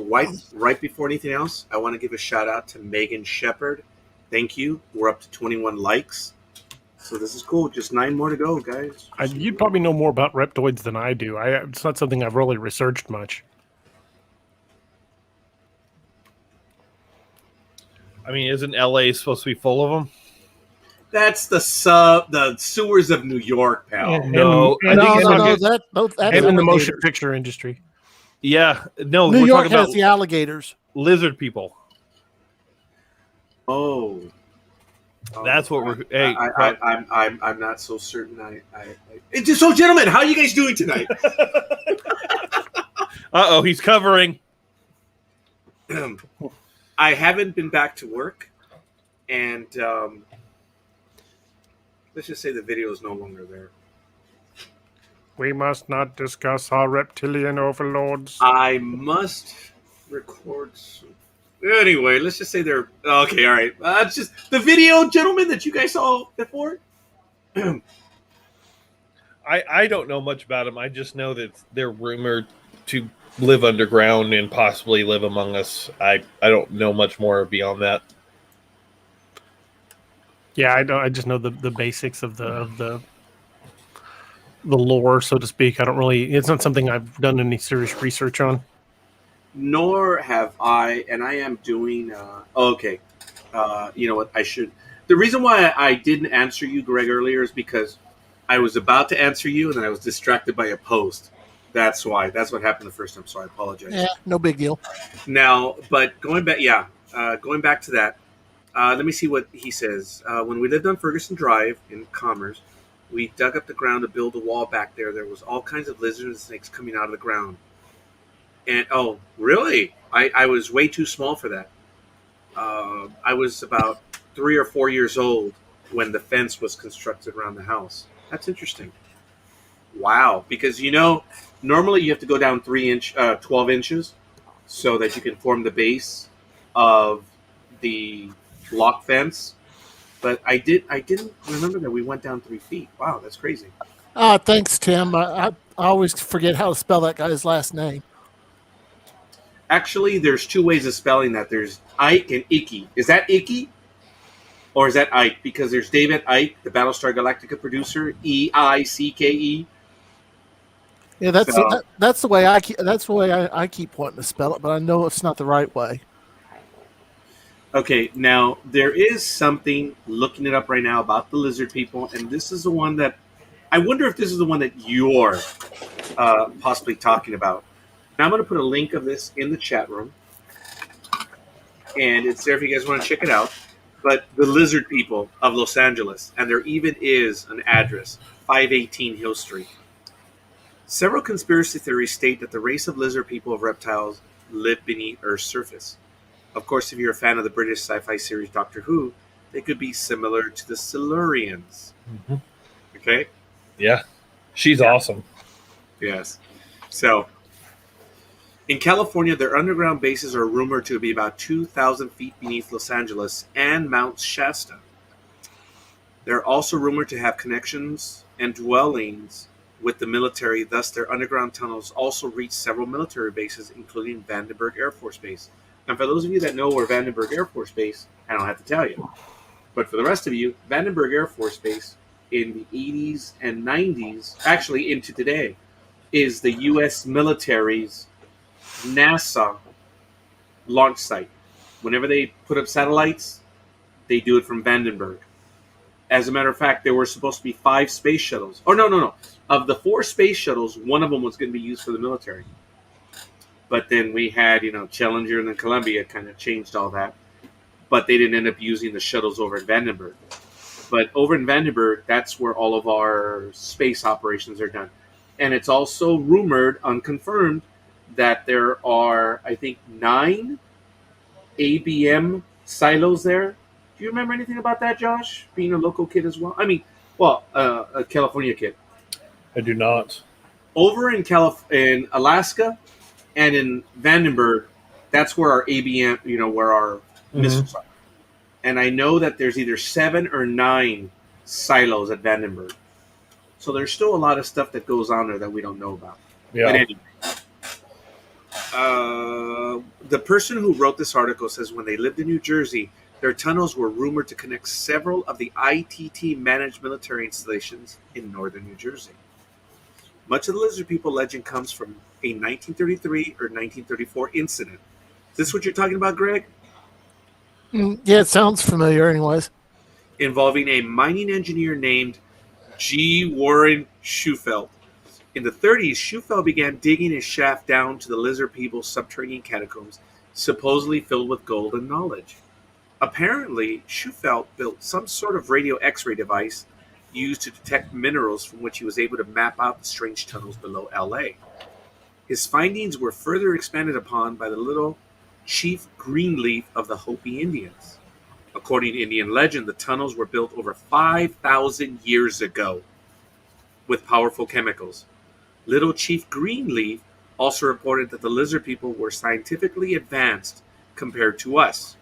right before anything else, I want to give a shout out to Megan Shepard. Thank you. We're up to 21 likes. So this is cool. Just 9 more to go, guys. You'd probably know more about reptoids than I do. It's not something I've really researched much. I mean, isn't LA supposed to be full of them? That's the sewers of New York, pal. No, and That's in the motion picture industry. Yeah, no. New we're York talking has about the alligators. lizard people. Oh, That's what we're. Hey, I'm not so certain. So, gentlemen, how are you guys doing tonight? Uh-oh, he's covering. I haven't been back to work, and let's just say the video is no longer there. We must not discuss our reptilian overlords. I must record some. Anyway, let's just say they're okay. All right, it's just the video, gentlemen, that you guys saw before. I don't know much about them. I just know that they're rumored to live underground and possibly live among us. I don't know much more beyond that. Yeah, I just know the basics of the lore, so to speak. I don't really. It's not something I've done any serious research on. Nor have I, and I am doing. Okay, you know what? I should. The reason why I didn't answer you, Greg, earlier is because I was about to answer you, and then I was distracted by a post. That's why. That's what happened the first time. So I apologize. Yeah, no big deal. Now, but going back, going back to that. Let me see what he says. When we lived on Ferguson Drive in Commerce, we dug up the ground to build a wall back there. There was all kinds of lizards and snakes coming out of the ground. And oh, really? I was way too small for that. I was about 3 or 4 years old when the fence was constructed around the house. That's interesting. Wow, because normally you have to go down 12 inches so that you can form the base of the lock fence. But I didn't remember that we went down 3 feet. Wow, that's crazy. Thanks, Tim. I always forget how to spell that guy's last name. Actually, there's 2 ways of spelling that. There's Ike and Icky. Is that Icky? Or is that Ike? Because there's David Icke, the Battlestar Galactica producer, Eicke. Yeah, that's the way I keep wanting to spell it, but I know it's not the right way. Okay, now there is something, looking it up right now, about the lizard people, and this is the one that I wonder if this is the one that you're possibly talking about. Now I'm going to put a link of this in the chat room, and it's there if you guys want to check it out. But the lizard people of Los Angeles, and there even is an address, 518 Hill Street. Several conspiracy theories state that the race of lizard people of reptiles live beneath Earth's surface. Of course, if you're a fan of the British sci-fi series Doctor Who, they could be similar to the Silurians. Mm-hmm. Okay? Yeah. She's awesome. Yes. So, in California, their underground bases are rumored to be about 2,000 feet beneath Los Angeles and Mount Shasta. They're also rumored to have connections and dwellings with the military, thus their underground tunnels also reach several military bases, including Vandenberg Air Force Base. And for those of you that know where Vandenberg Air Force Base, I don't have to tell you. But for the rest of you, Vandenberg Air Force Base in the 80s and 90s, actually into today, is the U.S. military's NASA launch site. Whenever they put up satellites, they do it from Vandenberg. As a matter of fact, there were supposed to be 5 space shuttles. Oh, no. Of the 4 space shuttles, one of them was going to be used for the military. But then we had, Challenger and then Columbia kind of changed all that. But they didn't end up using the shuttles over in Vandenberg. But over in Vandenberg, that's where all of our space operations are done. And it's also rumored, unconfirmed, that there are, I think, 9 ABM silos there. Do you remember anything about that, Josh? Being a local kid as well? A California kid. I do not. Over in in Alaska and in Vandenberg, that's where our ABM, where our missiles are. And I know that there's either 7 or 9 silos at Vandenberg. So there's still a lot of stuff that goes on there that we don't know about. Yeah. But anyway. The person who wrote this article says when they lived in New Jersey, their tunnels were rumored to connect several of the ITT-managed military installations in northern New Jersey. Much of the lizard people legend comes from a 1933 or 1934 incident. Is this what you're talking about, Greg? Yeah, it sounds familiar anyways. Involving a mining engineer named G. Warren Schufelt. In the 30s, Schufelt began digging his shaft down to the lizard people's subterranean catacombs, supposedly filled with gold and knowledge. Apparently, Schufelt built some sort of radio X-ray device used to detect minerals from which he was able to map out the strange tunnels below LA. His findings were further expanded upon by the little Chief Greenleaf of the Hopi Indians. According to Indian legend, the tunnels were built over 5,000 years ago with powerful chemicals. Little Chief Greenleaf also reported that the lizard people were scientifically advanced compared to us,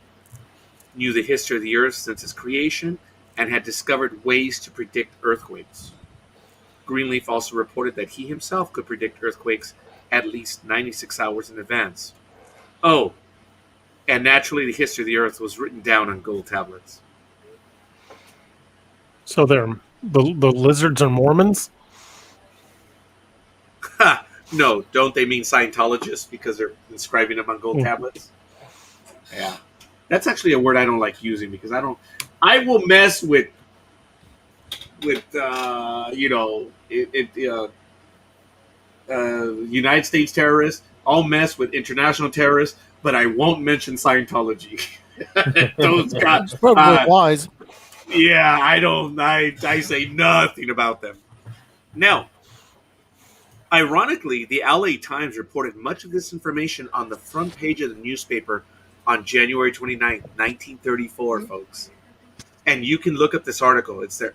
knew the history of the Earth since its creation, and had discovered ways to predict earthquakes. Greenleaf also reported that he himself could predict earthquakes at least 96 hours in advance. Oh, and naturally the history of the Earth was written down on gold tablets. So they're the lizards are Mormons? Ha! No, don't they mean Scientologists because they're inscribing them on gold tablets? Yeah. That's actually a word I don't like using because I will mess with United States terrorists. I'll mess with international terrorists, but I won't mention Scientology. Those guys, It's probably wise. yeah, I don't. I say nothing about them. Now, ironically, the LA Times reported much of this information on the front page of the newspaper on January 29th, 1934, folks. And you can look up this article. It's there.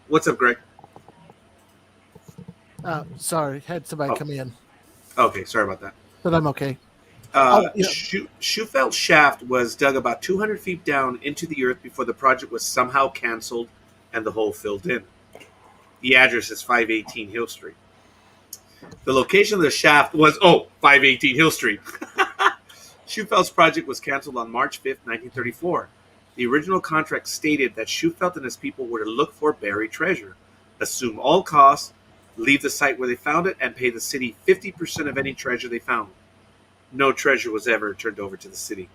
What's up, Greg? Sorry, had somebody come in, Okay, sorry about that. but I'm okay. Schufelt shaft was dug about 200 feet down into the earth before the project was somehow canceled and the hole filled in. The address is 518 Hill Street. The location of the shaft was 518 Hill Street. Schufelt's project was canceled on March 5th, 1934. The original contract stated that Schufelt and his people were to look for buried treasure, assume all costs, leave the site where they found it, and pay the city 50% of any treasure they found. No treasure was ever turned over to the city.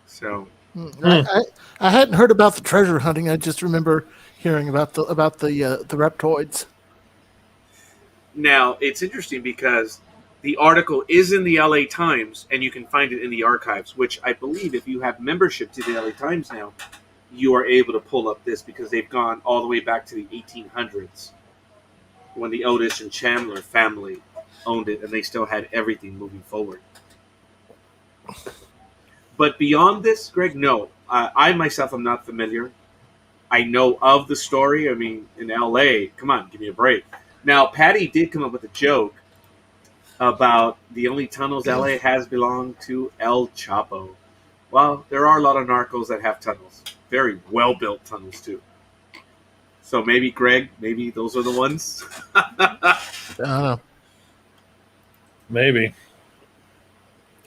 So, I hadn't heard about the treasure hunting. I just remember hearing about the reptoids. Now, it's interesting because the article is in the LA Times, and you can find it in the archives, which I believe if you have membership to the LA Times now, you are able to pull up this because they've gone all the way back to the 1800s when the Otis and Chandler family owned it, and they still had everything moving forward. But beyond this, Greg, no. I myself am not familiar. I know of the story. I mean, in LA, come on, give me a break. Now, Patty did come up with a joke about the only tunnels LA has belong to El Chapo. Well, there are a lot of narcos that have tunnels. Very well-built tunnels, too. So maybe, Greg, maybe those are the ones? I don't know. Maybe.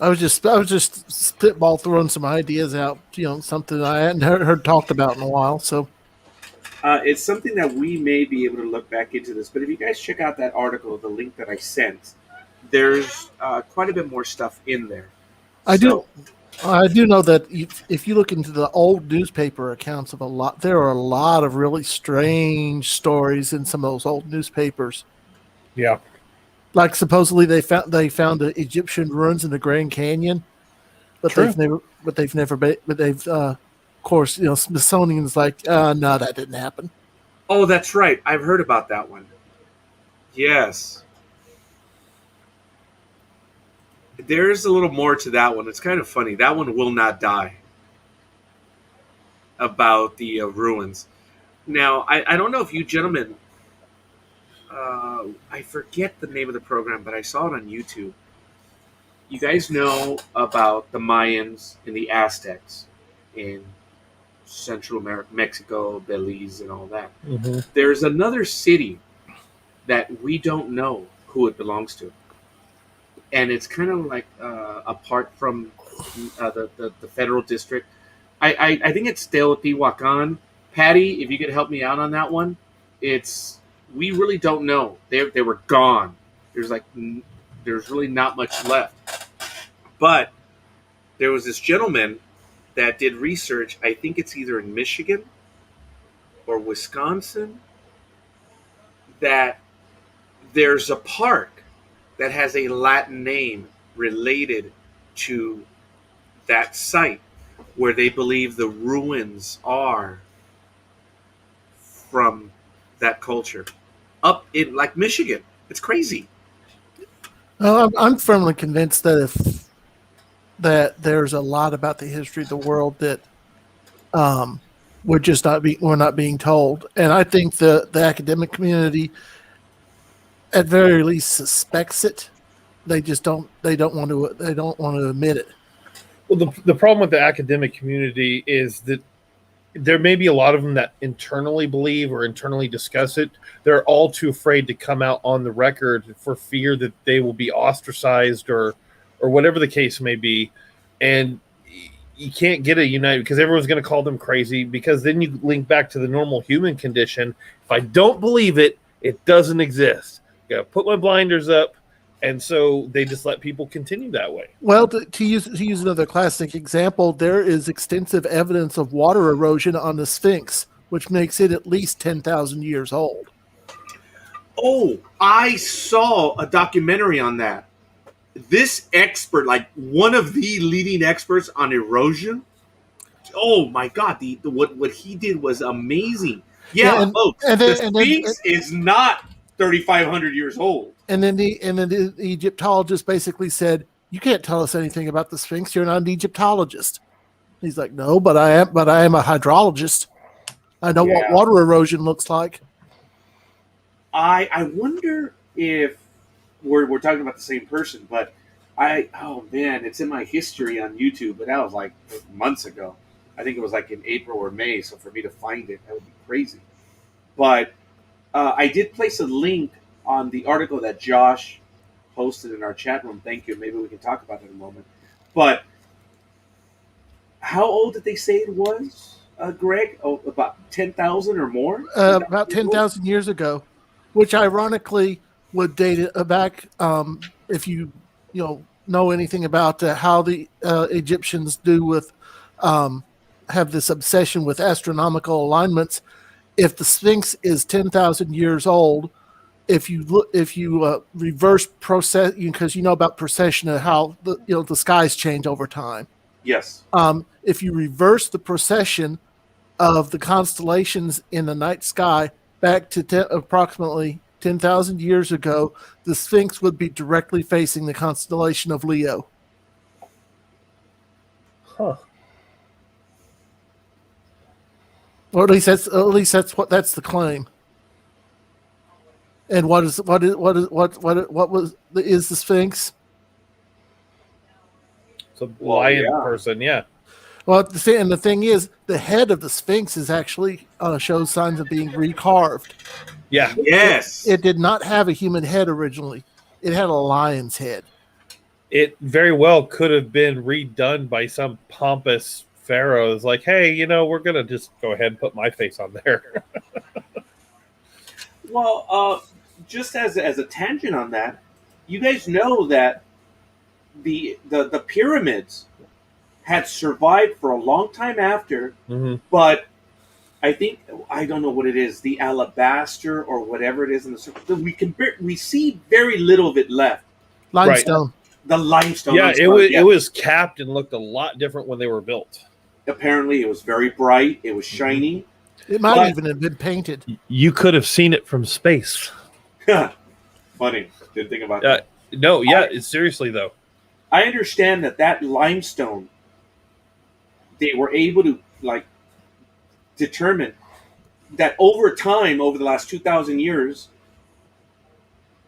I was just spitball throwing some ideas out, something I hadn't heard talked about in a while. So it's something that we may be able to look back into this. But if you guys check out that article, the link that I sent, there's quite a bit more stuff in there. I do know that if you look into the old newspaper accounts of there are a lot of really strange stories in some of those old newspapers. Yeah. Like supposedly they found the Egyptian ruins in the Grand Canyon, but True. of course, Smithsonian's like, no, that didn't happen. Oh, that's right. I've heard about that one. Yes. There's a little more to that one. It's kind of funny. That one will not die. About the ruins. Now, I don't know if you gentlemen, I forget the name of the program, but I saw it on YouTube. You guys know about the Mayans and the Aztecs in Central America, Mexico, Belize, and all that. Mm-hmm. There's another city that we don't know who it belongs to. And it's kind of like apart from the federal district. I think it's Teotihuacan. Patty, if you could help me out on that one, we really don't know. They were gone. There's really not much left. But there was this gentleman that did research. I think it's either in Michigan or Wisconsin that there's a park that has a Latin name related to that site where they believe the ruins are from that culture. Up in like Michigan. It's crazy. I'm firmly convinced that that there's a lot about the history of the world that we're not being told. And I think the academic community at very least suspects it. They just don't want to admit it. Well, the problem with the academic community is that there may be a lot of them that internally believe or internally discuss it. They're all too afraid to come out on the record for fear that they will be ostracized or whatever the case may be. And you can't get a united because everyone's going to call them crazy, because then you link back to the normal human condition. If I don't believe it, it doesn't exist. I got to put my blinders up. And so they just let people continue that way. Well, to use another classic example, there is extensive evidence of water erosion on the Sphinx, which makes it at least 10,000 years old. Oh, I saw a documentary on that. This expert, like one of the leading experts on erosion, oh my God, what he did was amazing. Yeah, the Sphinx is not 3,500 years old. And then the Egyptologist basically said, "You can't tell us anything about the Sphinx. You're not an Egyptologist." He's like, "No, but I am a hydrologist. I know what water erosion looks like." I wonder if we're talking about the same person, but it's in my history on YouTube, but that was like months ago. I think it was like in April or May. So for me to find it, that would be crazy. But I did place a link on the article that Josh posted in our chat room. Thank you. Maybe we can talk about it in a moment. But how old did they say it was, Greg? Oh, about 10,000 or more? About 10,000 years ago, which ironically would date it back, if you know anything about how the Egyptians do with have this obsession with astronomical alignments. If the Sphinx is 10,000 years old, if you reverse process, because you know about precession and how the skies change over time. Yes. If you reverse the precession of the constellations in the night sky back to approximately 10,000 years ago, the Sphinx would be directly facing the constellation of Leo. Huh. Or at least that's the claim. And what is the Sphinx? It's a lion yeah. person, yeah. Well, the thing is, the head of the Sphinx is actually shows signs of being recarved. Yeah. Yes. It did not have a human head originally. It had a lion's head. It very well could have been redone by some pompous pharaoh. It's like, hey, we're going to just go ahead and put my face on there. Well, just as a tangent on that, you guys know that the pyramids had survived for a long time after, but I don't know what it is, the alabaster or whatever it is in the surface. We see very little of it left. Limestone. Right. The limestone. Yeah, it was capped and looked a lot different when they were built. Apparently, it was very bright. It was shiny. It might even have been painted. You could have seen it from space. Funny. Didn't think about that. No, yeah, seriously, though. I understand that limestone, they were able to, determine that over time, over the last 2,000 years,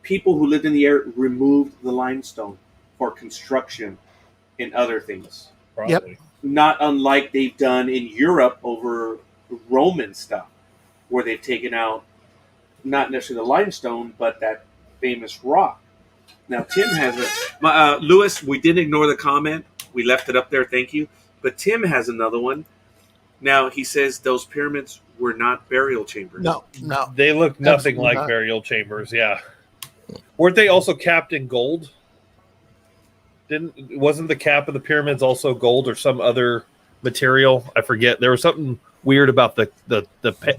people who lived in the area removed the limestone for construction and other things. Probably. Yep. Not unlike they've done in Europe over Roman stuff, where they've taken out not necessarily the limestone, but that famous rock. Now, Tim has Lewis, we didn't ignore the comment. We left it up there. Thank you. But Tim has another one. Now, he says those pyramids were not burial chambers. No. They look nothing Absolutely like not. burial chambers, yeah. Weren't they also capped in gold? Wasn't the cap of the pyramids also gold or some other material? I forget. There was something weird about the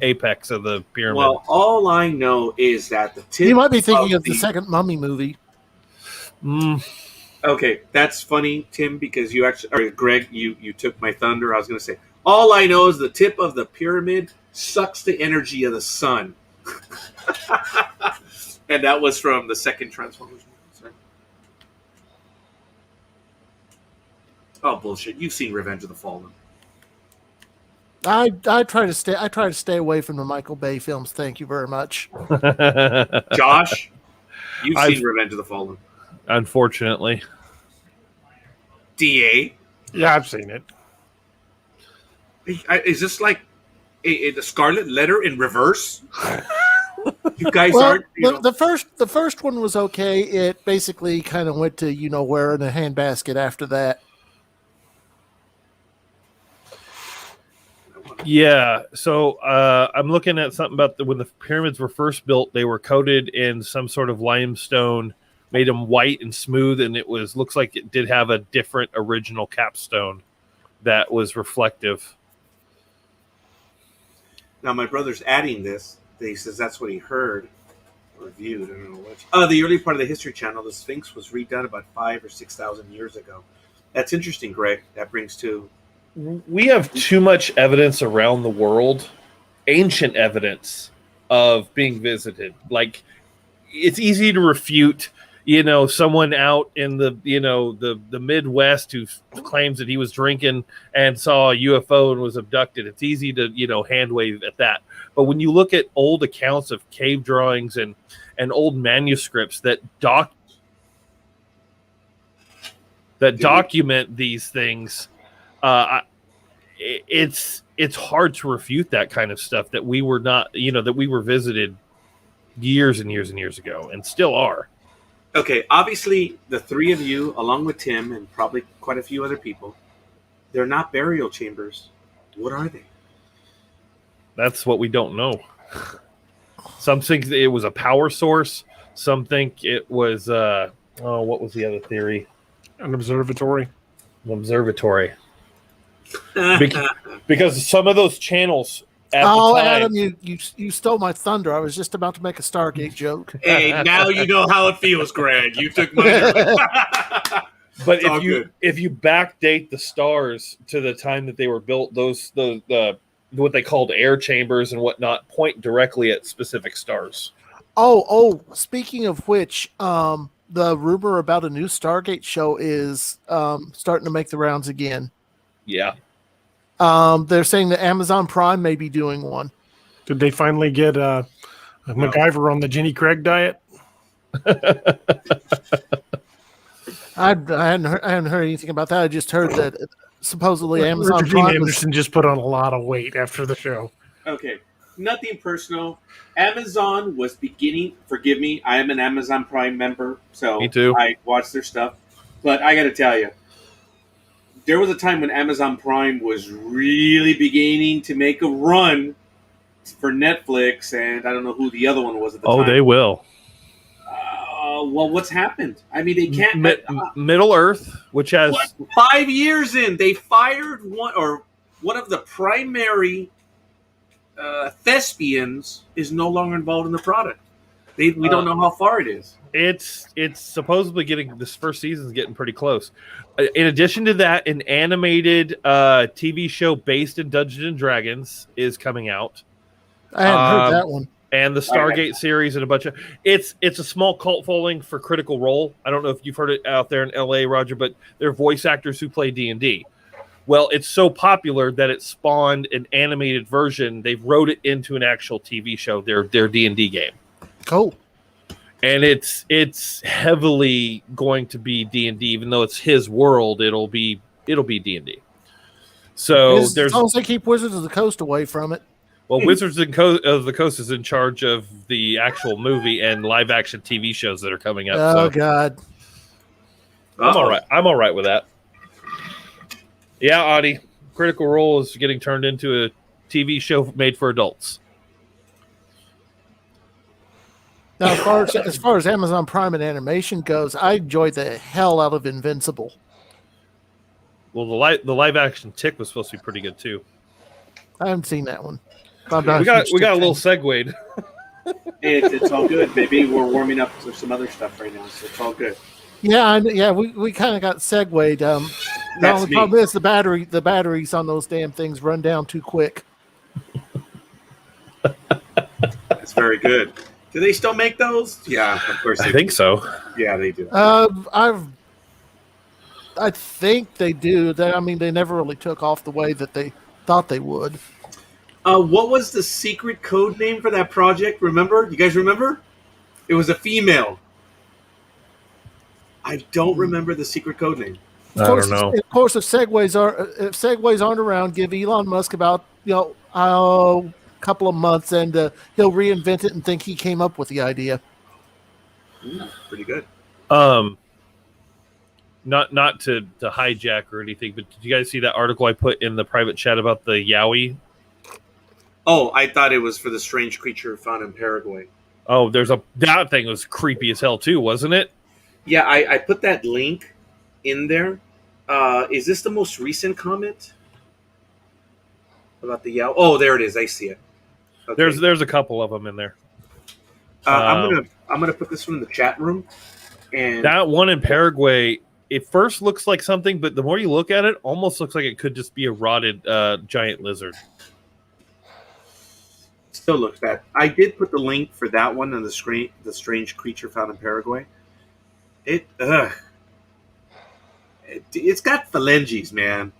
apex of the pyramid. Well, all I know is that the tip. You might be thinking of the second Mummy movie. Okay, that's funny, Tim, because Greg, you took my thunder. I was going to say, all I know is the tip of the pyramid sucks the energy of the sun. And that was from the second Transformers movie. Sorry. Oh, bullshit. You've seen Revenge of the Fallen. I try to stay away from the Michael Bay films. Thank you very much. Josh, you've seen Revenge of the Fallen. Unfortunately. DA? Yeah, I've seen it. Is this like the Scarlet Letter in reverse? You guys aren't. The first one was okay. It basically kind of went to where in a handbasket after that. Yeah, so I'm looking at something about when the pyramids were first built. They were coated in some sort of limestone, made them white and smooth, and looks like it did have a different original capstone that was reflective. Now my brother's adding this. He says that's what he heard or viewed. I don't know which. The early part of the History Channel, the Sphinx was redone about 5,000 or 6,000 years ago. That's interesting, Greg. That brings to. We have too much evidence around the world, ancient evidence of being visited. Like, it's easy to refute, someone out in the Midwest who claims that he was drinking and saw a UFO and was abducted. It's easy to, hand wave at that. But when you look at old accounts of cave drawings and old manuscripts that document these things, it's hard to refute that kind of stuff that we were not, that we were visited years and years and years ago and still are. Okay, obviously the three of you, along with Tim and probably quite a few other people, they're not burial chambers. What are they? That's what we don't know. Some think it was a power source. Some think it was, what was the other theory? An observatory. An observatory. Because some of those channels at the Oh, time. Adam, you stole my thunder. I was just about to make a Stargate joke. Hey, now you know how it feels, Greg. You took mine early. But It's all good. if you backdate the stars to the time that they were built, the what they called air chambers and whatnot point directly at specific stars. Oh, speaking of which, the rumor about a new Stargate show is starting to make the rounds again. Yeah. They're saying that Amazon Prime may be doing one. Did they finally get MacGyver on the Jenny Craig diet? I hadn't heard anything about that. I just heard that supposedly Amazon Richard Dean Prime was, Anderson just put on a lot of weight after the show. Okay, nothing personal. Amazon was beginning. Forgive me, I am an Amazon Prime member, so Me too. I watch their stuff. But I got to tell you, there was a time when Amazon Prime was really beginning to make a run for Netflix, and I don't know who the other one was at the time. Oh, they will. Well, what's happened? I mean, they can't. Middle Earth, which has 5 years in, they fired one of the primary thespians is no longer involved in the product. We don't know how far it is. it's supposedly getting this first season's getting pretty close. In addition to that, an animated TV show based in Dungeons and Dragons is coming out. I hadn't heard that one. And the Stargate series and a bunch of it's a small cult following for Critical Role. I don't know if you've heard it out there in LA, Roger, but they're voice actors who play D&D. Well, it's so popular that it spawned an animated version. They've wrote it into an actual TV show, their D&D game. Cool. And it's heavily going to be D&D, even though it's his world. It'll be D&D. So As long as they keep Wizards of the Coast away from it. Well, Wizards of the Coast is in charge of the actual movie and live action TV shows that are coming up. Oh, so God. I'm all right. I'm all right with that. Yeah, Audie, Critical Role is getting turned into a TV show made for adults. Now, as far as Amazon Prime and animation goes, I enjoyed the hell out of Invincible. Well, the live action Tick was supposed to be pretty good too. I haven't seen that one. We got a little segued. It's all good, baby. We're warming up to some other stuff right now, so it's all good. Yeah, we kind of got segued. The only problem is the batteries on those damn things run down too quick. That's very good. Do they still make those? Yeah, of course. I think so. Yeah, they do. I think they do. They never really took off the way that they thought they would. What was the secret code name for that project? Remember? You guys remember? It was a female. I don't remember the secret code name. I don't know. Of course, if segways aren't around, give Elon Musk about a couple of months, and he'll reinvent it and think he came up with the idea. Pretty good. Not to hijack or anything, but did you guys see that article I put in the private chat about the Yowie? Oh, I thought it was for the strange creature found in Paraguay. Oh, that thing was creepy as hell too, wasn't it? Yeah, I put that link in there. Is this the most recent comment about the Yowie? Oh, there it is. I see it. Okay. There's a couple of them in there. I'm gonna put this one in the chat room. And that one in Paraguay, it first looks like something, but the more you look at it, almost looks like it could just be a rotted giant lizard. Still looks bad. I did put the link for that one on the screen. The strange creature found in Paraguay. It's got phalanges, man.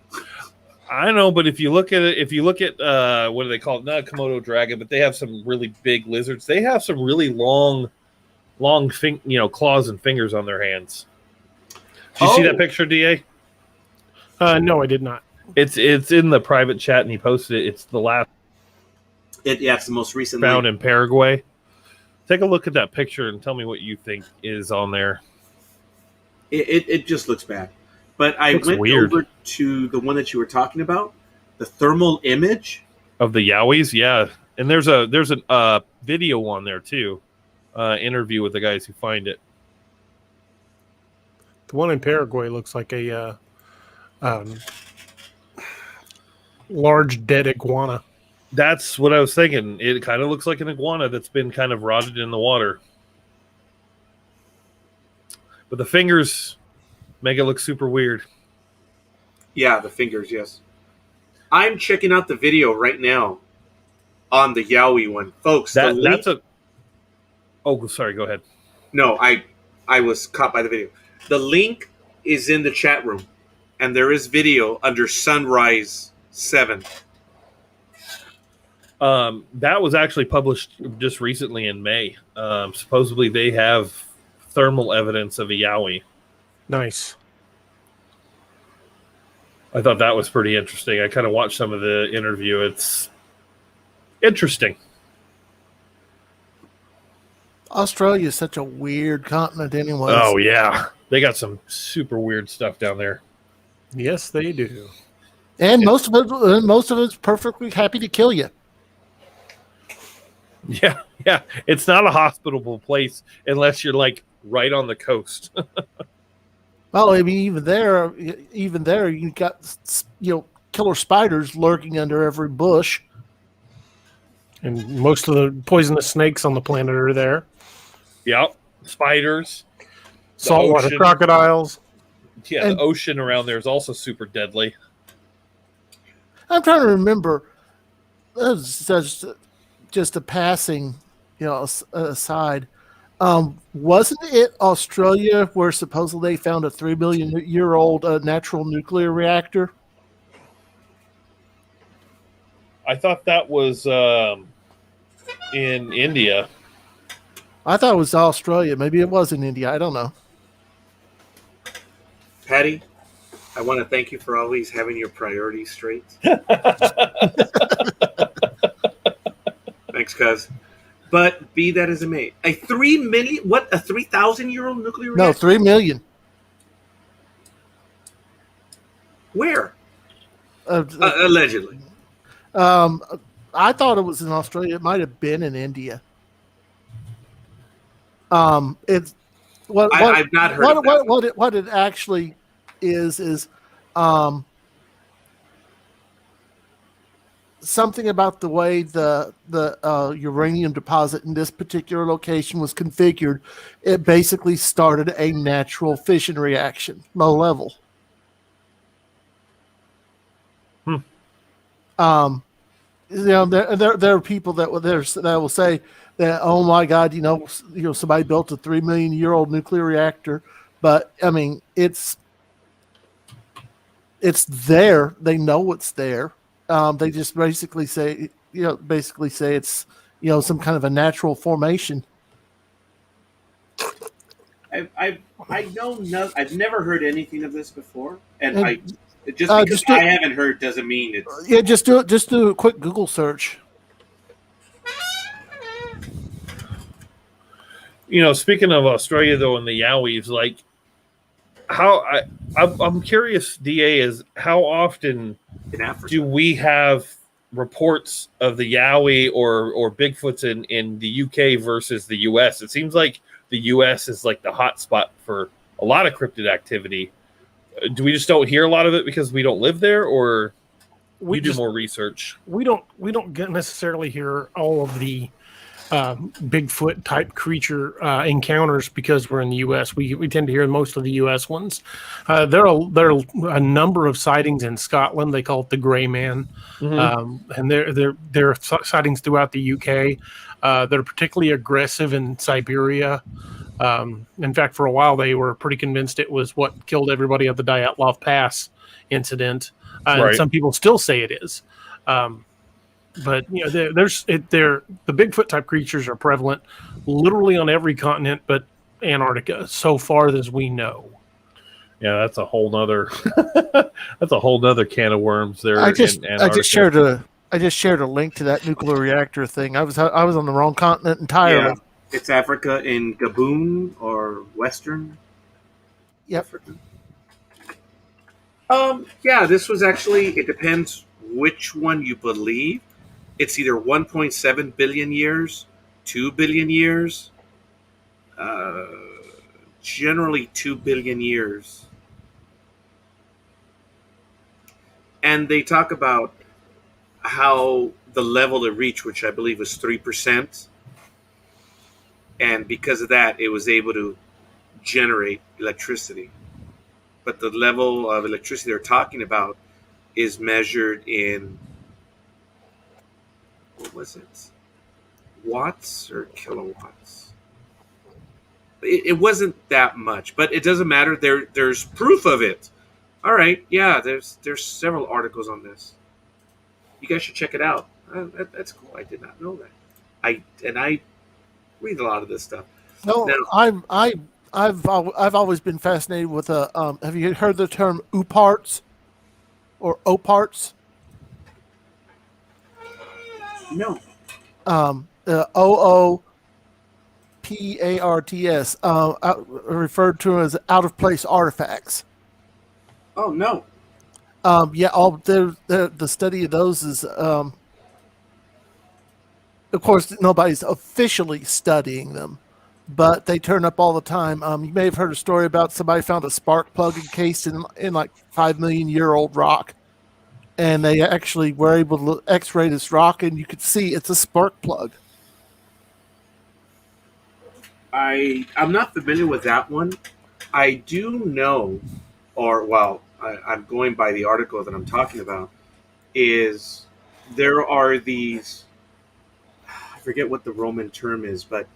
I know, but if you look at what do they call it? Not a Komodo dragon, but they have some really big lizards. They have some really long claws and fingers on their hands. Did you see that picture, DA? No, I did not. It's in the private chat, and he posted it. It's the last. It's the most recent found in Paraguay. Take a look at that picture and tell me what you think is on there. It just looks bad. But I went over to the one that you were talking about, the thermal image of the Yowies. Yeah, and there's a video on there too. Interview with the guys who find it. The one in Paraguay looks like a large dead iguana. That's what I was thinking. It kind of looks like an iguana that's been kind of rotted in the water. But the fingers make it look super weird. Yeah, the fingers, yes. I'm checking out the video right now on the Yowie one. Folks, the link... That's a... Oh, sorry, go ahead. No, I was caught by the video. The link is in the chat room, and there is video under Sunrise 7. That was actually published just recently in May. Supposedly they have thermal evidence of a Yowie. Nice. I thought that was pretty interesting. I kind of watched some of the interview. It's interesting. Australia is such a weird continent anyway. Oh, yeah. They got some super weird stuff down there. Yes, they do. And most of it's perfectly happy to kill you. Yeah. It's not a hospitable place unless you're like right on the coast. Well, I mean, even there, you got killer spiders lurking under every bush. And most of the poisonous snakes on the planet are there. Yep. Spiders. Saltwater crocodiles. Yeah, the ocean around there is also super deadly. I'm trying to remember. Just a passing, aside. Wasn't it Australia where supposedly they found a 3 million year old natural nuclear reactor? I thought that was in India. I thought it was Australia. Maybe it was in India. I don't know. Patty, I want to thank you for always having your priorities straight. Thanks, cuz. But be that as it may, a 3 million, what, a 3,000-year-old nuclear reactor? No, 3 million. Where? Allegedly. I thought it was in Australia. It might have been in India. It's I've not heard of that. What it actually is something about the way the uranium deposit in this particular location was configured. It basically started a natural fission reaction, low level. There are people that will say that, oh my God, somebody built a 3 million year old nuclear reactor, but I mean it's there. They know it's there. They just basically say it's some kind of a natural formation. I've never heard anything of this before, and I haven't heard doesn't mean it's just do a quick Google search. Speaking of Australia though, and the Yowies, like I'm curious, DA, is how often do we have reports of the Yowie or Bigfoots in the UK versus the US? It seems like the US is like the hot spot for a lot of cryptid activity. Do we just don't hear a lot of it because we don't live there, or we do more research? We don't necessarily hear all of the Bigfoot type creature encounters because we're in the U.S. We tend to hear most of the U.S. ones. There are a number of sightings in Scotland. They call it the Grey Man, and there are sightings throughout the U.K. They're particularly aggressive in Siberia. In fact, for a while they were pretty convinced it was what killed everybody at the Dyatlov Pass incident. And some people still say it is. But the Bigfoot type creatures are prevalent literally on every continent but Antarctica, so far as we know. Yeah, that's a whole nother can of worms there. I just shared a link to that nuclear reactor thing. I was on the wrong continent entirely. Yeah, it's Africa in Gabon or Western. Yep. Africa. Yeah, this was actually, it depends which one you believe. It's either 1.7 billion years, 2 billion years, generally 2 billion years. And they talk about how the level it reached, which I believe was 3%, and because of that, it was able to generate electricity. But the level of electricity they're talking about is measured in, what was it? Watts or kilowatts? It wasn't that much, but it doesn't matter. There's proof of it. All right, yeah. There's several articles on this. You guys should check it out. That's cool. I did not know that. I read a lot of this stuff. No, Now, I've always been fascinated with have you heard the term OOPARTs or OPARTs? no. OOPARTS, referred to as out of place artifacts. Oh no. Yeah, the study of those is, of course, nobody's officially studying them, but they turn up all the time. You may have heard a story about somebody found a spark plug encased in like 5 million year old rock, and they actually were able to X-ray this rock, and you could see it's a spark plug. I'm not familiar with that one. I do know, I'm going by the article that I'm talking about, is there are these, I forget what the Roman term is, but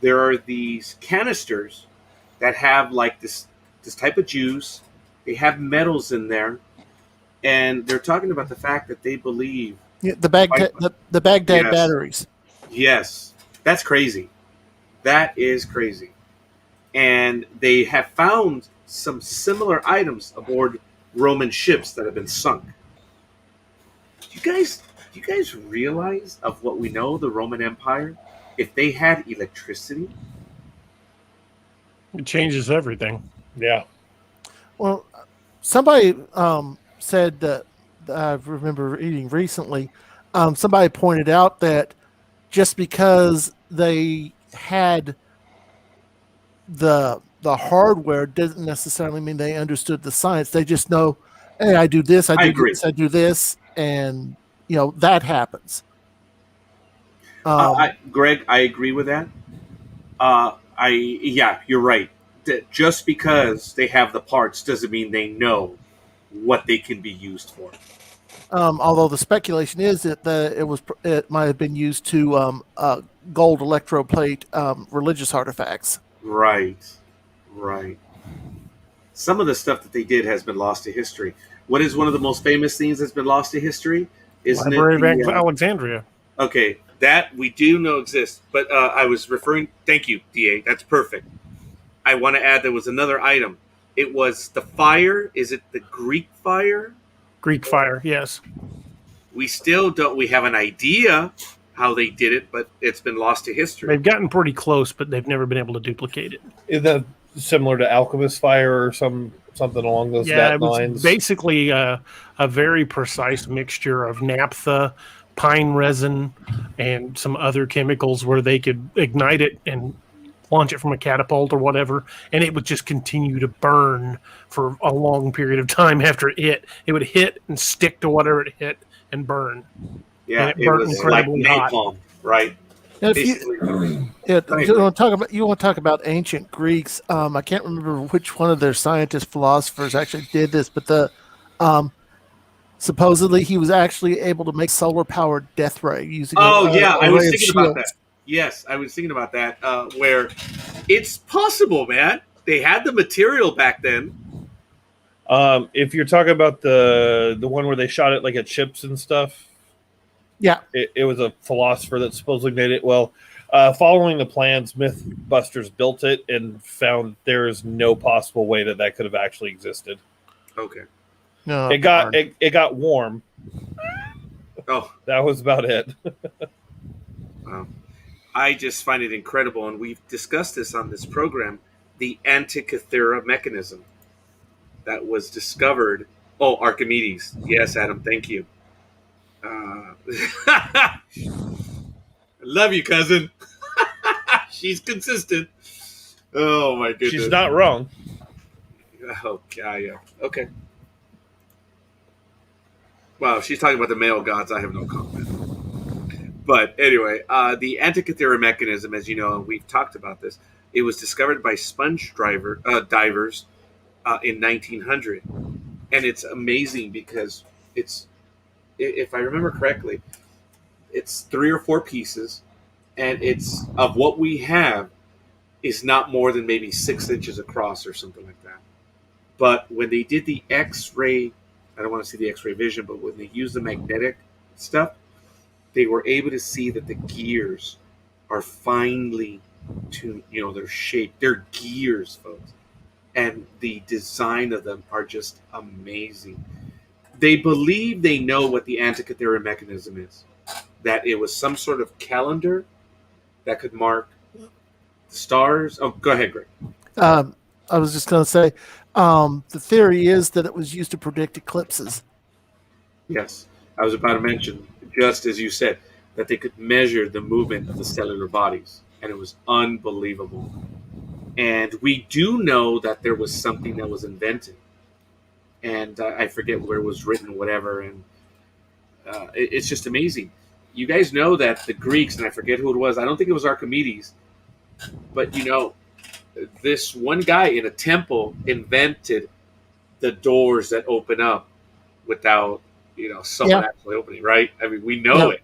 there are these canisters that have like this type of juice. They have metals in there, and they're talking about the fact that they believe The Baghdad Yes. batteries. Yes, that's crazy. That is crazy. And they have found some similar items aboard Roman ships that have been sunk. Do you guys realize of what we know the Roman Empire? If they had electricity, It changes everything. Yeah. Well, somebody said that I remember reading recently. Somebody pointed out that just because they had the hardware doesn't necessarily mean they understood the science. They just know, hey, I do this, I do agree. this, I do this, and that happens. Greg, I agree with that. You're right. Just because they have the parts doesn't mean they know what they can be used for. Although the speculation is that it might have been used to gold electroplate religious artifacts. Right. Some of the stuff that they did has been lost to history. What is one of the most famous things that's been lost to history? Isn't Library it of Alexandria. Okay, that we do know exists. But I was referring. Thank you, DA. That's perfect. I want to add there was another item. It was the fire. Is it the Greek fire? Greek fire, yes. We still don't. We have an idea how they did it, but it's been lost to history. They've gotten pretty close, but they've never been able to duplicate it. Is that similar to alchemist fire or something along those It was lines? basically a very precise mixture of naphtha, pine resin, and some other chemicals where they could ignite it and launch it from a catapult or whatever, and it would just continue to burn for a long period of time after it would hit and stick to whatever it hit and burn. Yeah, and it was like napalm, right? And if you want to talk about ancient Greeks, I can't remember which one of their scientists, philosophers actually did this, but supposedly he was actually able to make solar powered death ray using. I was thinking about that. Yes, I was thinking about that. Where it's possible, man. They had the material back then. If you're talking about the one where they shot it like at chips and stuff, yeah, it was a philosopher that supposedly made it. Well, following the plans, Mythbusters built it and found there is no possible way that could have actually existed. Okay. No, it got warm. Oh, that was about it. Wow. I just find it incredible, and we've discussed this on this program, the Antikythera mechanism that was discovered. Oh, Archimedes. Yes, Adam, thank you. I love you, cousin. She's consistent. Oh, my goodness. She's not wrong. Oh, yeah. Okay. Well, if she's talking about the male gods, I have no comment. But anyway, the Antikythera mechanism, as you know, and we've talked about this, it was discovered by divers in 1900. And it's amazing because it's, if I remember correctly, it's 3 or 4 pieces, and it's of what we have is not more than maybe 6 inches across or something like that. But when they did the X-ray, I don't want to see the X-ray vision, but when they used the magnetic stuff, they were able to see that the gears are finely tuned, they're shaped. They're gears, folks. And the design of them are just amazing. They believe they know what the Antikythera mechanism is. That it was some sort of calendar that could mark the stars. Oh, go ahead, Greg. I was just going to say, the theory is that it was used to predict eclipses. Yes, I was about to mention, just as you said, that they could measure the movement of the stellar bodies, and it was unbelievable. And we do know that there was something that was invented, and I forget where it was written, whatever, and it's just amazing. You guys know that the Greeks, and I forget who it was, I don't think it was Archimedes, but this one guy in a temple invented the doors that open up without, someone actually opening, right? I mean, we know it.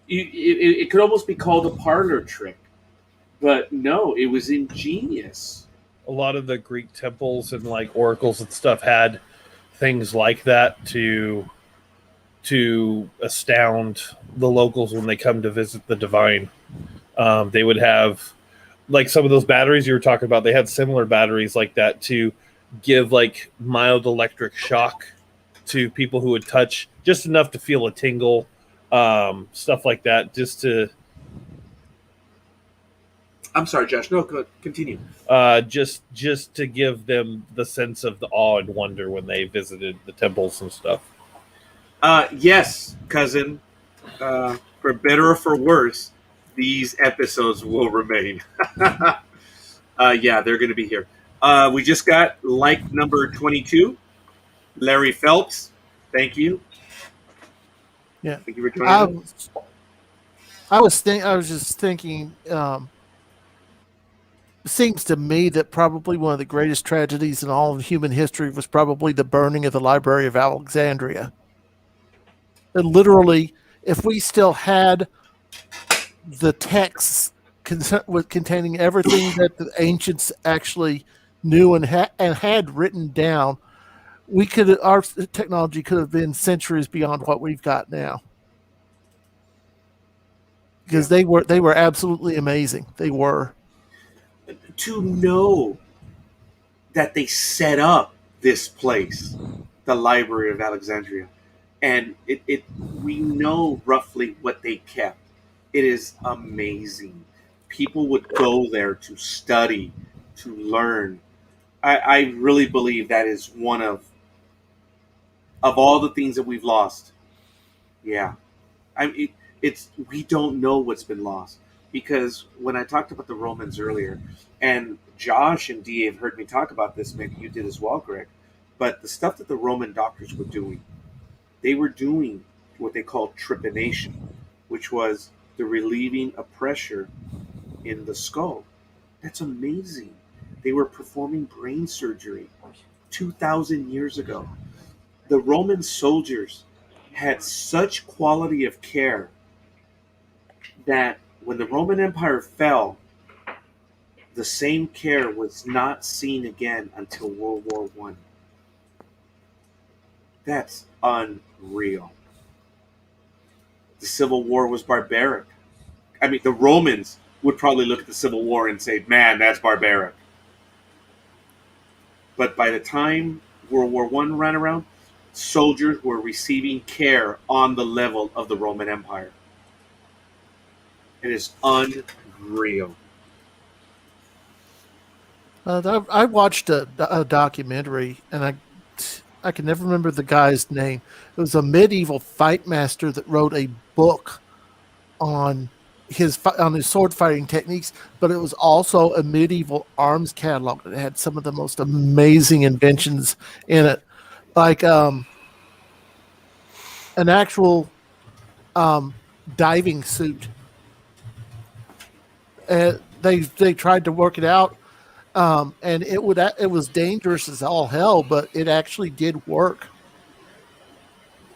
It could almost be called a parlor trick, but no, it was ingenious. A lot of the Greek temples and like oracles and stuff had things like that to astound the locals when they come to visit the divine. They would have like some of those batteries you were talking about. They had similar batteries like that to give like mild electric shock to people who would touch, just enough to feel a tingle, stuff like that, just to. I'm sorry, Josh. No, go continue. Just to give them the sense of the awe and wonder when they visited the temples and stuff. Yes, cousin. For better or for worse, these episodes will remain. Yeah, they're going to be here. We just got like number 22, Larry Phelps. Thank you. Yeah, thank you for joining us. I was just thinking. It seems to me that probably one of the greatest tragedies in all of human history was probably the burning of the Library of Alexandria. And literally, if we still had the texts containing everything that the ancients actually knew and had written down, our technology could have been centuries beyond what we've got now. Because they were absolutely amazing. They were. To know that they set up this place, the Library of Alexandria, and we know roughly what they kept. It is amazing. People would go there to study, to learn. I really believe that is one of all the things that we've lost. Yeah, we don't know what's been lost. Because when I talked about the Romans earlier, and Josh and Dee have heard me talk about this, maybe you did as well, Greg, but the stuff that the Roman doctors were doing, they were doing what they called trepanation, which was the relieving of pressure in the skull. That's amazing. They were performing brain surgery 2,000 years ago. The Roman soldiers had such quality of care that when the Roman Empire fell, the same care was not seen again until World War I. That's unreal. The Civil War was barbaric. I mean, the Romans would probably look at the Civil War and say, man, that's barbaric. But by the time World War I ran around, soldiers were receiving care on the level of the Roman Empire. It is unreal. I watched a documentary, and I can never remember the guy's name. It was a medieval fight master that wrote a book on his sword fighting techniques, but it was also a medieval arms catalog that had some of the most amazing inventions in it, like an actual diving suit. They tried to work it out, and it was dangerous as all hell, but it actually did work.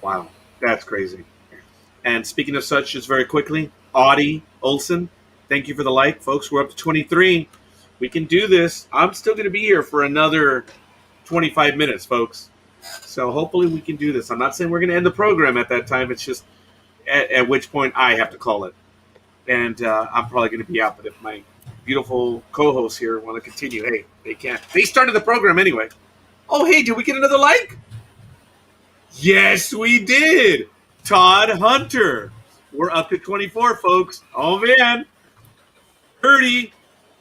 Wow, that's crazy. And speaking of such, just very quickly, Audie Olson, thank you for the like, folks. We're up to 23. We can do this. I'm still going to be here for another 25 minutes, folks. So hopefully we can do this. I'm not saying we're going to end the program at that time. It's just at which point I have to call it. And I'm probably going to be out. But if my beautiful co-hosts here want to continue, hey, they can. They started the program anyway. Oh, hey, did we get another like? Yes, we did. Todd Hunter. We're up to 24, folks. Oh, man. 30.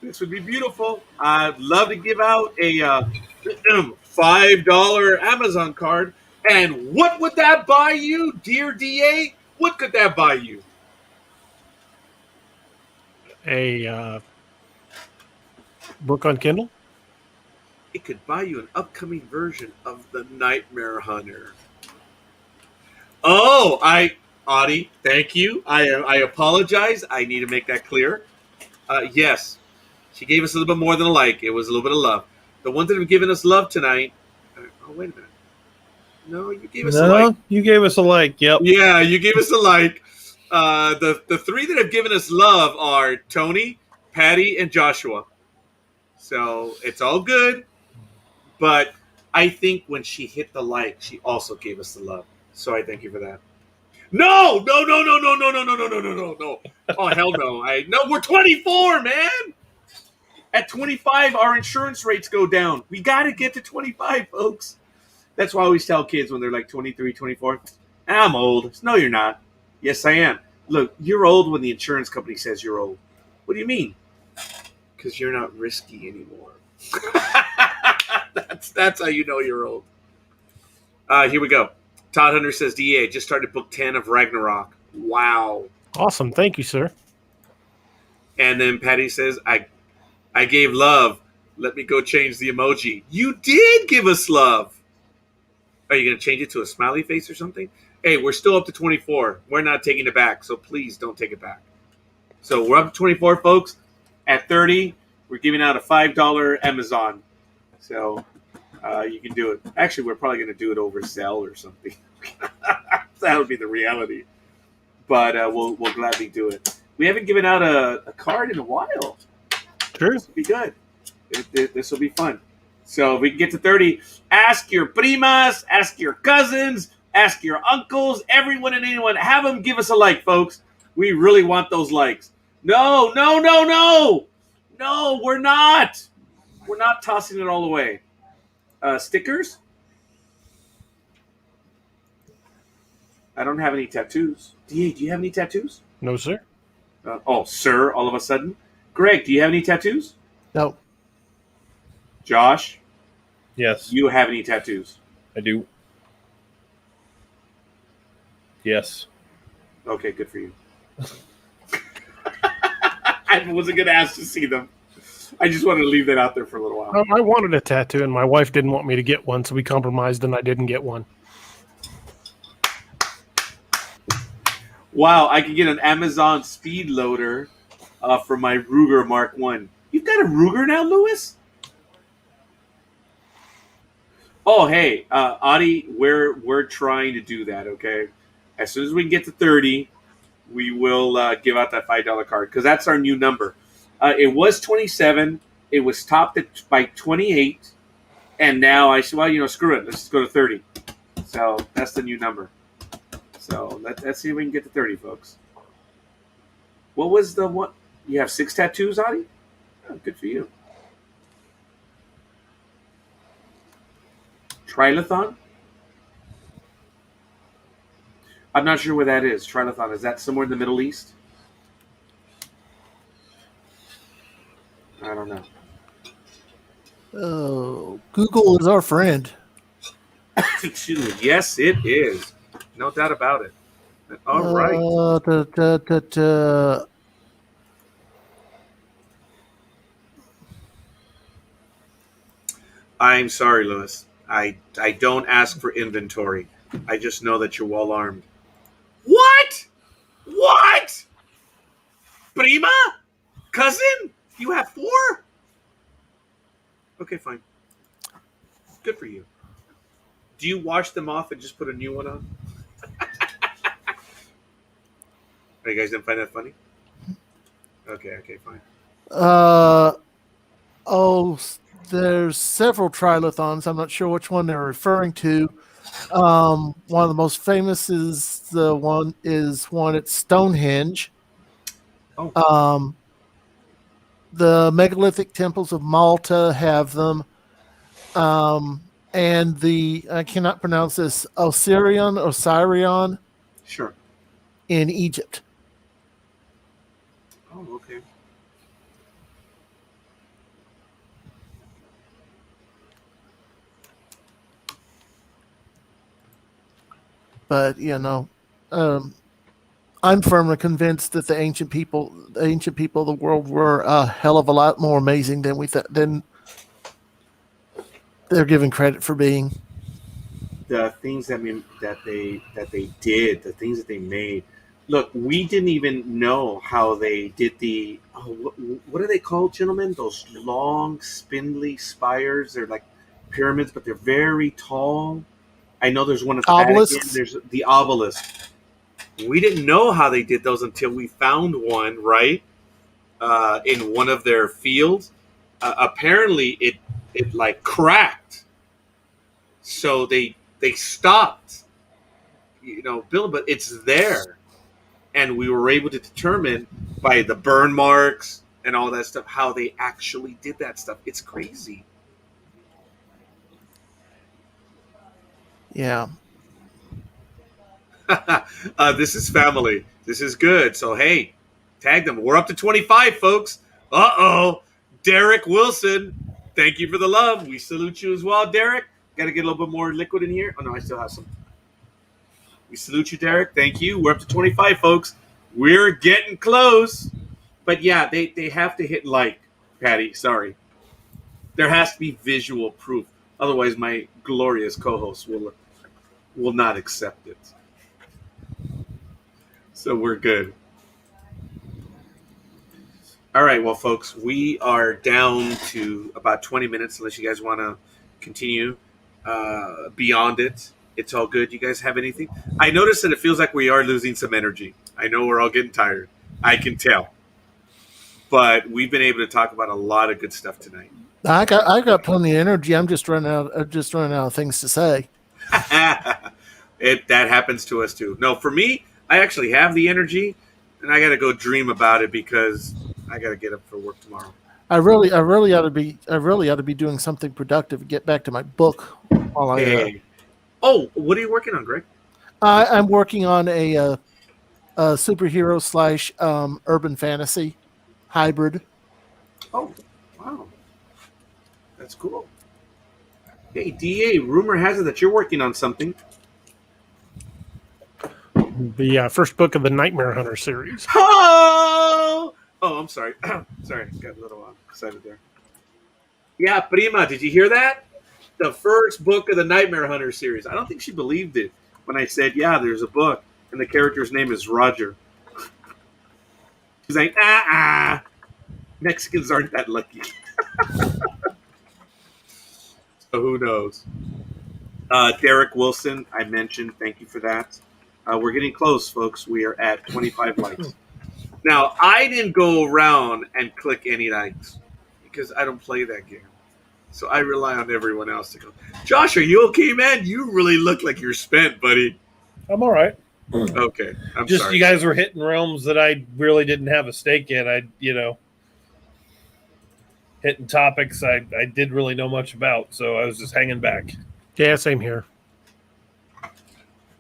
This would be beautiful. I'd love to give out a $5 Amazon card. And what would that buy you, dear DA? What could that buy you? A book on Kindle? It could buy you an upcoming version of The Nightmare Hunter. Oh, Audie, thank you. I apologize. I need to make that clear. Yes, she gave us a little bit more than a like. It was a little bit of love. The ones that have given us love tonight. Oh, wait a minute. No, you gave us a like. You gave us a like. Yep. Yeah, you gave us a like. The three that have given us love are Tony, Patty, and Joshua. So it's all good. But I think when she hit the like, she also gave us the love. So I thank you for that. No. Oh, hell no. No, we're 24, man. At 25, our insurance rates go down. We got to get to 25, folks. That's why I always tell kids when they're like 23, 24, I'm old. No, you're not. Yes, I am. Look, you're old when the insurance company says you're old. What do you mean? Because you're not risky anymore. That's how you know you're old. Here we go. Todd Hunter says, DA, just started book 10 of Ragnarok. Wow. Awesome. Thank you, sir. And then Patty says, I gave love. Let me go change the emoji. You did give us love. Are you going to change it to a smiley face or something? Hey, we're still up to 24. We're not taking it back, so please don't take it back. So we're up to 24, folks. At 30, we're giving out a $5 Amazon. So you can do it. Actually, we're probably going to do it over Zelle or something. That would be the reality. But we'll gladly do it. We haven't given out a card in a while. True. This will be good. This will be fun. So if we can get to 30, ask your primas, ask your cousins, ask your uncles, everyone and anyone. Have them give us a like, folks. We really want those likes. No, we're not. We're not tossing it all away. Stickers? I don't have any tattoos. DA, do you have any tattoos? No, sir. Sir, all of a sudden. Greg, do you have any tattoos? No. Josh? Yes. You have any tattoos? I do. Yes. Okay, good for you. I wasn't going to ask to see them. I just wanted to leave that out there for a little while. I wanted a tattoo, and my wife didn't want me to get one, so we compromised, and I didn't get one. Wow, I could get an Amazon speed loader for my Ruger Mark 1. You've got a Ruger now, Lewis? Oh, hey, Audie, we're trying to do that, okay? As soon as we can get to 30, we will give out that $5 card, because that's our new number. It was 27. It was topped by 28. And now I said, well, screw it. Let's just go to 30. So that's the new number. So let's see if we can get to 30, folks. What was the one? You have 6 tattoos, Audie? Oh, good for you. Trilathon? I'm not sure where that is. Trilathon. Is that somewhere in the Middle East? I don't know. Oh, Google is our friend. Excuse me. Yes, it is. No doubt about it. All right. I'm sorry, Lewis. I don't ask for inventory. I just know that you're well armed. What? What? Prima? Cousin? You have 4? Okay, fine. Good for you. Do you wash them off and just put a new one on? Oh, you guys didn't find that funny? Okay, fine. There's several trilithons. I'm not sure which one they're referring to. One of the most famous is one at Stonehenge. Oh. The megalithic temples of Malta have them. And I cannot pronounce this, Osirion Sure. in Egypt. Oh, okay. But I'm firmly convinced that the ancient people of the world were a hell of a lot more amazing than they're given credit for being. The things that they did, the things that they made. Look, we didn't even know how they did what are they called, gentlemen? Those long, spindly spires. They're like pyramids, but they're very tall. I know there's one at the Obelisks? Vatican. There's the obelisk. We didn't know how they did those until we found one, right? In one of their fields. Apparently, it like cracked. So they stopped, building, but it's there. And we were able to determine by the burn marks and all that stuff how they actually did that stuff. It's crazy. Yeah. This is family. This is good. So, hey, tag them. We're up to 25, folks. Uh-oh. Derek Wilson, thank you for the love. We salute you as well, Derek. Got to get a little bit more liquid in here. Oh, no, I still have some. We salute you, Derek. Thank you. We're up to 25, folks. We're getting close. But, yeah, they have to hit like, Patty. Sorry. There has to be visual proof. Otherwise, my glorious co-host will not accept it. So we're good. All right, well, folks, we are down to about 20 minutes, unless you guys want to continue beyond it. It's all good. You guys have anything? I noticed that it feels like we are losing some energy. I know we're all getting tired. I can tell. But we've been able to talk about a lot of good stuff tonight. I got plenty of energy. I'm just running out of things to say. That happens to us too. No, for me, I actually have the energy, and I got to go dream about it because I got to get up for work tomorrow. I really ought to be doing something productive and get back to my book while I. Hey. Oh, what are you working on, Greg? I'm working on a superhero / urban fantasy hybrid. Oh, wow, that's cool. Hey, DA, rumor has it that you're working on something. The first book of the Nightmare Hunter series. Oh, I'm sorry. Sorry, got a little excited there. Yeah, Prima, did you hear that? The first book of the Nightmare Hunter series. I don't think she believed it when I said, yeah, there's a book, and the character's name is Roger. She's like, Mexicans aren't that lucky. So who knows? Derek Wilson, I mentioned. Thank you for that. We're getting close, folks. We are at 25 likes. Now, I didn't go around and click any likes because I don't play that game. So I rely on everyone else to go. Josh, are you okay, man? You really look like you're spent, buddy. I'm all right. Okay. I'm Just sorry. you guys were hitting realms that I really didn't have a stake in. Hitting topics I didn't really know much about, so I was just hanging back. Yeah, same here.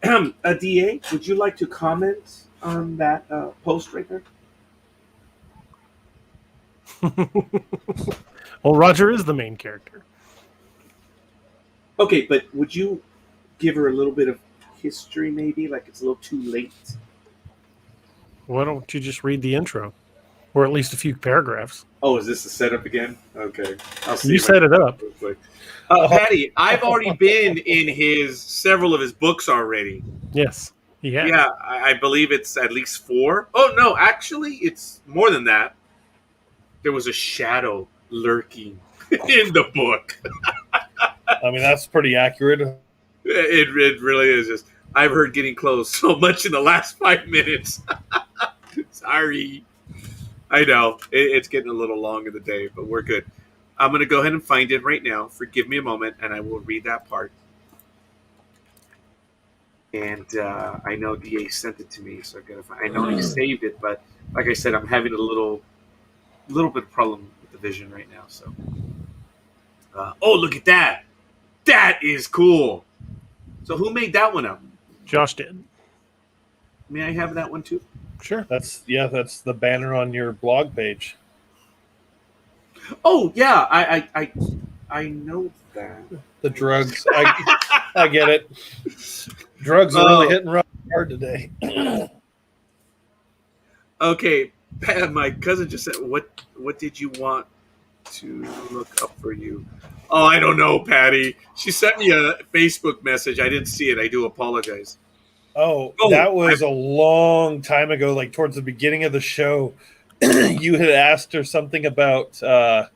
DA, would you like to comment on that post right there? Well, Roger is the main character. Okay, but would you give her a little bit of history, maybe? Like it's a little too late. Why don't you just read the intro? or at least a few paragraphs. Oh, is this the setup again? Okay, I'll see. You set it up. Real quick. Patty, I've already been in several of his books already. Yes, he has. Yeah, I believe it's at least 4. Oh no, actually, it's more than that. There was a shadow lurking in the book. I mean, that's pretty accurate. It really is. Just I've heard getting close so much in the last 5 minutes. Sorry. I know. It's getting a little long in the day, but we're good. I'm going to go ahead and find it right now. Forgive me a moment, and I will read that part. And I know DA sent it to me, so I got to find. I know he saved it, but like I said, I'm having a little bit of problem with the vision right now. So, oh, look at that! That is cool. So, who made that one up? Josh did. May I have that one too? Sure. That's the banner on your blog page. Oh yeah, I know that. The drugs. I get it. Drugs are really hitting hard today. Okay, my cousin just said, "What did you want to look up for you?" Oh, I don't know, Patty. She sent me a Facebook message. I didn't see it. I do apologize. Oh, that was a long time ago, like towards the beginning of the show. You had asked her something about oh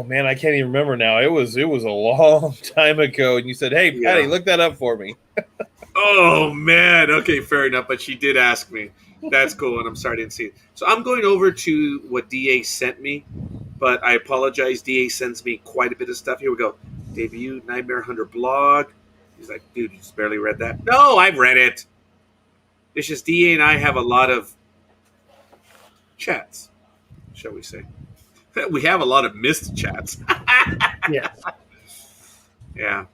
man, I can't even remember now. It was a long time ago, and you said, "Hey, Patty, look that up for me." Oh man, okay, fair enough. But she did ask me. That's cool, and I'm sorry I didn't see it. So I'm going over to what DA sent me, but I apologize. DA sends me quite a bit of stuff. Here we go. Debut Nightmare Hunter blog. He's like, dude, you just barely read that. No, I've read it. It's just DA and I have a lot of chats, shall we say. We have a lot of missed chats. Yeah. Yeah.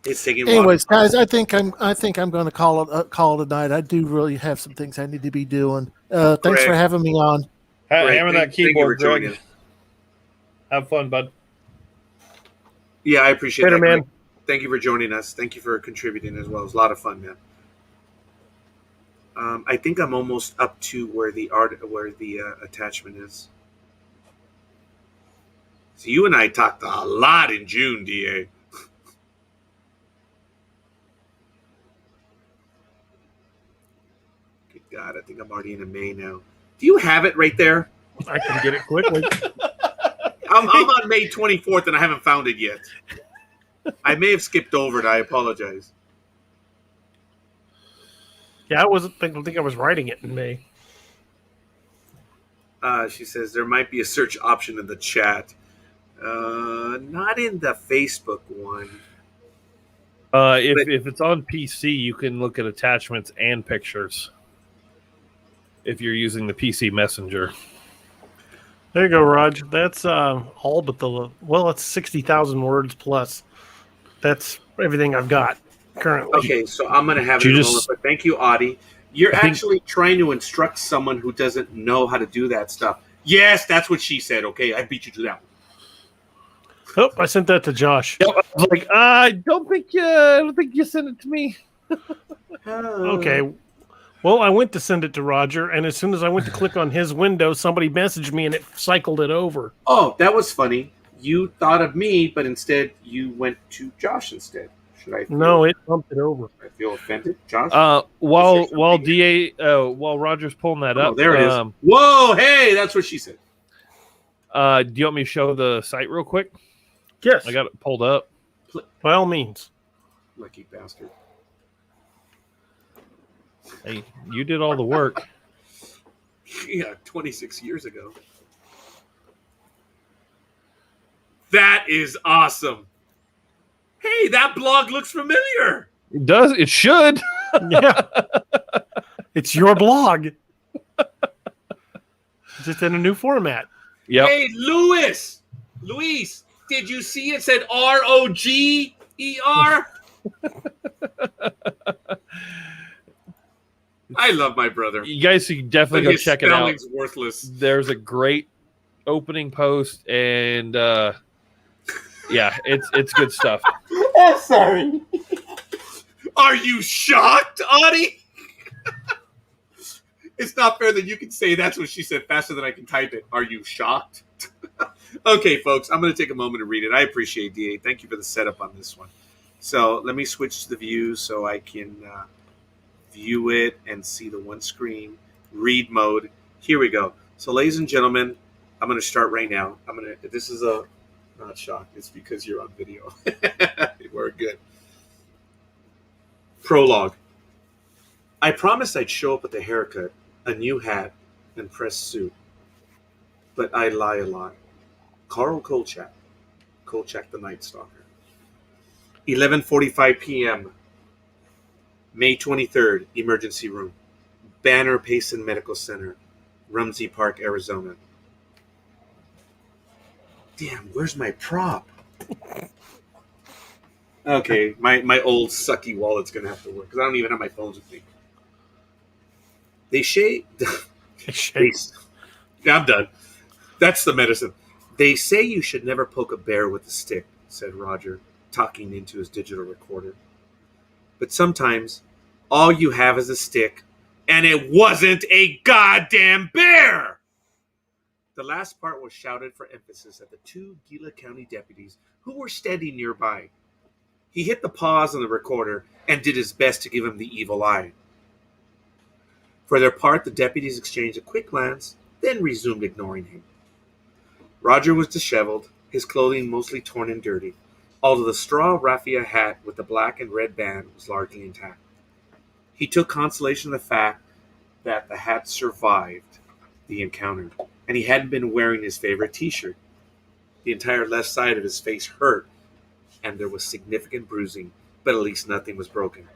It's taking. Anyways, guys, I think I'm going to call it a night. I do really have some things I need to be doing. Thanks for having me on. Hammer that keyboard, Greg. Have fun, bud. Yeah, I appreciate that, man. Greg. Thank you for joining us. Thank you for contributing as well. It was a lot of fun, man. I think I'm almost up to where the attachment is. So you and I talked a lot in June, DA. Good God, I think I'm already in May now. Do you have it right there? I can get it quickly. I'm on May 24th and I haven't found it yet. I may have skipped over it. I apologize. Yeah, I don't think I was writing it in May. She says there might be a search option in the chat. Not in the Facebook one. If it's on PC, you can look at attachments and pictures. If you're using the PC Messenger. There you go, Raj. That's all but it's 60,000 words plus. That's everything I've got currently. Okay, so I'm going to have it in a moment, but thank you, Audie. You're actually trying to instruct someone who doesn't know how to do that stuff. Yes, that's what she said. Okay, I beat you to that one. Oh, I sent that to Josh. Yep, I was like, I don't think you sent it to me. Okay. Well, I went to send it to Roger, and as soon as I went to click on his window, somebody messaged me, and it cycled it over. Oh, that was funny. You thought of me, but instead you went to Josh instead. Should I? No, it bumped it over. I feel offended, Josh. While Roger's pulling that up, there it is. Whoa, hey, that's what she said. Do you want me to show the site real quick? Yes, I got it pulled up. By all means. Lucky bastard. Hey, you did all the work. Yeah, 26 years ago. That is awesome. Hey, that blog looks familiar. It does. It should. Yeah. It's your blog. Just in a new format. Yep. Hey, Luis, did you see it said ROGER? I love my brother. You guys should definitely go check it out. Spelling's worthless. There's a great opening post, and yeah, it's good stuff. Oh, sorry. Are you shocked, Audie? It's not fair that you can say that's what she said faster than I can type it. Are you shocked? Okay, folks, I'm going to take a moment to read it. I appreciate DA. Thank you for the setup on this one. So let me switch to the view so I can view it and see the one screen read mode. Here we go. So, ladies and gentlemen, I'm going to start right now. This is a not shock. It's because you're on video. We're good. Prologue. I promised I'd show up with a haircut, a new hat, and pressed suit. But I lie a lot. Carl Kolchak the Night Stalker. 11:45 p.m. May 23rd, emergency room. Banner Payson Medical Center, Rumsey Park, Arizona. Damn, where's my prop? Okay, my old sucky wallet's going to have to work because I don't even have my phones with me. Yeah, I'm done. That's the medicine. They say you should never poke a bear with a stick, said Roger, talking into his digital recorder. But sometimes all you have is a stick, and it wasn't a goddamn bear! The last part was shouted for emphasis at the two Gila County deputies who were standing nearby. He hit the pause on the recorder and did his best to give him the evil eye. For their part, the deputies exchanged a quick glance, then resumed ignoring him. Roger was disheveled, his clothing mostly torn and dirty, although the straw raffia hat with the black and red band was largely intact. He took consolation in the fact that the hat survived the encounter, and he hadn't been wearing his favorite t-shirt. The entire left side of his face hurt, and there was significant bruising, but at least nothing was broken.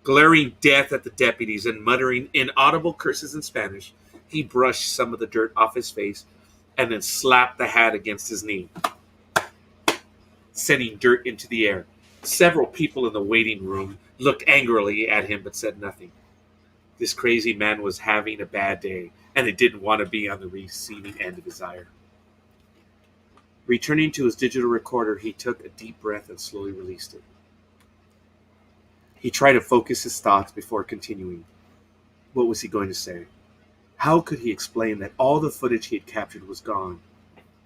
Glaring death at the deputies and muttering inaudible curses in Spanish, he brushed some of the dirt off his face and then slapped the hat against his knee, sending dirt into the air. Several people in the waiting room looked angrily at him but said nothing. This crazy man was having a bad day, and they didn't want to be on the receiving end of his ire. Returning to his digital recorder, he took a deep breath and slowly released it. He tried to focus his thoughts before continuing. What was he going to say? How could he explain that all the footage he had captured was gone?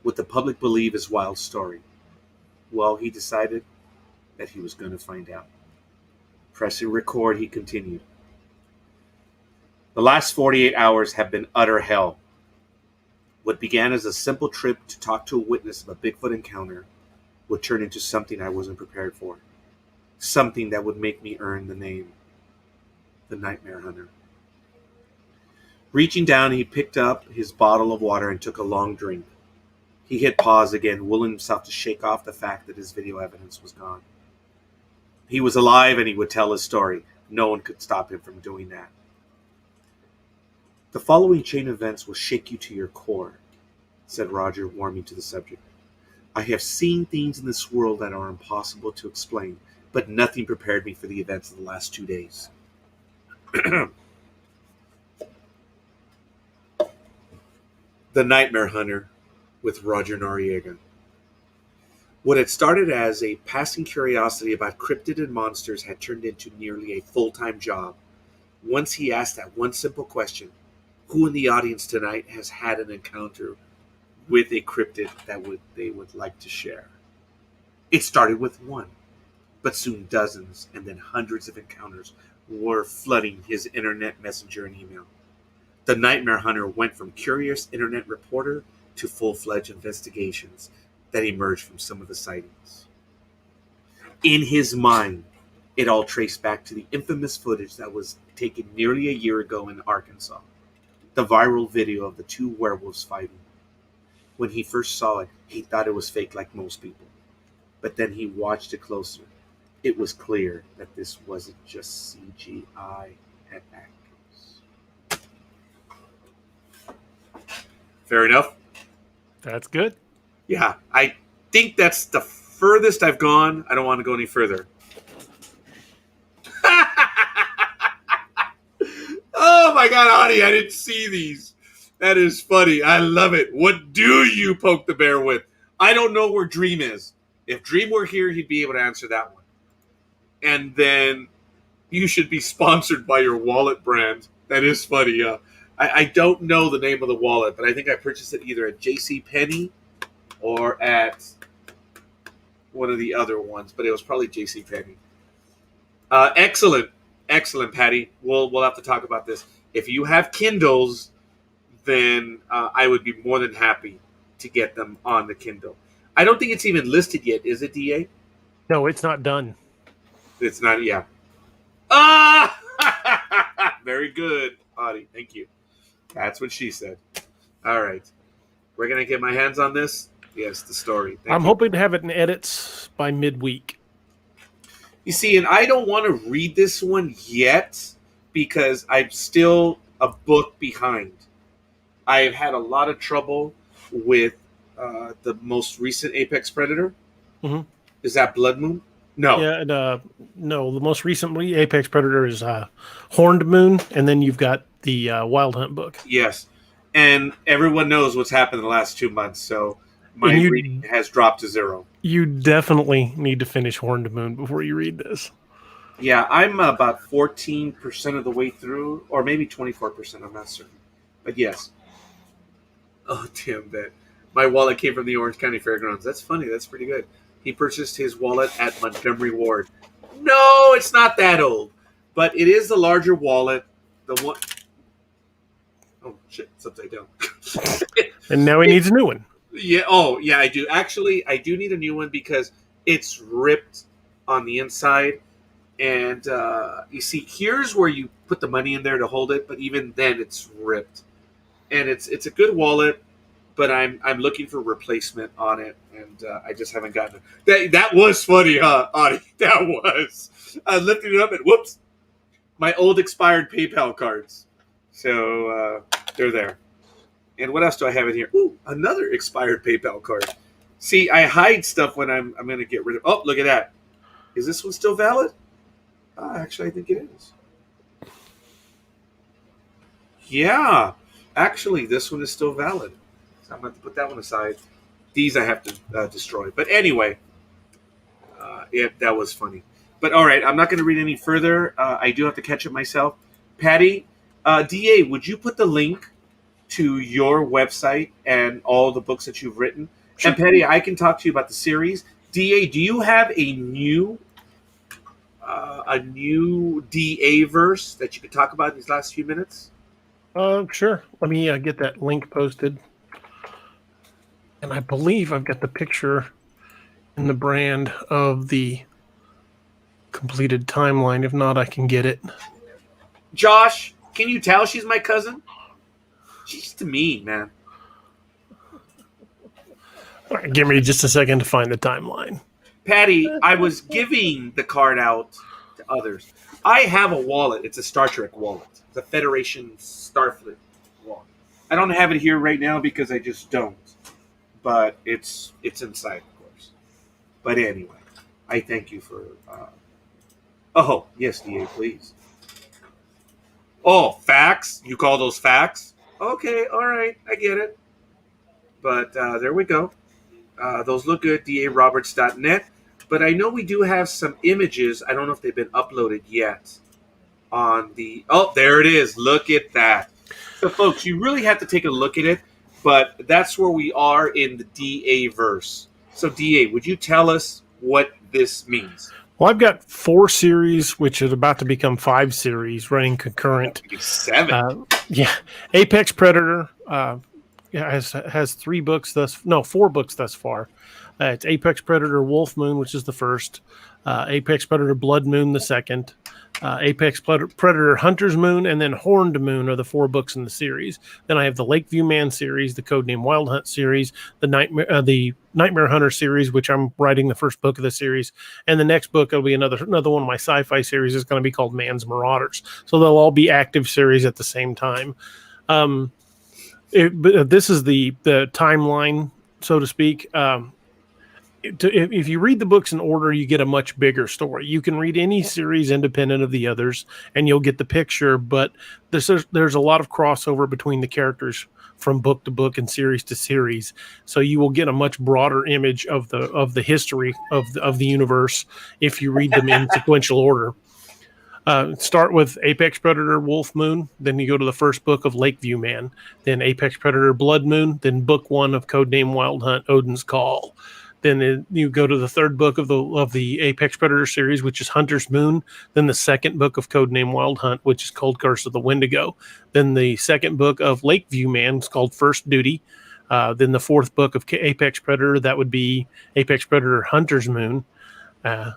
Would the public believe his wild story? Well, he decided that he was going to find out. Pressing record, he continued. The last 48 hours have been utter hell. What began as a simple trip to talk to a witness of a Bigfoot encounter would turn into something I wasn't prepared for. Something that would make me earn the name, the Nightmare Hunter. Reaching down, he picked up his bottle of water and took a long drink. He hit pause again, willing himself to shake off the fact that his video evidence was gone. He was alive and he would tell his story. No one could stop him from doing that. The following chain of events will shake you to your core, said Roger, warming to the subject. I have seen things in this world that are impossible to explain, but nothing prepared me for the events of the last 2 days. The Nightmare Hunter with Roger Noriega. What had started as a passing curiosity about cryptid and monsters had turned into nearly a full-time job. Once he asked that one simple question, who in the audience tonight has had an encounter with a cryptid that they would like to share? It started with one, but soon dozens and then hundreds of encounters were flooding his internet messenger and email. The Nightmare Hunter went from curious internet reporter to full-fledged investigations that emerged from some of the sightings. In his mind, it all traced back to the infamous footage that was taken nearly a year ago in Arkansas. The viral video of the two werewolves fighting. When he first saw it, he thought it was fake like most people. But then he watched it closer. It was clear that this wasn't just CGI and actors. Fair enough? That's good. Yeah, I think that's the furthest I've gone. I don't want to go any further. Oh my God, Audie, I didn't see these. That is funny. I love it. What do you poke the bear with? I don't know where Dream is. If Dream were here, he'd be able to answer that one. And then you should be sponsored by your wallet brand That is funny, yeah. I don't know the name of the wallet, but I think I purchased it either at J.C. Penney or at one of the other ones, but it was probably J.C. Penney. Excellent, Patty. We'll have to talk about this. If you have Kindles, then I would be more than happy to get them on the Kindle. I don't think it's even listed yet, is it, DA? No, it's not done. It's not, yeah. Ah! Very good, Audie. Thank you. That's what she said. All right. We're going to get my hands on this. Yes, the story. I'm hoping to have it in edits by midweek. You see, and I don't want to read this one yet because I'm still a book behind. I've had a lot of trouble with the most recent Apex Predator. Mm-hmm. Is that Blood Moon? No. Yeah, and, no. The most recent Apex Predator is Horned Moon, and then you've got the Wild Hunt book. Yes, and everyone knows what's happened in the last 2 months, so my reading has dropped to 0. You definitely need to finish Horned Moon before you read this. Yeah, I'm about 14% of the way through, or maybe 24%. I'm not certain, but yes. Oh, damn that! My wallet came from the Orange County Fairgrounds. That's funny. That's pretty good. He purchased his wallet at Montgomery Ward. No, it's not that old, but it is the larger wallet. The one. Oh shit! It's upside down. And now he needs a new one. Yeah. Oh, yeah. I do. Actually, I do need a new one because it's ripped on the inside, and you see, here's where you put the money in there to hold it, but even then, it's ripped. And it's a good wallet, but I'm looking for replacement on it, and I just haven't gotten it. That was funny, huh, Audie? That was. I lifted it up, and whoops, my old expired PayPal cards. So they're there. And what else do I have in here? Ooh, another expired PayPal card. See, I hide stuff when I'm going to get rid of. Oh, look at that. Is this one still valid? Actually, I think it is. Yeah. Actually, this one is still valid. So I'm going to have to put that one aside. These I have to destroy. But anyway, yeah, that was funny. But all right, I'm not going to read any further. I do have to catch up myself. Patty, DA, would you put the link to your website and all the books that you've written? Sure. And Patty, I can talk to you about the series. DA, do you have a new DA verse that you could talk about in these last few minutes? Sure. Let me get that link posted. And I believe I've got the picture in the brand of the completed timeline. If not, I can get it. Josh, can you tell she's my cousin? She's to me, man. All right, give me just a second to find the timeline. Patty, I was giving the card out to others. I have a wallet. It's a Star Trek wallet. It's a Federation Starfleet wallet. I don't have it here right now because I just don't. But it's inside, of course. But anyway, I thank you for... Oh, yes, DA, please. Oh, facts? You call those facts? Okay, all right, I get it. But there we go. Those look good, daroberts.net. But I know we do have some images. I don't know if they've been uploaded yet on the... Oh, there it is. Look at that. So, folks, you really have to take a look at it. But that's where we are in the DA verse. So, DA, would you tell us what this means? Well, I've got 4 series, which is about to become 5 series, running concurrent. 7. Yeah. Apex Predator has 4 books thus far. It's Apex Predator Wolf Moon, which is the first. Apex Predator Blood Moon, the second. Apex Predator Hunter's Moon, and then Horned Moon are the 4 books in the series. Then I have the Lakeview Man series, the Codename Wild Hunt series, the Nightmare Hunter series, which I'm writing the first book of the series, and the next book will be another one of my sci-fi series is going to be called Man's Marauders. So they'll all be active series at the same time. This is the timeline, so to speak. If you read the books in order, you get a much bigger story. You can read any series independent of the others, and you'll get the picture. But there's a lot of crossover between the characters from book to book and series to series. So you will get a much broader image of the history of the universe if you read them in sequential order. Start with Apex Predator Wolf Moon, then you go to the first book of Lakeview Man, then Apex Predator Blood Moon, then book 1 of Codename Wild Hunt Odin's Call. Then you go to the third book of the Apex Predator series, which is Hunter's Moon. Then the second book of Codename Wild Hunt, which is called Curse of the Wendigo. Then the second book of Lakeview Man is called First Duty. Then the fourth book of Apex Predator, that would be Apex Predator Hunter's Moon.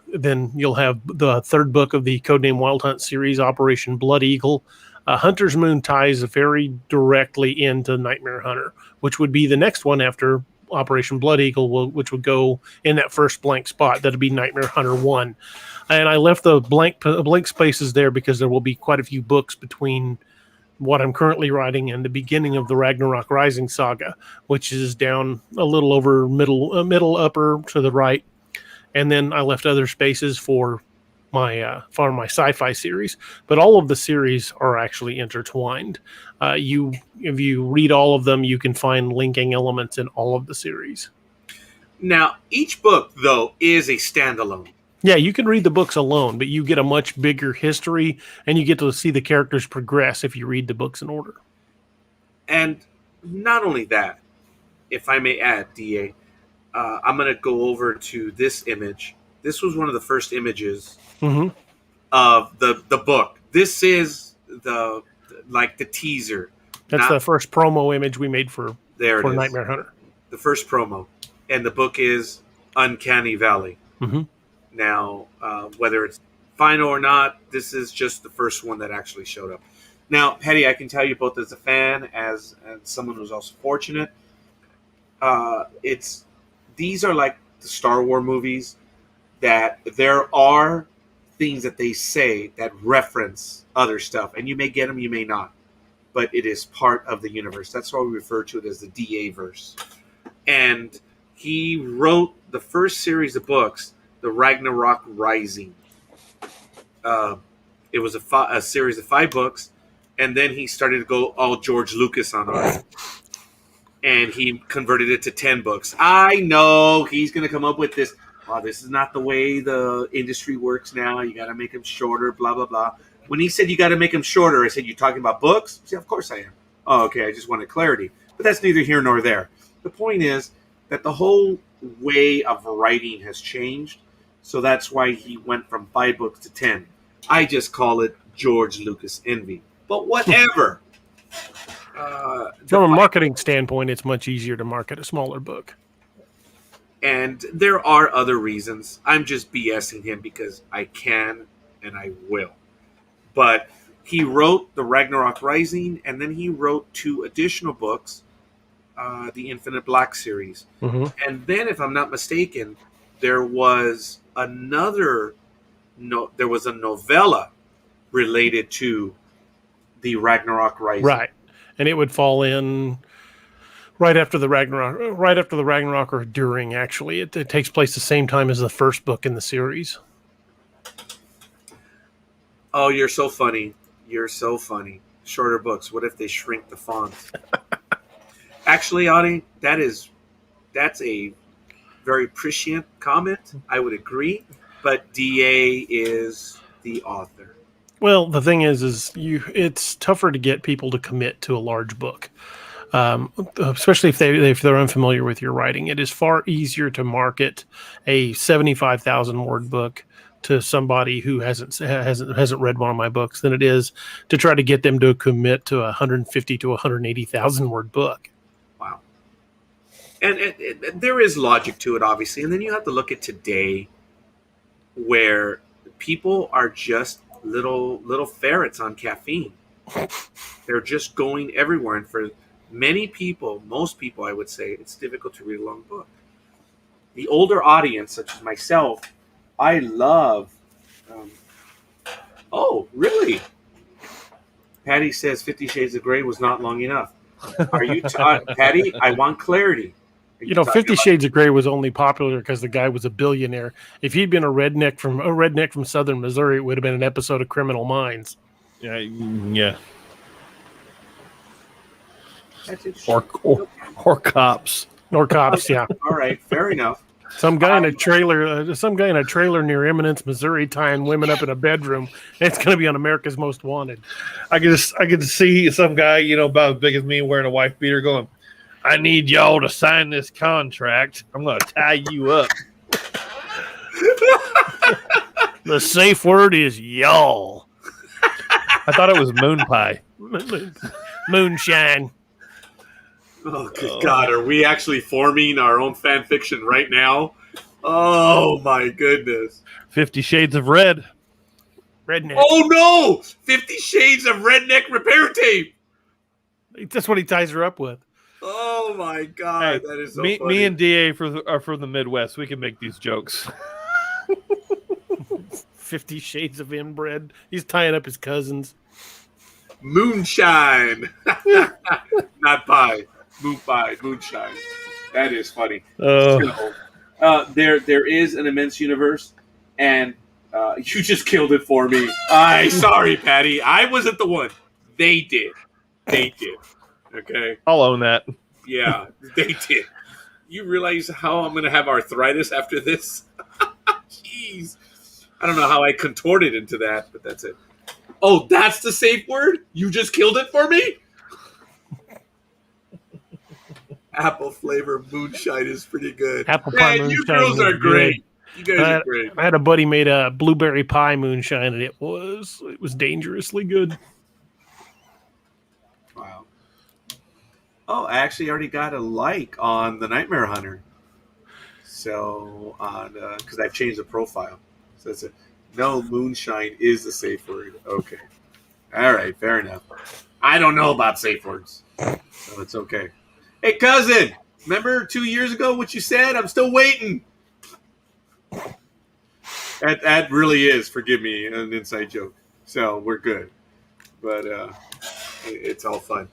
Then you'll have the third book of the Codename Wild Hunt series, Operation Blood Eagle. Hunter's Moon ties very directly into Nightmare Hunter, which would be the next one after Operation Blood Eagle, which would go in that first blank spot. That'd be Nightmare Hunter 1. And I left the blank spaces there because there will be quite a few books between what I'm currently writing and the beginning of the Ragnarok Rising saga, which is down a little over middle upper to the right. And then I left other spaces for my sci-fi series, but all of the series are actually intertwined. If you read all of them, you can find linking elements in all of the series. Now, each book, though, is a standalone. Yeah, you can read the books alone, but you get a much bigger history, and you get to see the characters progress if you read the books in order. And not only that, if I may add, DA, I'm going to go over to this image. This was one of the first images of the book. This is the teaser. That's the first promo image we made for is. Nightmare Hunter. The first promo. And the book is Uncanny Valley. Mm-hmm. Now, whether it's final or not, this is just the first one that actually showed up. Now, Hetty, I can tell you both as a fan, as someone who's also fortunate, these are like the Star Wars movies, that there are things that they say that reference other stuff, and you may get them, you may not, but it is part of the universe. That's why we refer to it as the DA verse. And he wrote the first series of books, the Ragnarok Rising. It was a series of 5 books, and then he started to go all George Lucas on it. And he converted it to 10 books. I know he's going to come up with this. Oh, this is not the way the industry works now. You got to make them shorter, blah, blah, blah. When he said you got to make them shorter, I said, you talking about books? See, of course I am. Oh, okay, I just wanted clarity. But that's neither here nor there. The point is that the whole way of writing has changed. So that's why he went from 5 books to 10. I just call it George Lucas envy. But whatever. From a marketing standpoint, it's much easier to market a smaller book. And there are other reasons. I'm just BSing him because I can and I will. But he wrote the Ragnarok Rising, and then he wrote 2 additional books, the Infinite Black series. Mm-hmm. And then, if I'm not mistaken, there was a novella related to the Ragnarok Rising. Right. And it would fall in right after the Ragnarok or during, actually. It takes place the same time as the first book in the series. Oh, you're so funny. You're so funny. Shorter books. What if they shrink the fonts? Actually, Audie, that's a very prescient comment. I would agree. But DA is the author. Well, the thing is it's tougher to get people to commit to a large book, especially if they're unfamiliar with your writing. It is far easier to market a 75,000 word book to somebody who hasn't read one of my books than it is to try to get them to commit to a 150 to 180,000 word book. Wow. And there is logic to it, obviously. And then you have to look at today, where people are just little ferrets on caffeine. They're just going everywhere, and for many people, most people, I would say, it's difficult to read a long book. The older audience, such as myself, I love. Oh, really? Patty says 50 Shades of Grey was not long enough. Are you, Patty? I want clarity. 50 Shades of Grey was only popular because the guy was a billionaire. If he'd been a redneck from southern Missouri, it would have been an episode of Criminal Minds. Yeah. Or cops. Or cops, yeah. All right, fair enough. Some guy in a trailer near Eminence, Missouri, tying women up in a bedroom. It's going to be on America's Most Wanted. I could see some guy, about as big as me, wearing a wife beater, going, "I need y'all to sign this contract. I'm going to tie you up." The safe word is y'all. I thought it was moon pie. Moonshine. Oh, good God. Are we actually forming our own fan fiction right now? Oh, my goodness. 50 Shades of Red. Redneck. Oh, no! 50 Shades of Redneck Repair Tape. That's what he ties her up with. Oh, my God. Hey, that is so me funny. and DA are from the Midwest. We can make these jokes. 50 Shades of Inbred. He's tying up his cousins. Moonshine. Not pie. Moon pie. Moonshine. That is funny. So, there is an immense universe, and you just killed it for me. Sorry, Patty. I wasn't the one. They did. Okay? I'll own that. Yeah, they did. You realize how I'm going to have arthritis after this? Jeez. I don't know how I contorted into that, but that's it. Oh, that's the safe word? You just killed it for me? Apple flavor moonshine is pretty good. Apple pie moonshine. You girls are great. You guys are great. I had a buddy made a blueberry pie moonshine, and it was dangerously good. Wow. Oh, I actually already got a like on the Nightmare Hunter. So, because I've changed the profile. So it's no, moonshine is the safe word. Okay. All right, fair enough. I don't know about safe words, so it's okay. Hey, cousin, remember 2 years ago what you said? I'm still waiting. That really is, forgive me, an inside joke. So we're good. But it's all fun.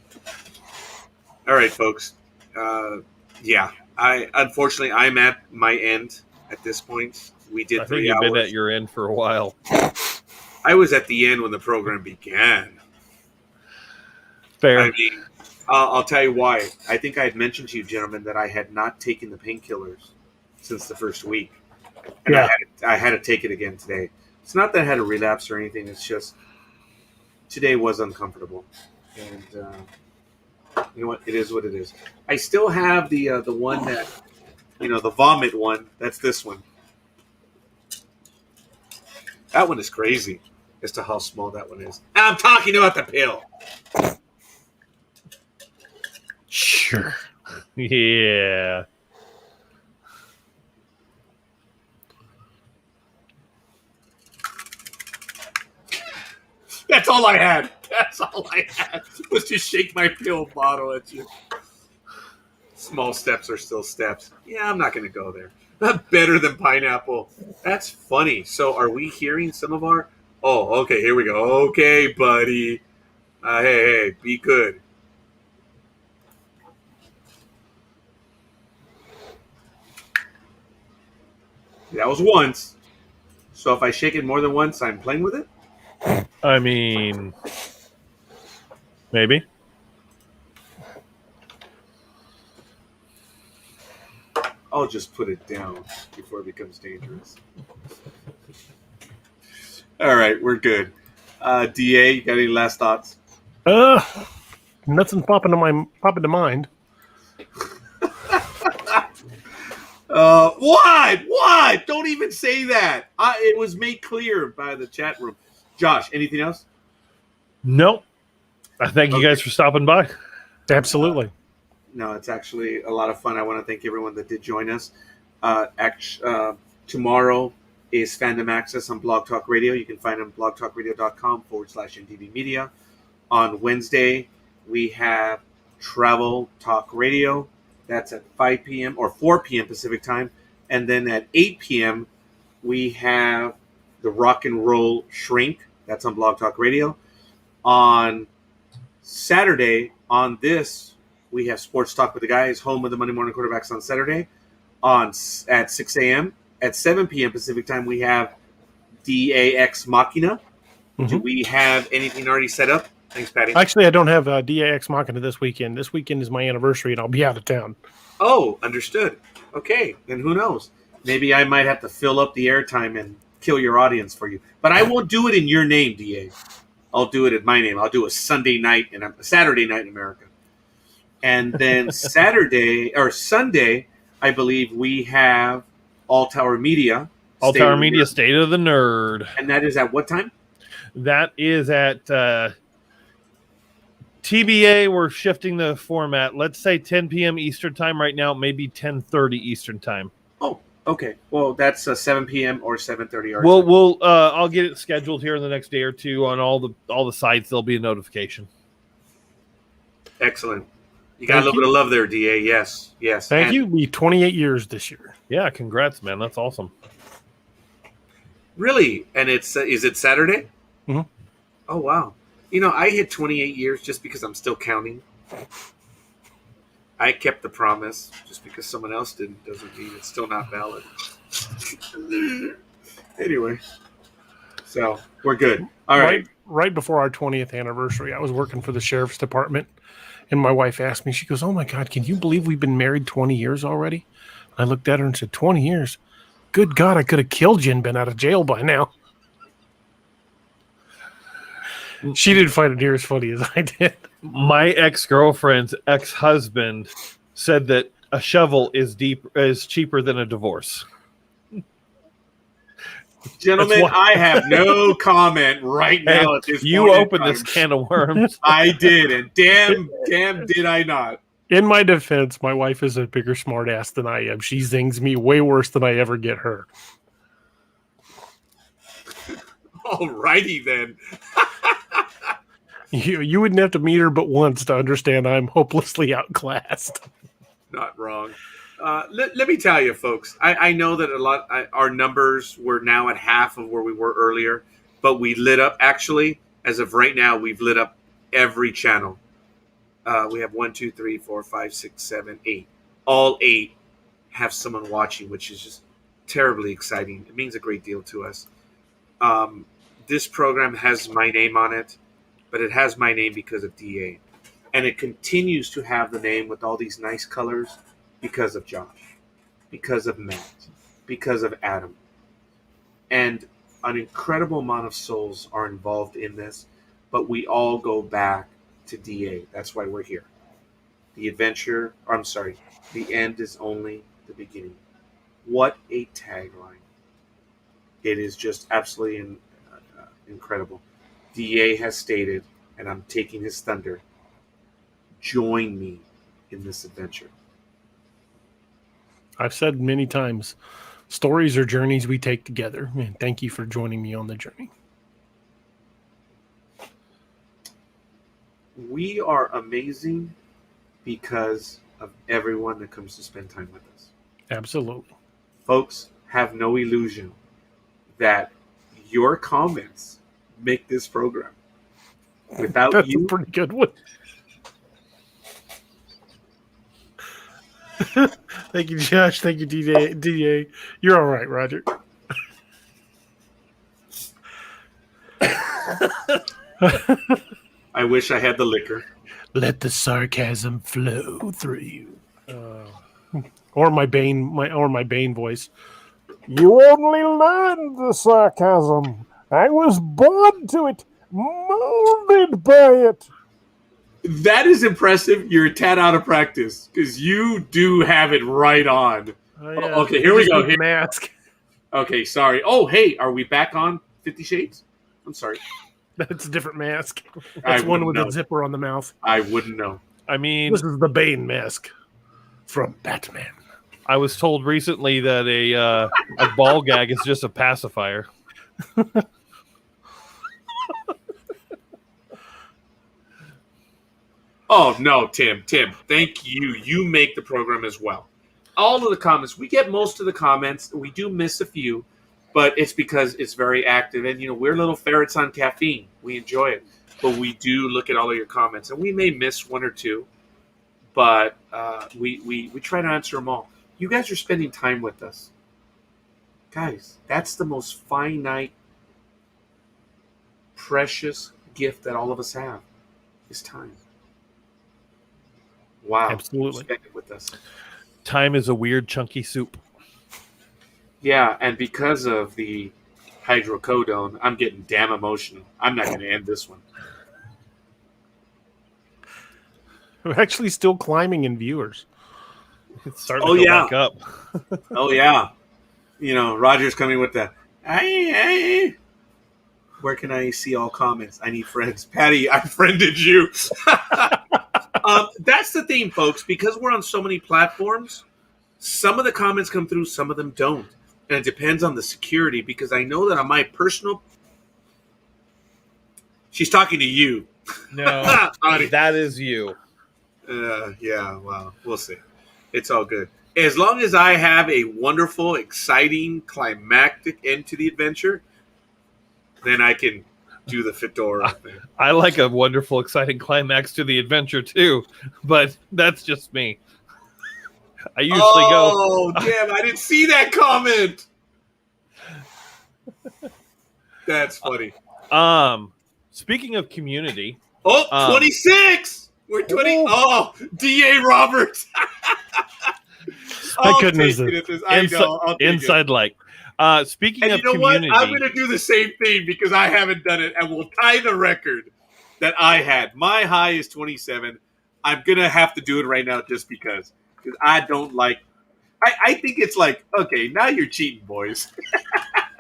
All right, folks. Yeah, unfortunately, I'm at my end at this point. We did 3 hours. I think you've been at your end for a while. I was at the end when the program began. Fair. I mean, I'll tell you why. I think I had mentioned to you, gentlemen, that I had not taken the painkillers since the first week. And Yeah. I had to take it again today. It's not that I had a relapse or anything. It's just today was uncomfortable. And you know what? It is what it is. I still have the one that, the vomit one. That's this one. That one is crazy as to how small that one is. I'm talking about the pill. Sure. Yeah. That's all I had. That's all I had. Was to shake my pill bottle at you. Small steps are still steps. Yeah, I'm not going to go there. Not better than pineapple. That's funny. So are we hearing some of our... Oh, okay, here we go. Okay, buddy. Hey, be good. That was once. So if I shake it more than once, I'm playing with it? I mean, maybe. I'll just put it down before it becomes dangerous. All right, we're good. DA, you got any last thoughts? Nothing's popping to mind. What? Don't even say that. It was made clear by the chat room. Josh, anything else? Nope. I thank you guys for stopping by. Absolutely. No, it's actually a lot of fun. I want to thank everyone that did join us. Tomorrow is Fandom Access on Blog Talk Radio. You can find it on blogtalkradio.com/NTV Media. On Wednesday, we have Travel Talk Radio. That's at 5 p.m. or 4 p.m. Pacific time. And then at 8 p.m., we have the Rock and Roll Shrink. That's on Blog Talk Radio. On Saturday, on this, we have Sports Talk with the Guys, home of the Monday Morning Quarterbacks on Saturday at 6 a.m. At 7 p.m. Pacific time, we have DAX Machina. Mm-hmm. Do we have anything already set up? Thanks, Patty. Actually, I don't have DAX Machina this weekend. This weekend is my anniversary, and I'll be out of town. Oh, understood. Okay, then who knows? Maybe I might have to fill up the airtime and kill your audience for you. But I won't do it in your name, DA. I'll do it in my name. I'll do a Saturday night in America. And then Sunday, I believe we have All Tower Media. All Tower Media State of the Nerd. And that is at what time? That is at TBA. We're shifting the format. Let's say 10 p.m. Eastern time right now, maybe 10:30 Eastern time. Oh, okay. Well, that's 7 p.m. or 7:30 our time. We'll I'll get it scheduled here in the next day or two on all the sites. There'll be a notification. Excellent. You got a little bit of love there, DA. Yes. Thank you. Be 28 years this year. Yeah, congrats, man. That's awesome. Really? And it's is it Saturday? Mm-hmm. Oh, wow. I hit 28 years just because I'm still counting. I kept the promise. Just because someone else didn't doesn't mean it's still not valid. Anyway, so we're good. All right. Right before our 20th anniversary, I was working for the sheriff's department, and my wife asked me, she goes, "Oh my God, can you believe we've been married 20 years already?" I looked at her and said, 20 years? Good God, I could have killed you and been out of jail by now. She didn't find it near as funny as I did. My ex-girlfriend's ex-husband said that a shovel is cheaper than a divorce. Gentlemen, I have no comment right now at this point. You opened this can of worms. I did, and damn did I not. In my defense, my wife is a bigger smartass than I am. She zings me way worse than I ever get her. Alrighty then. You wouldn't have to meet her but once to understand I'm hopelessly outclassed. Not wrong. Let me tell you, folks. I know that our numbers were now at half of where we were earlier, but we lit up. Actually, as of right now, we've lit up every channel. We have 1, 2, 3, 4, 5, 6, 7, 8. All 8 have someone watching, which is just terribly exciting. It means a great deal to us. This program has my name on it, but it has my name because of DA. And it continues to have the name with all these nice colors because of Josh, because of Matt, because of Adam. And an incredible amount of souls are involved in this, but we all go back to DA. That's why we're here. The end is only the beginning. What a tagline. It is just absolutely incredible. DA has stated, and I'm taking his thunder, join me in this adventure. I've said many times, stories are journeys we take together. Man, thank you for joining me on the journey. We are amazing because of everyone that comes to spend time with us. Absolutely. Folks, have no illusion that your comments make this program. Without That's you, a pretty good one. Thank you, Josh. Thank you, DA. You're all right, Roger. I wish I had the liquor. Let the sarcasm flow through you. Or my Bane voice. You only learned the sarcasm. I was born to it, molded by it. That is impressive. You're a tad out of practice because you do have it right on. Oh, yeah. Okay, here we go. Mask. Okay, sorry. Oh, hey, are we back on 50 Shades? I'm sorry. That's a different mask. That's one with a zipper on the mouth. I wouldn't know. I mean, this is the Bane mask from Batman. I was told recently that a ball gag is just a pacifier. Oh, no, Tim, thank you. You make the program as well. All of the comments, we get most of the comments. We do miss a few, but it's because it's very active. And, we're little ferrets on caffeine. We enjoy it. But we do look at all of your comments. And we may miss one or two, but we try to answer them all. You guys are spending time with us. Guys, that's the most finite, precious gift that all of us have is time. Wow. Absolutely. Spend it with us. Time is a weird, chunky soup. Yeah, and because of the hydrocodone, I'm getting damn emotional. I'm not going to end this one. We're actually still climbing in viewers. It's starting to go back up. Oh, yeah. You know, Roger's coming with the, hey. Where can I see all comments? I need friends. Patty, I friended you. That's the thing, folks. Because we're on so many platforms, some of the comments come through, some of them don't. And it depends on the security, because I know that on my personal... She's talking to you. No, that is you. Yeah, well, we'll see. It's all good. As long as I have a wonderful, exciting, climactic end to the adventure, then I can do the fedora thing. I like a wonderful, exciting climax to the adventure too, but that's just me. I usually go. Oh, damn! I didn't see that comment. That's funny. Speaking of community. 26! We're 20. Oh, D.A. Roberts. My goodness. Inside like. Speaking of you know community. what? I'm going to do the same thing because I haven't done it, and we'll tie the record that I had. My high is 27. I'm going to have to do it right now just because I don't like... I think it's like, okay, now you're cheating, boys.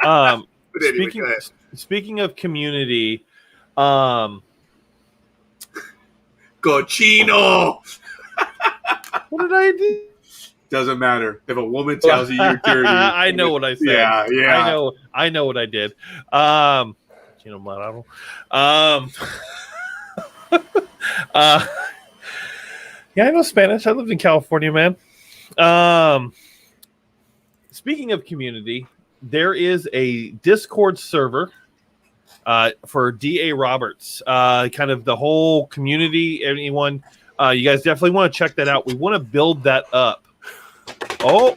But anyway, speaking of community... Cochino. What did I do? Doesn't matter. If a woman tells you you're dirty, I know what I said. Yeah. I know what I did. Yeah, I know Spanish. I lived in California, man. Speaking of community, there is a Discord server for D.A. Roberts, kind of the whole community, anyone. You guys definitely want to check that out. We want to build that up. We need one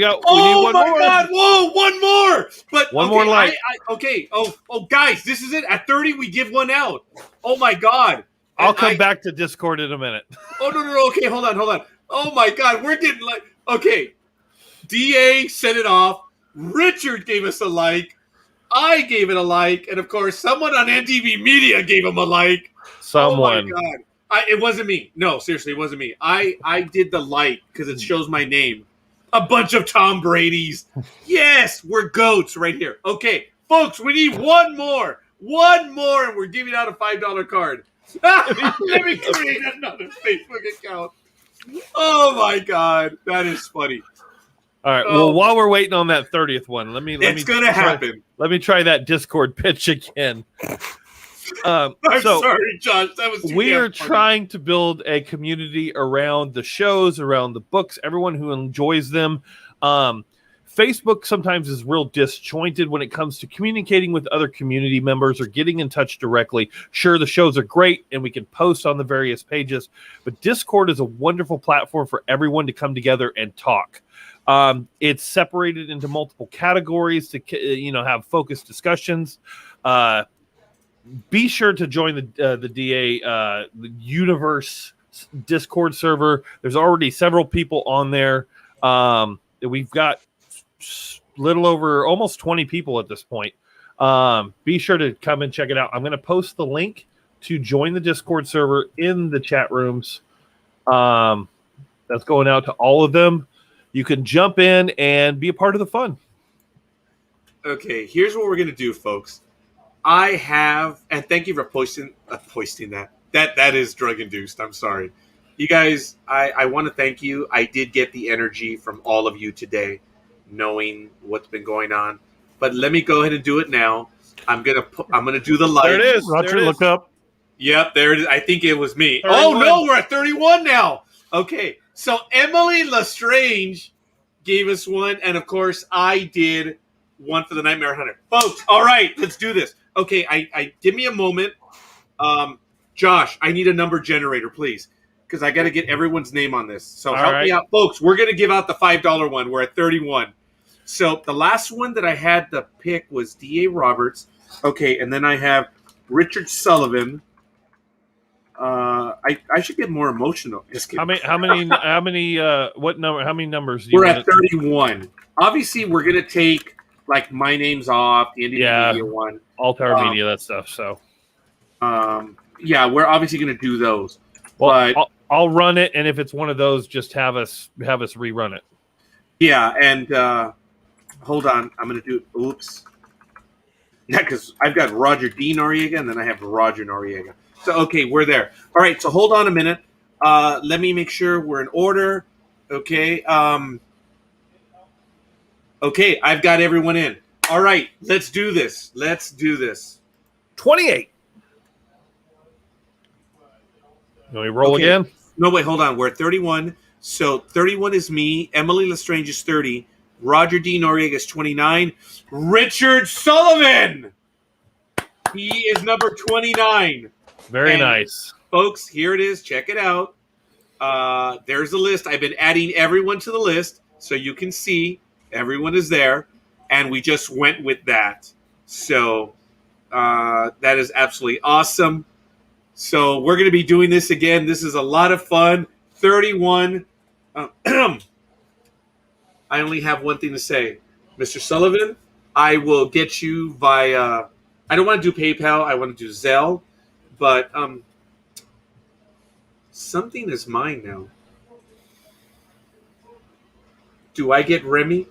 more. Oh my God! Whoa, one more! But one more like. Okay. Oh, guys, this is it. At 30, we give one out. Oh my God! I'll come back to Discord in a minute. Oh no! Okay, hold on. Oh my God, we're getting like okay. DA set it off. Richard gave us a like. I gave it a like, and of course, someone on NTV Media gave him a like. Someone. Oh my God. It wasn't me. No, seriously, it wasn't me. I did the like because it shows my name. A bunch of Tom Brady's. Yes, we're goats right here. Okay, folks, we need one more. One more, and we're giving out a $5 card. Let me create another Facebook account. Oh my God, that is funny. All right. Well, while we're waiting on that 30th one, it's gonna happen. Let me try that Discord pitch again. I'm sorry, Josh. That was too we are funny. trying to build a community around the shows, around the books, everyone who enjoys them. Facebook sometimes is real disjointed when it comes to communicating with other community members or getting in touch directly. Sure, the shows are great and we can post on the various pages, but Discord is a wonderful platform for everyone to come together and talk. It's separated into multiple categories to have focused discussions. Be sure to join the DA the Universe Discord server. There's already several people on there. We've got little over almost 20 people at this point. Be sure to come and check it out. I'm going to post the link to join the Discord server in the chat rooms. That's going out to all of them. You can jump in and be a part of the fun. Okay, here's what we're going to do, folks. I have, and thank you for posting that. That is drug induced. I'm sorry. You guys, I want to thank you. I did get the energy from all of you today, knowing what's been going on. But let me go ahead and do it now. I'm gonna do the light. There it is. Roger, look up. Yep, there it is. I think it was me. 31. Oh no, we're at 31 now. Okay, so Emily Lestrange gave us one, and of course I did one for the Nightmare Hunter. Folks, all right, let's do this. Okay, I give me a moment. Josh, I need a number generator, please, because I got to get everyone's name on this. So help me out. Folks, we're going to give out the $5 one. We're at 31. So the last one that I had to pick was D.A. Roberts. Okay, and then I have Richard Sullivan. I should get more emotional. Just kidding. How many what number? How many numbers do you We're want at 31. Obviously, we're gonna take like my name's off the Indian Yeah. Media one. Altar Media, that stuff. So, yeah, we're obviously gonna do those. well, But I'll run it, and if it's one of those, just have us rerun it. yeah, and hold on, I'm gonna do. Oops. Yeah, because I've got Roger D. Noriega, and then I have Roger Noriega. So okay, we're there. All right, so hold on a minute. Let me make sure we're in order. Okay. Okay, I've got everyone in. All right, let's do this. 28. You want me to roll Okay. again? No, wait, hold on. We're at 31. So 31 is me. Emily Lestrange is 30. Roger D. Noriega is 29. Richard Sullivan! He is number 29. Very And, nice. Folks, here it is. Check it out. There's the list. I've been adding everyone to the list so you can see everyone is there. And we just went with that. So that is absolutely awesome. So we're going to be doing this again. This is a lot of fun. 31. I only have one thing to say. Mr. Sullivan, I will get you via... I don't want to do PayPal. I want to do Zelle. But something is mine now. Do I get Remy?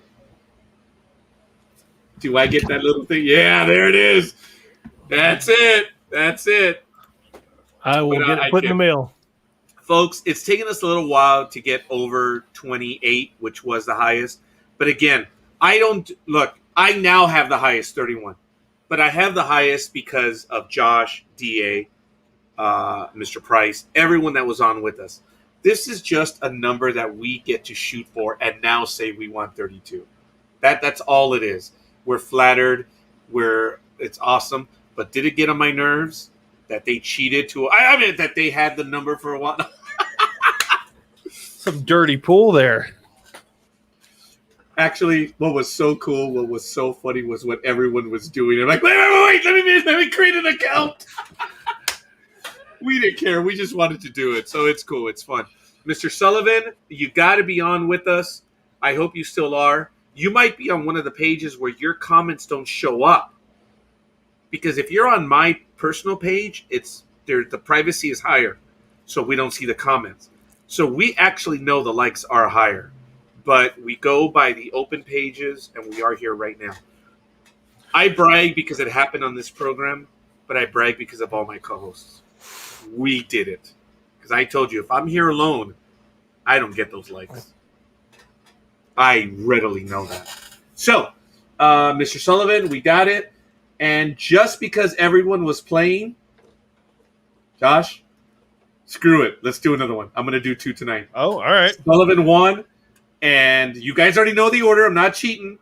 Do I get that little thing? Yeah, there it is. That's it. I will But, get I it put in the can't- mail. Folks, it's taken us a little while to get over 28, which was the highest. But again, I now have the highest, 31. But I have the highest because of Josh, DA, Mr. Price, everyone that was on with us. This is just a number that we get to shoot for and now say we want 32. That's all it is. We're flattered. It's awesome. But did it get on my nerves that they cheated I mean, that they had the number for a while? Some dirty pool there. Actually, what was so cool, what was so funny was what everyone was doing. I'm like, wait, let me create an account. We didn't care. We just wanted to do it. So it's cool. It's fun. Mr. Sullivan, you got to be on with us. I hope you still are. You might be on one of the pages where your comments don't show up. Because if you're on my personal page, the privacy is higher. So we don't see the comments. So we actually know the likes are higher. But we go by the open pages, and we are here right now. I brag because it happened on this program, but I brag because of all my co-hosts. We did it. Because I told you, if I'm here alone, I don't get those likes. I readily know that. So, Mr. Sullivan, we got it. And just because everyone was playing, Josh, screw it. Let's do another one. I'm going to do 2 tonight. Oh, all right. Sullivan won. And you guys already know the order. I'm not cheating.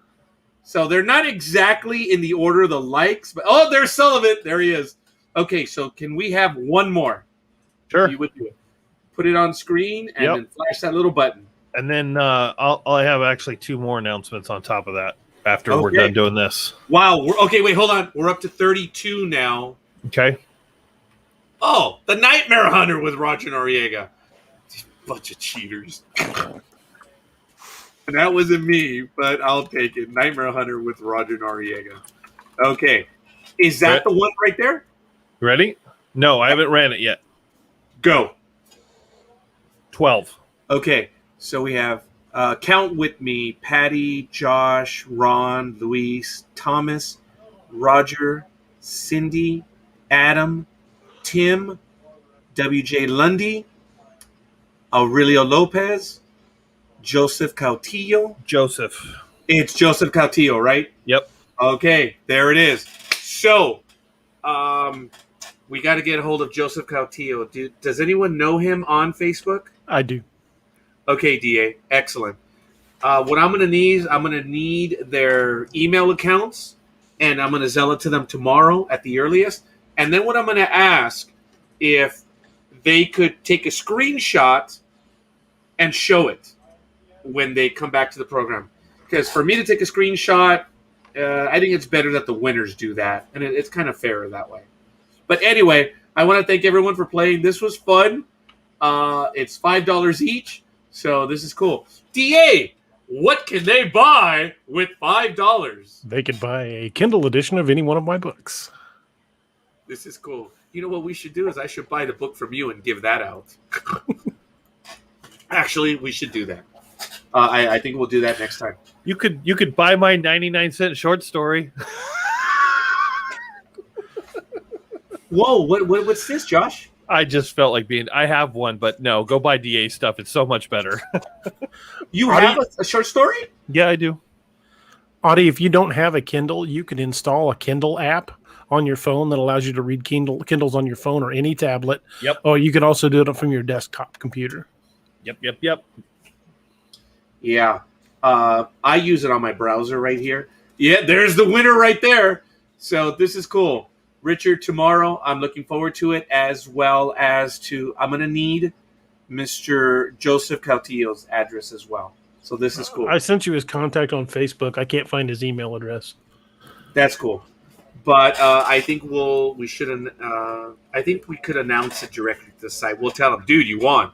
So they're not exactly in the order of the likes. But there's Sullivan. There he is. Okay, so can we have one more? Sure. You would do it. Put it on screen and then flash that little button. And then I'll have actually 2 more announcements on top of that after we're done doing this. Wow. Wait, hold on. We're up to 32 now. Okay. Oh, the Nightmare Hunter with Roger Noriega. Bunch of cheaters. And that wasn't me, but I'll take it. Nightmare Hunter with Roger Noriega. Okay. Is that the one right there? Ready? No, I haven't ran it yet. Go. 12. Okay. So we have count with me: Patty, Josh, Ron, Luis, Thomas, Roger, Cindy, Adam, Tim, WJ Lundy, Aurelio Lopez, Joseph Cautillo. Joseph. It's Joseph Cautillo, right? Yep. Okay, there it is. So, we got to get a hold of Joseph Cautillo. Does anyone know him on Facebook? I do. Okay, DA. Excellent. What I'm going to need their email accounts, and I'm going to zell it to them tomorrow at the earliest. And then what I'm going to ask, if they could take a screenshot and show it when they come back to the program. Because for me to take a screenshot, I think it's better that the winners do that. And it's kind of fairer that way. But anyway, I want to thank everyone for playing. This was fun. It's $5 each, so this is cool. DA, what can they buy with $5? They could buy a Kindle edition of any one of my books. This is cool. You know what we should do is I should buy the book from you and give that out. Actually, we should do that. I think we'll do that next time. You could buy my 99-cent short story. Whoa, what's this, Josh? I just felt like I have one, but no, go buy DA stuff. It's so much better. You have a short story? Yeah, I do. Audie, if you don't have a Kindle, you can install a Kindle app on your phone that allows you to read Kindles on your phone or any tablet. Yep. Or you can also do it from your desktop computer. Yep. Yeah. I use it on my browser right here. Yeah, there's the winner right there. So this is cool. Richard, tomorrow, I'm looking forward to it, as well as I'm going to need Mr. Joseph Cautillo's address as well. So this is cool. I sent you his contact on Facebook. I can't find his email address. That's cool. But I think we could announce it directly to the site. We'll tell him, dude, you won.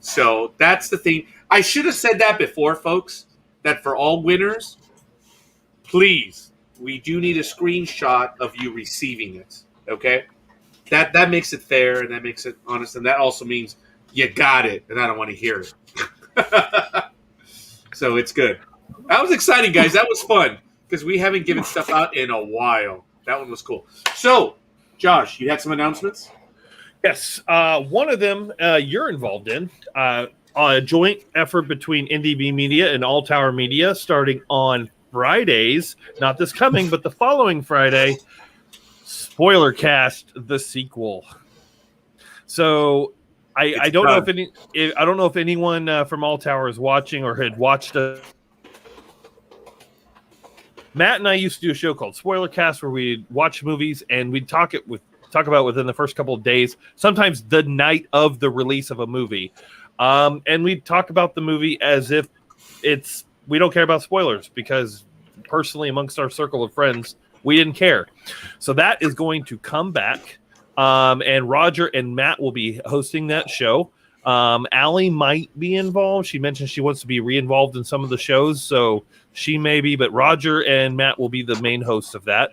So that's the thing. I should have said that before, folks, that for all winners, please, we do need a screenshot of you receiving it, okay? That makes it fair, and that makes it honest, and that also means you got it, and I don't want to hear it. So it's good. That was exciting, guys. That was fun, because we haven't given stuff out in a while. That one was cool. So, Josh, you had some announcements? Yes. One of them you're involved in. A joint effort between NDB Media and All Tower Media starting on Fridays, not this coming, but the following Friday, Spoiler Cast, the sequel. So I don't know if anyone from All Tower is watching or had watched it. Matt and I used to do a show called Spoiler Cast where we'd watch movies and we'd talk about within the first couple of days, sometimes the night of the release of a movie. And we'd talk about the movie as if we don't care about spoilers, because personally amongst our circle of friends, we didn't care. So that is going to come back. And Roger and Matt will be hosting that show. Allie might be involved. She mentioned she wants to be re-involved in some of the shows, so she may be, but Roger and Matt will be the main hosts of that.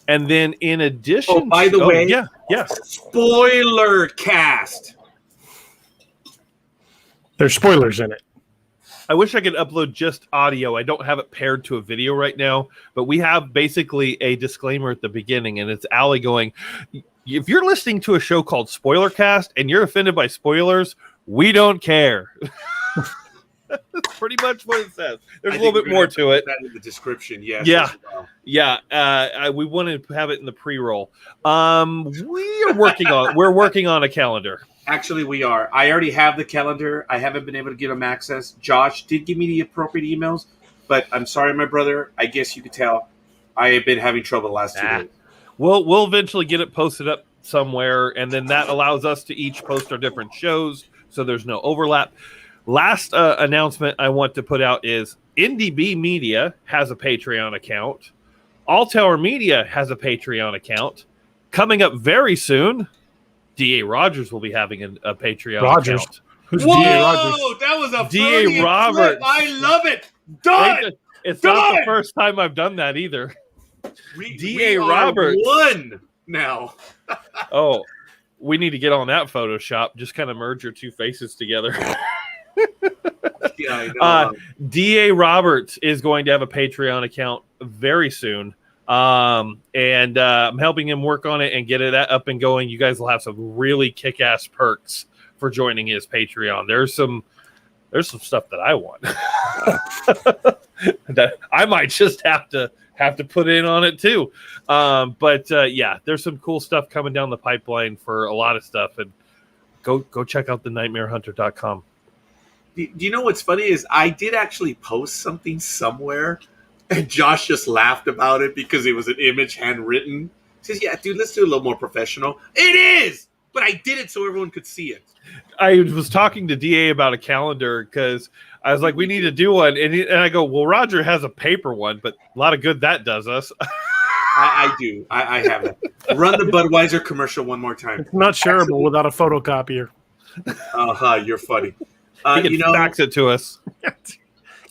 And then in addition... by the way... Yeah. Spoiler Cast. There's spoilers in it. I wish I could upload just audio. I don't have it paired to a video right now, but we have basically a disclaimer at the beginning, and it's Allie going, if you're listening to a show called Spoiler Cast and you're offended by spoilers, we don't care. That's pretty much what it says. There's a little bit more to it. That in the description, yes. Yeah. We wanted to have it in the pre-roll. We're working on a calendar. Actually, we are. I already have the calendar. I haven't been able to give them access. Josh did give me the appropriate emails, but I'm sorry, my brother. I guess you could tell I have been having trouble the last 2 days. We'll eventually get it posted up somewhere, and then that allows us to each post our different shows, so there's no overlap. Last announcement I want to put out is NDB Media has a Patreon account. All Tower Media has a Patreon account. Coming up very soon, D.A. Rogers will be having a Patreon account. Who's Whoa, D.A. Rogers? That was a D.A. Roberts. Clip. I love it. Done. It's not the first time I've done that either. D.A. Roberts. One now. Oh, we need to get on that Photoshop. Just kind of merge your two faces together. Yeah, I know. D.A. Roberts is going to have a Patreon account very soon. And I'm helping him work on it and get it up and going. You guys will have some really kick-ass perks for joining his Patreon. There's some stuff that I want that I might just have to put in on it too. But there's some cool stuff coming down the pipeline for a lot of stuff, and go check out the nightmarehunter.com. Do you know what's funny is I did actually post something somewhere, and Josh just laughed about it because it was an image handwritten. He says, "Yeah, dude, let's do a little more professional." It is, but I did it so everyone could see it. I was talking to DA about a calendar because I was like, "We need to do one," and I go, "Well, Roger has a paper one, but a lot of good that does us." I do. I have it. Run the Budweiser commercial one more time. It's not shareable without a photocopier. You're funny. You can fax it to us.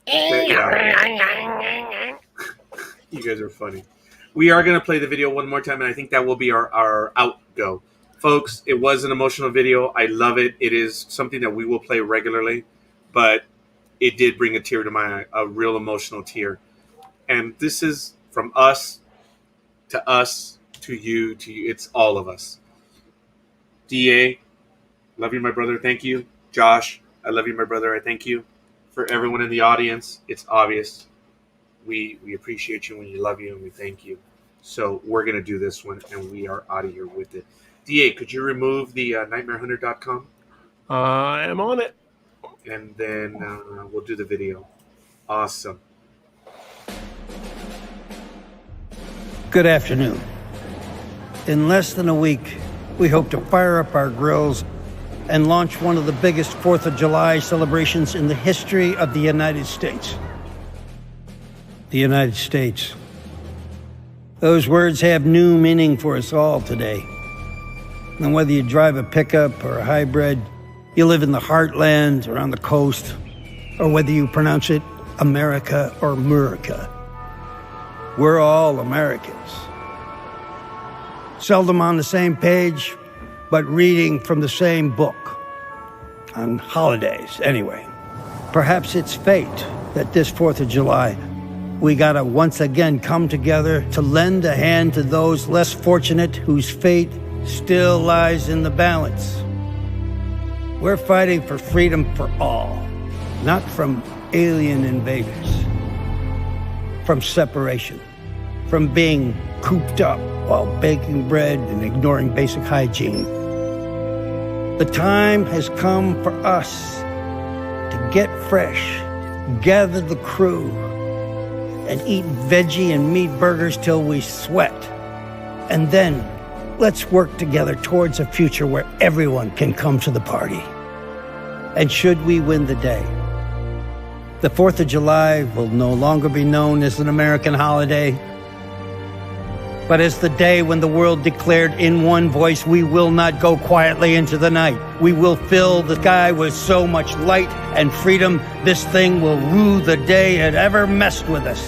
Yeah. You guys are funny. We are going to play the video one more time, and I think that will be our outgo. Folks, it was an emotional video. I love it. It is something that we will play regularly, but it did bring a tear to a real emotional tear. And this is from us to you, to you. It's all of us. DA, love you, my brother. Thank you. Josh, I love you, my brother. I thank you. For everyone in the audience, it's obvious. We appreciate you and we love you and we thank you. So we're going to do this one and we are out of here with it. DA, could you remove the nightmarehunter.com? I am on it. And then we'll do the video. Awesome. Good afternoon. In less than a week, we hope to fire up our grills and launch one of the biggest 4th of July celebrations in the history of the United States. The United States. Those words have new meaning for us all today. And whether you drive a pickup or a hybrid, you live in the heartland or on the coast, or whether you pronounce it America or Murica, we're all Americans. Seldom on the same page, but reading from the same book. On holidays, anyway. Perhaps it's fate that this 4th of July, we gotta once again come together to lend a hand to those less fortunate whose fate still lies in the balance. We're fighting for freedom for all, not from alien invaders. From separation, from being cooped up while baking bread and ignoring basic hygiene. The time has come for us to get fresh, gather the crew, and eat veggie and meat burgers till we sweat. And then, let's work together towards a future where everyone can come to the party. And should we win the day, the 4th of July will no longer be known as an American holiday, but as the day when the world declared in one voice, we will not go quietly into the night. We will fill the sky with so much light and freedom, this thing will rue the day it ever messed with us.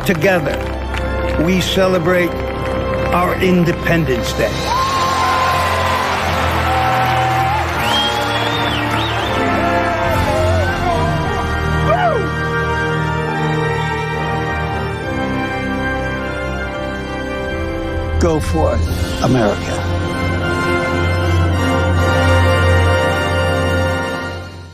Together, we celebrate our Independence Day. Go forth, America.